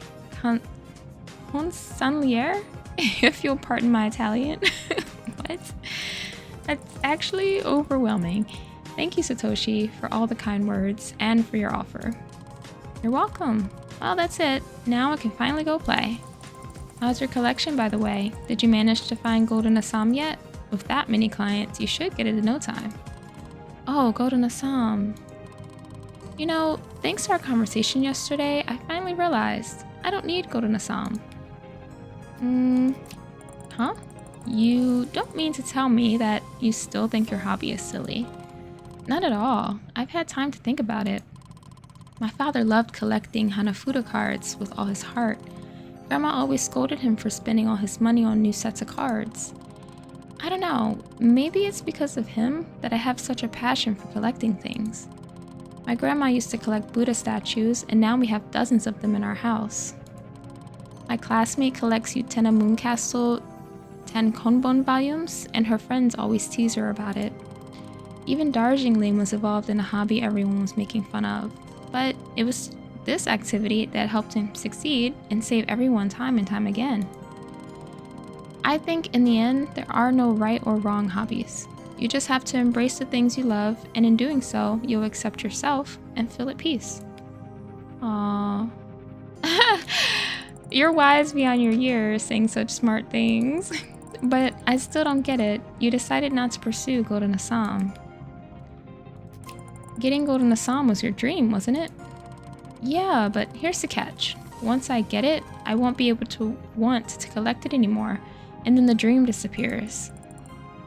Speaker 1: consigliere, if you'll pardon my Italian. What? That's actually overwhelming. Thank you, Satoshi, for all the kind words and for your offer. You're welcome. Well, that's it. Now I can finally go play. How's your collection, by the way? Did you manage to find Golden Assam yet? With that many clients, you should get it in no time. Oh, Golden Assam. You know, thanks to our conversation yesterday, I finally realized I don't need Golden Assam. Huh? You don't mean to tell me that you still think your hobby is silly? Not at all. I've had time to think about it. My father loved collecting Hanafuda cards with all his heart. Grandma always scolded him for spending all his money on new sets of cards. I don't know, maybe it's because of him that I have such a passion for collecting things. My grandma used to collect Buddha statues, and now we have dozens of them in our house. My classmate collects Utena Mooncastle Tankonbon volumes, and her friends always tease her about it. Even Darjeeling was involved in a hobby everyone was making fun of, but it was this activity that helped him succeed and save everyone time and time again. I think in the end, there are no right or wrong hobbies. You just have to embrace the things you love, and in doing so, you'll accept yourself and feel at peace. Aww. You're wise beyond your years saying such smart things. But I still don't get it. You decided not to pursue Golden Assam. Getting Golden Assam was your dream, wasn't it? Yeah, but here's the catch. Once I get it, I won't be able to want to collect it anymore, and then the dream disappears.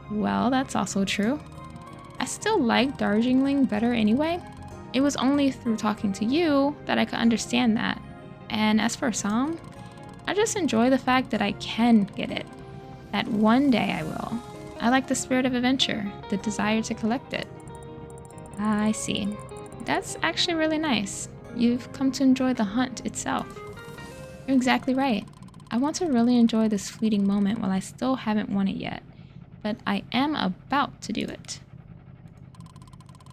Speaker 1: Well, that's also true. I still like Darjeeling better anyway. It was only through talking to you that I could understand that. And as for Assam, I just enjoy the fact that I can get it. That one day I will. I like the spirit of adventure, the desire to collect it. I see. That's actually really nice. You've come to enjoy the hunt itself. You're exactly right. I want to really enjoy this fleeting moment while I still haven't won it yet. But I am about to do it.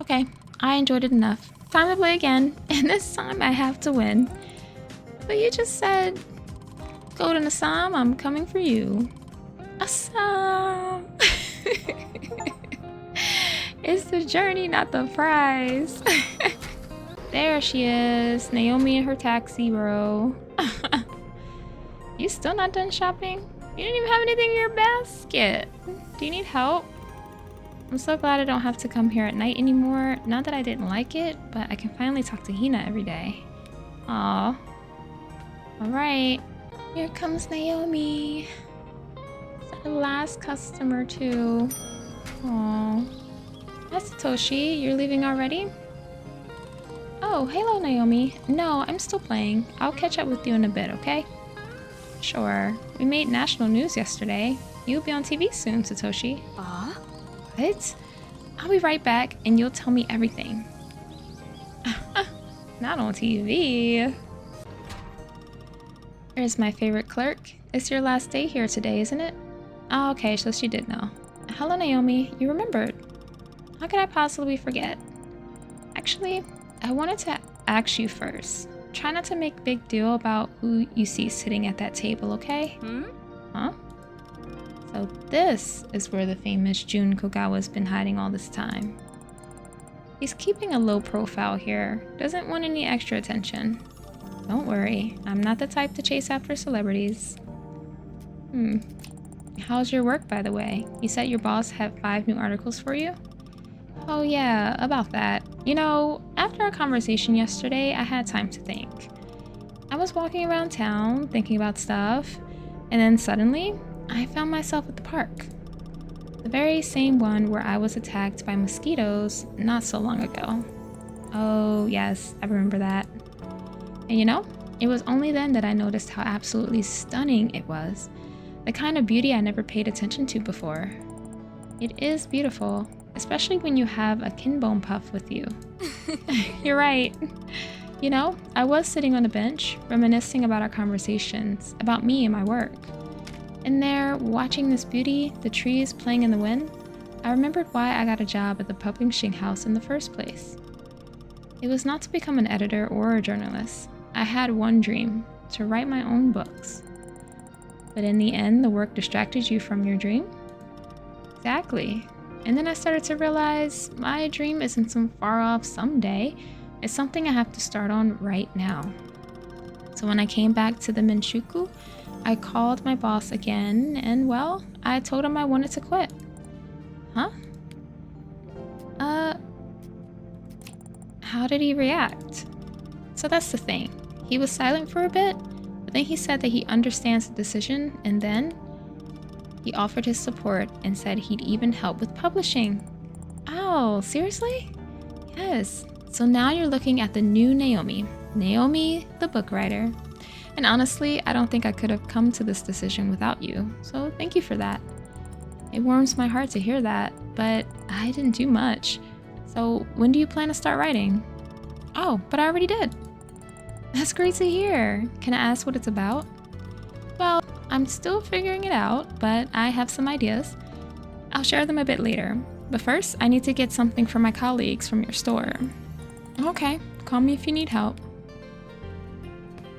Speaker 1: Okay, I enjoyed it enough. Time to play again, and this time I have to win. But you just said, Golden Assam, I'm coming for you. Assam! It's the journey, not the prize. There she is, Naomi in her taxi, bro. You still not done shopping? You didn't even have anything in your basket. Do you need help? I'm so glad I don't have to come here at night anymore. Not that I didn't like it, but I can finally talk to Hina every day. Aw. Alright. Here comes Naomi. It's our last customer too. Aw. Hi Satoshi, you're leaving already? Oh, hello Naomi. No, I'm still playing. I'll catch up with you in a bit, okay? Sure. We made national news yesterday. You'll be on TV soon, Satoshi. What? I'll be right back and you'll tell me everything. Not on TV. Here's my favorite clerk. It's your last day here today, isn't it? Oh, okay, so she did know. Hello, Naomi. You remembered. How could I possibly forget? Actually, I wanted to ask you first. Try not to make a big deal about who you see sitting at that table, okay? Huh? So this is where the famous Jun Kogawa's been hiding all this time. He's keeping a low profile here. Doesn't want any extra attention. Don't worry, I'm not the type to chase after celebrities. How's your work, by the way? You said your boss had 5 new articles for you? Oh yeah, about that. You know, after our conversation yesterday, I had time to think. I was walking around town, thinking about stuff, and then suddenly, I found myself at the park. The very same one where I was attacked by mosquitoes not so long ago. Oh yes, I remember that. And you know, it was only then that I noticed how absolutely stunning it was. The kind of beauty I never paid attention to before. It is beautiful, especially when you have a kinbone puff with you. You're right. You know, I was sitting on a bench, reminiscing about our conversations, about me and my work. And there, watching this beauty, the trees playing in the wind, I remembered why I got a job at the publishing house in the first place. It was not to become an editor or a journalist. I had one dream, to write my own books. But in the end, the work distracted you from your dream? Exactly. And then I started to realize my dream isn't some far off someday. It's something I have to start on right now. So when I came back to the Minshuku, I called my boss again and, well, I told him I wanted to quit. Huh? How did he react? So that's the thing. He was silent for a bit, but then he said that he understands the decision, and then he offered his support and said he'd even help with publishing. Oh, seriously? Yes. So now you're looking at the new Naomi. Naomi, the book writer. And honestly, I don't think I could have come to this decision without you, so thank you for that. It warms my heart to hear that, but I didn't do much. So when do you plan to start writing? Oh, but I already did. That's great to hear. Can I ask what it's about? Well, I'm still figuring it out, but I have some ideas. I'll share them a bit later. But first, I need to get something from my colleagues from your store. Okay, call me if you need help.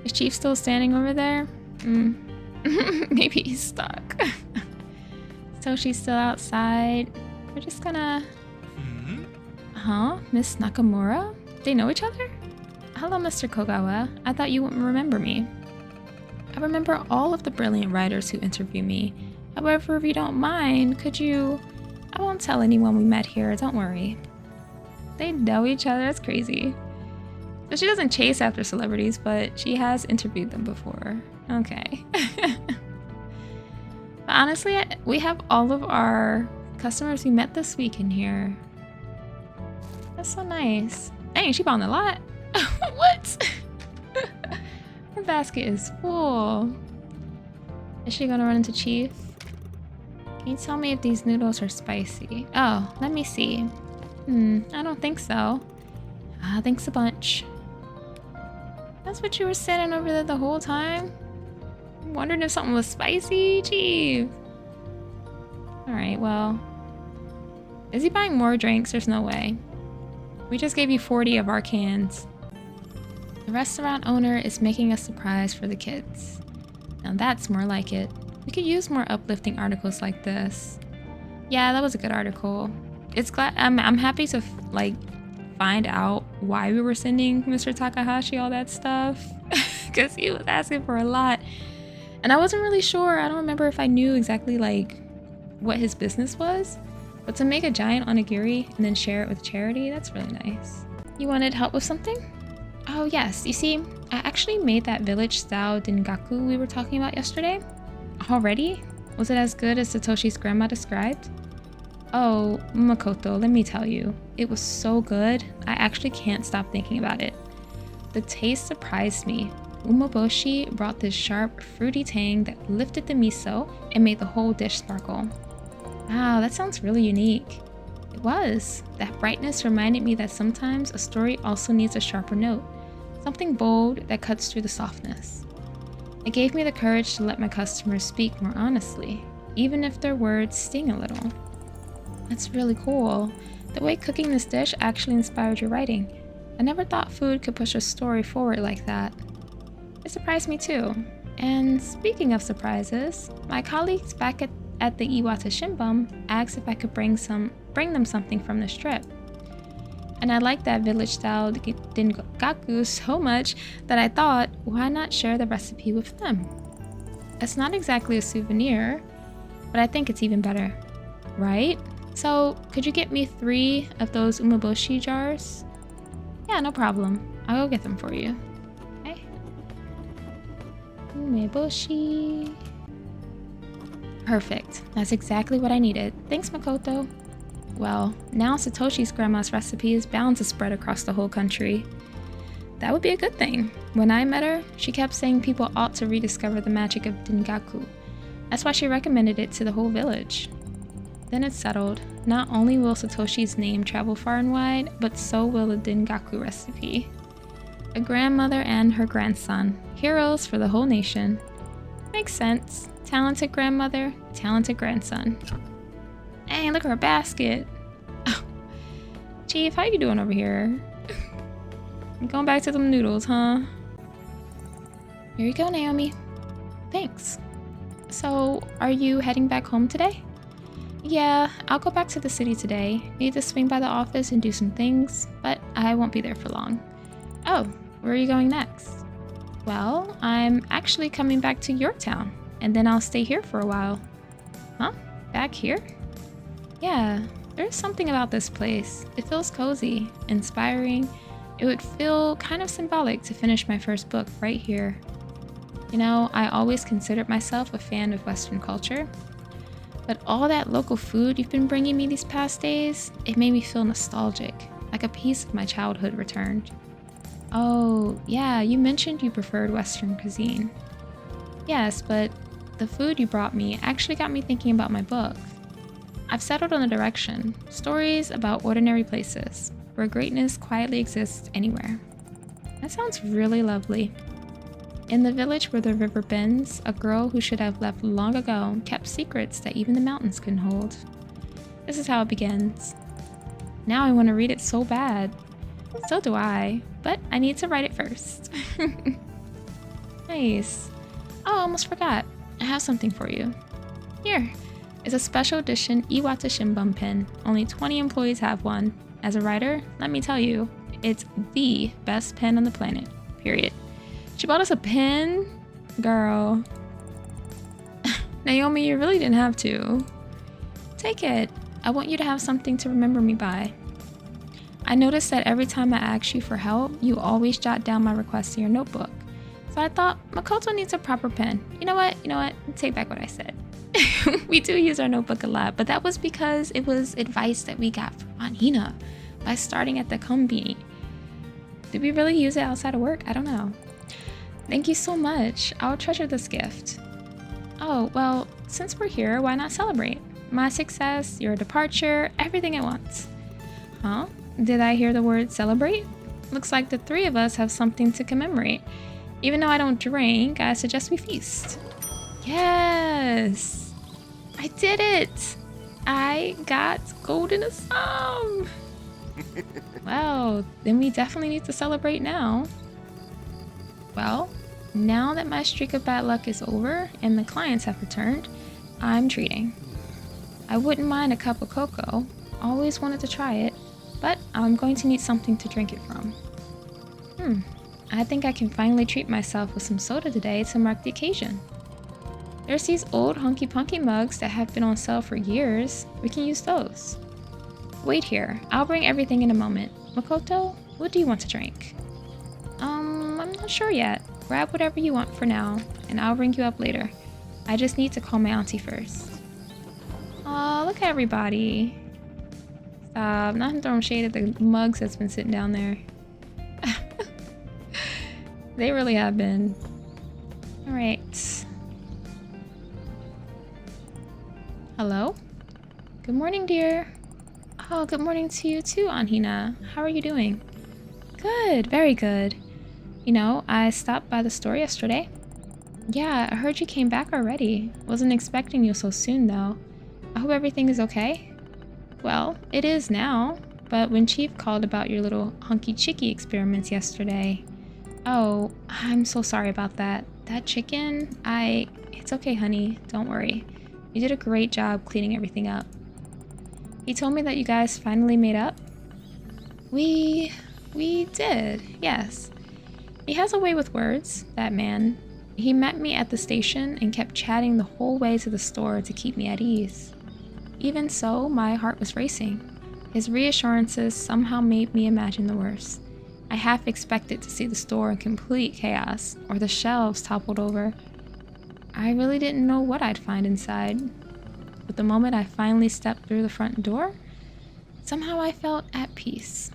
Speaker 1: Is Chief still standing over there? Maybe he's stuck. So she's still outside. We're just gonna... Huh? Miss Nakamura? They know each other? Hello, Mr. Kogawa. I thought you wouldn't remember me. I remember all of the brilliant writers who interview me. However, if you don't mind, could you... I won't tell anyone we met here, don't worry. They know each other, that's crazy. So she doesn't chase after celebrities, but she has interviewed them before. Okay. But honestly, we have all of our customers we met this week in here. That's so nice. Dang, she bought a lot. What? Her basket is full. Is she gonna run into Chief? Can you tell me if these noodles are spicy? Oh, let me see. I don't think so. Thanks a bunch. That's what you were standing over there the whole time? I'm wondering if something was spicy? Chief. Alright, well. Is he buying more drinks? There's no way. We just gave you 40 of our cans. The restaurant owner is making a surprise for the kids. Now that's more like it. We could use more uplifting articles like this. Yeah, that was a good article. I'm happy to find out why we were sending Mr. Takahashi all that stuff, because he was asking for a lot, and I wasn't really sure. I don't remember if I knew exactly what his business was, but to make a giant onigiri and then share it with charity, that's really nice. You wanted help with something? Oh yes, you see, I actually made that village-style dengaku we were talking about yesterday. Already? Was it as good as Satoshi's grandma described? Oh, Makoto, let me tell you, it was so good, I actually can't stop thinking about it. The taste surprised me. Umeboshi brought this sharp, fruity tang that lifted the miso and made the whole dish sparkle. Wow, that sounds really unique. It was. That brightness reminded me that sometimes a story also needs a sharper note, something bold that cuts through the softness. It gave me the courage to let my customers speak more honestly, even if their words sting a little. That's really cool. The way cooking this dish actually inspired your writing. I never thought food could push a story forward like that. It surprised me too. And speaking of surprises, my colleagues back at the Iwata Shinbun asked if I could bring them something from this trip. And I liked that village-style dengaku so much that I thought, why not share the recipe with them? It's not exactly a souvenir, but I think it's even better, right? So, could you get me 3 of those umeboshi jars? Yeah, no problem. I'll go get them for you. Okay. Umeboshi. Perfect. That's exactly what I needed. Thanks, Makoto. Well, now Satoshi's grandma's recipe is bound to spread across the whole country. That would be a good thing. When I met her, she kept saying people ought to rediscover the magic of dengaku. That's why she recommended it to the whole village. Then it's settled. Not only will Satoshi's name travel far and wide, but so will the dengaku recipe. A grandmother and her grandson, heroes for the whole nation. Makes sense. Talented grandmother, talented grandson. Hey, look at her basket. Oh. Chief, how you doing over here? Going back to them noodles, huh? Here you go, Naomi. Thanks. So, are you heading back home today? Yeah, I'll go back to the city today. Need to swing by the office and do some things, but I won't be there for long. Oh, where are you going next? Well, I'm actually coming back to your town, and then I'll stay here for a while. Huh? Back here? Yeah, there's something about this place. It feels cozy, inspiring. It would feel kind of symbolic to finish my first book right here. You know, I always considered myself a fan of Western culture. But all that local food you've been bringing me these past days, it made me feel nostalgic, like a piece of my childhood returned. Oh, yeah, you mentioned you preferred Western cuisine. Yes, but the food you brought me actually got me thinking about my book. I've settled on a direction, stories about ordinary places, where greatness quietly exists anywhere. That sounds really lovely. In the village where the river bends, a girl who should have left long ago kept secrets that even the mountains couldn't hold. This is how it begins. Now I want to read it so bad. So do I, but I need to write it first. Nice. Oh, I almost forgot. I have something for you. Here. It's a special edition Iwata Shinbun pen. Only 20 employees have one. As a writer, let me tell you, it's the best pen on the planet. Period. She bought us a pen? Girl. Naomi, you really didn't have to. Take it. I want you to have something to remember me by. I noticed that every time I ask you for help, you always jot down my requests in your notebook. So I thought, Makoto needs a proper pen. You know what? Take back what I said. We do use our notebook a lot, but that was because it was advice that we got from Hina by starting at the inKonbini. Did we really use it outside of work? I don't know. Thank you so much. I'll treasure this gift. Oh, well, since we're here, why not celebrate? My success, your departure, everything at once. Huh? Did I hear the word celebrate? Looks like the three of us have something to commemorate. Even though I don't drink, I suggest we feast. Yes! I did it! I got gold in a sum! Well, then we definitely need to celebrate now. Well, now that my streak of bad luck is over and the clients have returned, I'm treating. I wouldn't mind a cup of cocoa. Always wanted to try it, but I'm going to need something to drink it from. I think I can finally treat myself with some soda today to mark the occasion. There's these old Hunky Punky mugs that have been on sale for years. We can use those. Wait here. I'll bring everything in a moment. Makoto, what do you want to drink? I'm not sure yet. Grab whatever you want for now, and I'll ring you up later. I just need to call my auntie first. Aw, look at everybody. Stop. Not throwing shade at the mugs that's been sitting down there. They really have been. Alright. Hello? Good morning, dear. Oh, good morning to you too, Hina. How are you doing? Good, very good. You know, I stopped by the store yesterday. Yeah, I heard you came back already. Wasn't expecting you so soon, though. I hope everything is okay. Well, it is now, but when Chief called about your little hunky chicky experiments yesterday... Oh, I'm so sorry about that. That chicken, It's okay, honey. Don't worry. You did a great job cleaning everything up. He told me that you guys finally made up. We did, yes. He has a way with words, that man. He met me at the station and kept chatting the whole way to the store to keep me at ease. Even so, my heart was racing. His reassurances somehow made me imagine the worst. I half expected to see the store in complete chaos, or the shelves toppled over. I really didn't know what I'd find inside. But the moment I finally stepped through the front door, somehow I felt at peace.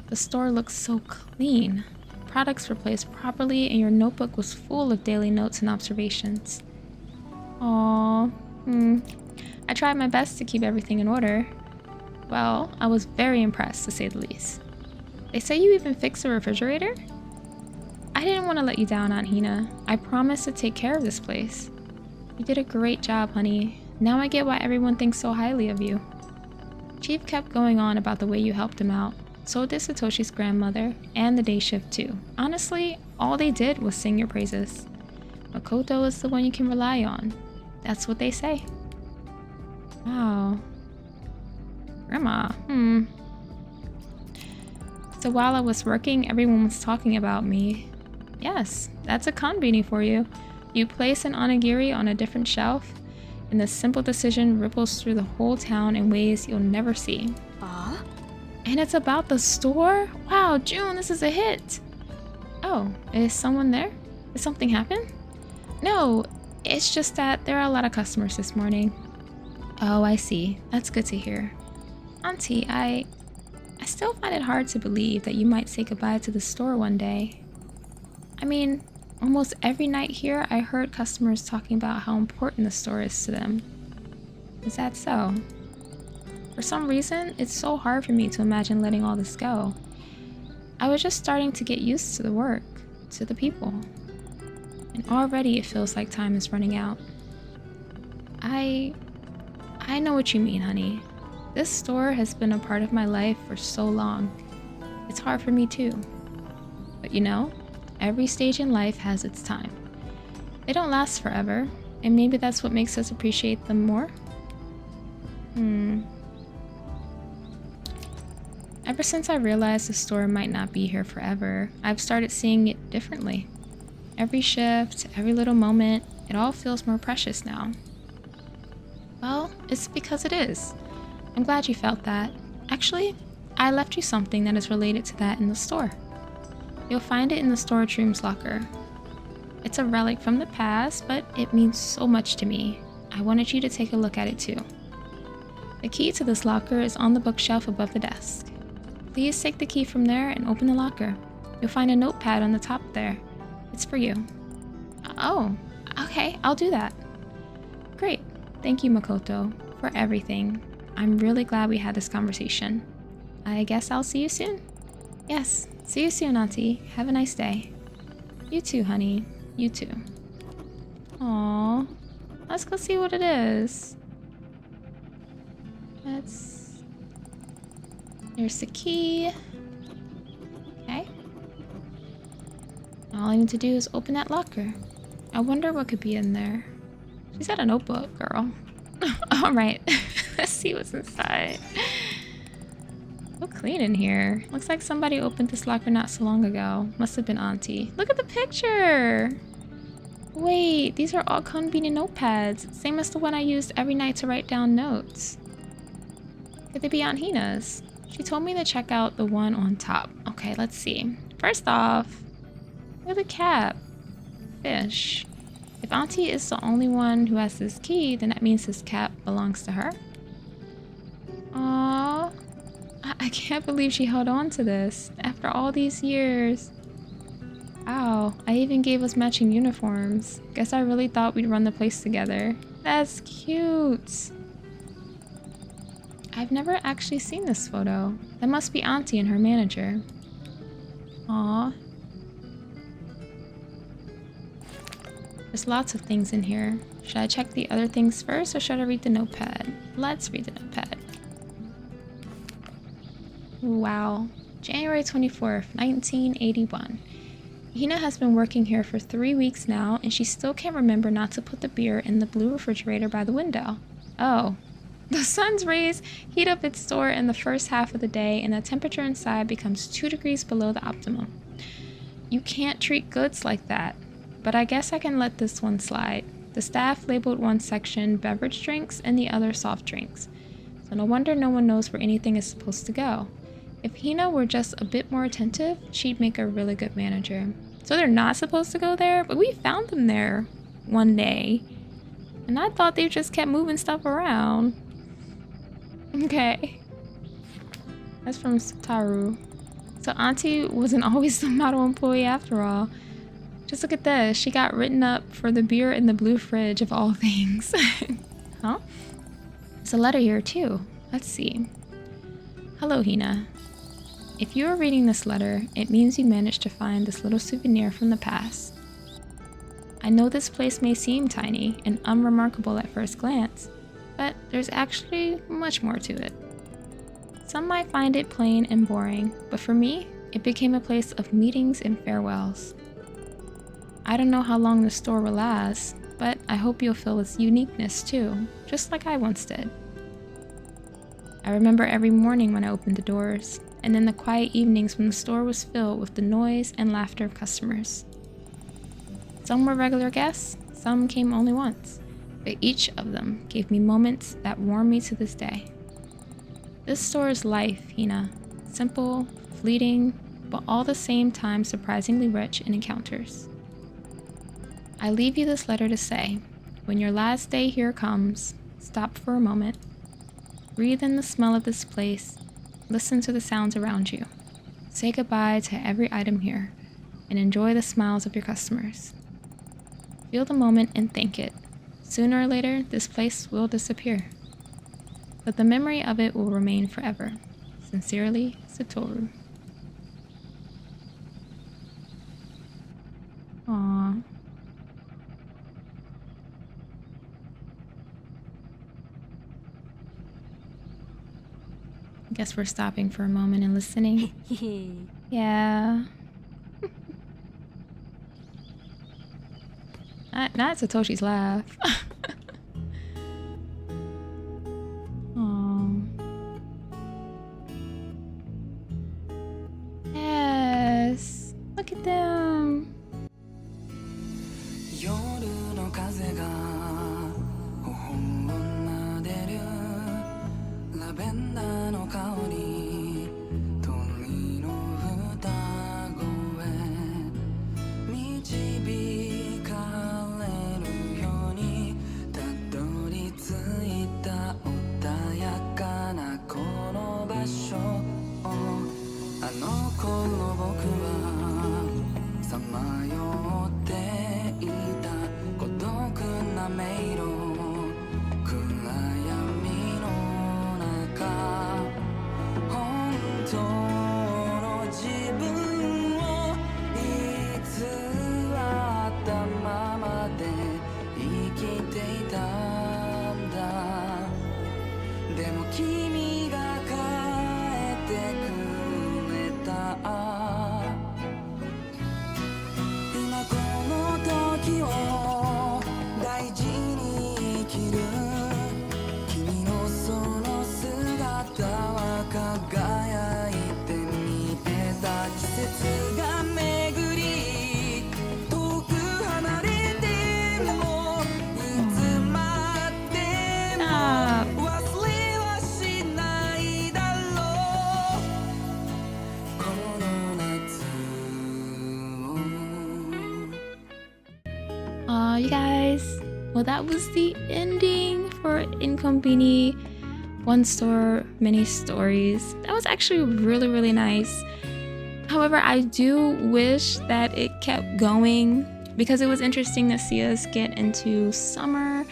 Speaker 1: The store looked so clean. Products were placed properly, and your notebook was full of daily notes and observations. Aww. I tried my best to keep everything in order. Well, I was very impressed, to say the least. They say you even fixed the refrigerator? I didn't want to let you down, Aunt Hina. I promised to take care of this place. You did a great job, honey. Now I get why everyone thinks so highly of you. Chief kept going on about the way you helped him out. So did Satoshi's grandmother, and the day shift too. Honestly, all they did was sing your praises. Makoto is the one you can rely on. That's what they say. Wow. Grandma, So while I was working, everyone was talking about me. Yes, that's a inKonbini for you. You place an onigiri on a different shelf, and the simple decision ripples through the whole town in ways you'll never see. And it's about the store? Wow, June, this is a hit. Oh, is someone there? Did something happen? No, it's just that there are a lot of customers this morning. Oh, I see. That's good to hear. Auntie, I still find it hard to believe that you might say goodbye to the store one day. I mean, almost every night here I heard customers talking about how important the store is to them. Is that so? For some reason, it's so hard for me to imagine letting all this go. I was just starting to get used to the work, to the people. And already it feels like time is running out. I know what you mean, honey. This store has been a part of my life for so long. It's hard for me too. But you know, every stage in life has its time. They don't last forever, and maybe that's what makes us appreciate them more. Ever since I realized the store might not be here forever, I've started seeing it differently. Every shift, every little moment, it all feels more precious now. Well, it's because it is. I'm glad you felt that. Actually, I left you something that is related to that in the store. You'll find it in the storage room's locker. It's a relic from the past, but it means so much to me. I wanted you to take a look at it too. The key to this locker is on the bookshelf above the desk. Please take the key from there and open the locker. You'll find a notepad on the top there. It's for you. Oh, okay, I'll do that. Great. Thank you, Makoto, for everything. I'm really glad we had this conversation. I guess I'll see you soon? Yes, see you soon, Auntie. Have a nice day. You too, honey. You too. Aww. Let's go see what it is. There's the key. Okay. All I need to do is open that locker. I wonder what could be in there. She's got a notebook, girl. Alright. Let's see what's inside. So clean in here. Looks like somebody opened this locker not so long ago. Must have been Auntie. Look at the picture! Wait, these are all inKonbini notepads. Same as the one I used every night to write down notes. Could they be Aunt Hina's? She told me to check out the one on top. Okay, let's see. First off, look at the cap. Fish. If Auntie is the only one who has this key, then that means this cap belongs to her. Aww. I can't believe she held on to this after all these years. Wow, I even gave us matching uniforms. Guess I really thought we'd run the place together. That's cute. I've never actually seen this photo. That must be Auntie and her manager. Aww. There's lots of things in here. Should I check the other things first or should I read the notepad? Let's read the notepad. Wow. January 24th, 1981. Hina has been working here for 3 weeks now and she still can't remember not to put the beer in the blue refrigerator by the window. Oh. The sun's rays heat up its store in the first half of the day and the temperature inside becomes 2 degrees below the optimum. You can't treat goods like that. But I guess I can let this one slide. The staff labeled one section beverage drinks and the other soft drinks. So no wonder no one knows where anything is supposed to go. If Hina were just a bit more attentive, she'd make a really good manager. So they're not supposed to go there, but we found them there one day. And I thought they just kept moving stuff around. Okay. That's from Sutaru. So Auntie wasn't always the model employee after all. Just look at this. She got written up for the beer in the blue fridge of all things. Huh? There's a letter here too. Let's see. Hello, Hina. If you are reading this letter, it means you managed to find this little souvenir from the past. I know this place may seem tiny and unremarkable at first glance, but there's actually much more to it. Some might find it plain and boring, but for me, it became a place of meetings and farewells. I don't know how long the store will last, but I hope you'll feel its uniqueness too, just like I once did. I remember every morning when I opened the doors, and then the quiet evenings when the store was filled with the noise and laughter of customers. Some were regular guests, some came only once, but each of them gave me moments that warm me to this day. This store is life, Hina. Simple, fleeting, but all the same time surprisingly rich in encounters. I leave you this letter to say, when your last day here comes, stop for a moment, breathe in the smell of this place, listen to the sounds around you, say goodbye to every item here, and enjoy the smiles of your customers. Feel the moment and thank it. Sooner or later, this place will disappear, but the memory of it will remain forever. Sincerely, Satoru. Aww. I guess we're stopping for a moment and listening. Yeah. Not Satoshi's laugh. Oh. Yes. Look at them.
Speaker 2: ベンダーの香り鳥の歌声導かれるようにたどり着いた穏やかなこの場所あの頃僕はさまよっていた孤独な迷路暗闇の中本当の自分を偽ったままで生きていたんだでも君が帰ってくれた今この時を大事に生きる君のその姿は輝いて見てた季節が巡り遠く離れてもいつまでも忘れはしないだろうこの夏を
Speaker 1: You guys, well, that was the ending for inKonbini One Store Mini Stories. That was actually really, really nice. However, I do wish that it kept going because it was interesting to see us get into summer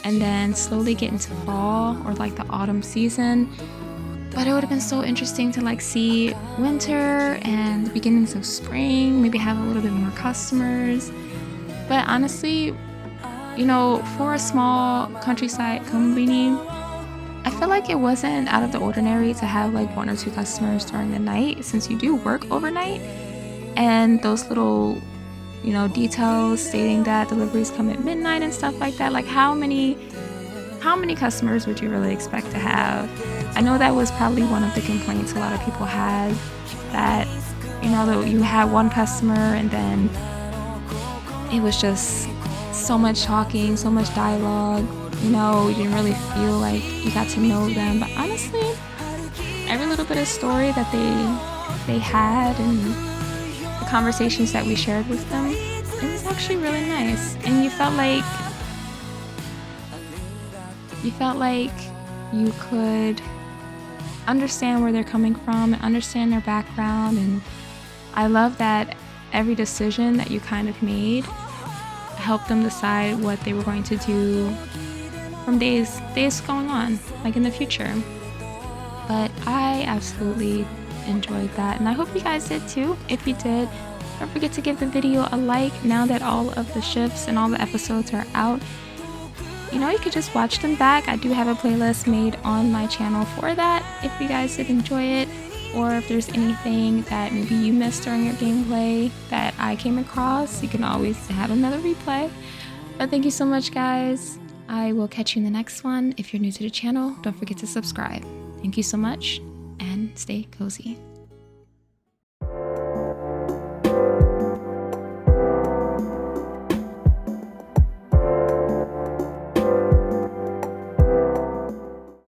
Speaker 1: and then slowly get into fall or like the autumn season. But it would have been so interesting to like see winter and the beginnings of spring, maybe have a little bit more customers. But honestly, you know, for a small countryside konbini, I feel like it wasn't out of the ordinary to have like 1 or 2 customers during the night since you do work overnight. And those little, you know, details stating that deliveries come at midnight and stuff like that. Like how many customers would you really expect to have? I know that was probably one of the complaints a lot of people had, that, you know, that you had one customer and then it was just so much talking, so much dialogue, you know, you didn't really feel like you got to know them. But honestly, every little bit of story that they had and the conversations that we shared with them, it was actually really nice. And you felt like you could understand where they're coming from and understand their background. And I love that every decision that you kind of made helped them decide what they were going to do from days going on, like in the future. But I absolutely enjoyed that, and I hope you guys did too. If you did, don't forget to give the video a like. Now that all of the shifts and all the episodes are out, you know, you could just watch them back. I do have a playlist made on my channel for that if you guys did enjoy it, or if there's anything that maybe you missed during your gameplay that I came across, you can always have another replay. But thank you so much, guys. I will catch you in the next one. If you're new to the channel, don't forget to subscribe. Thank you so much, and stay cozy.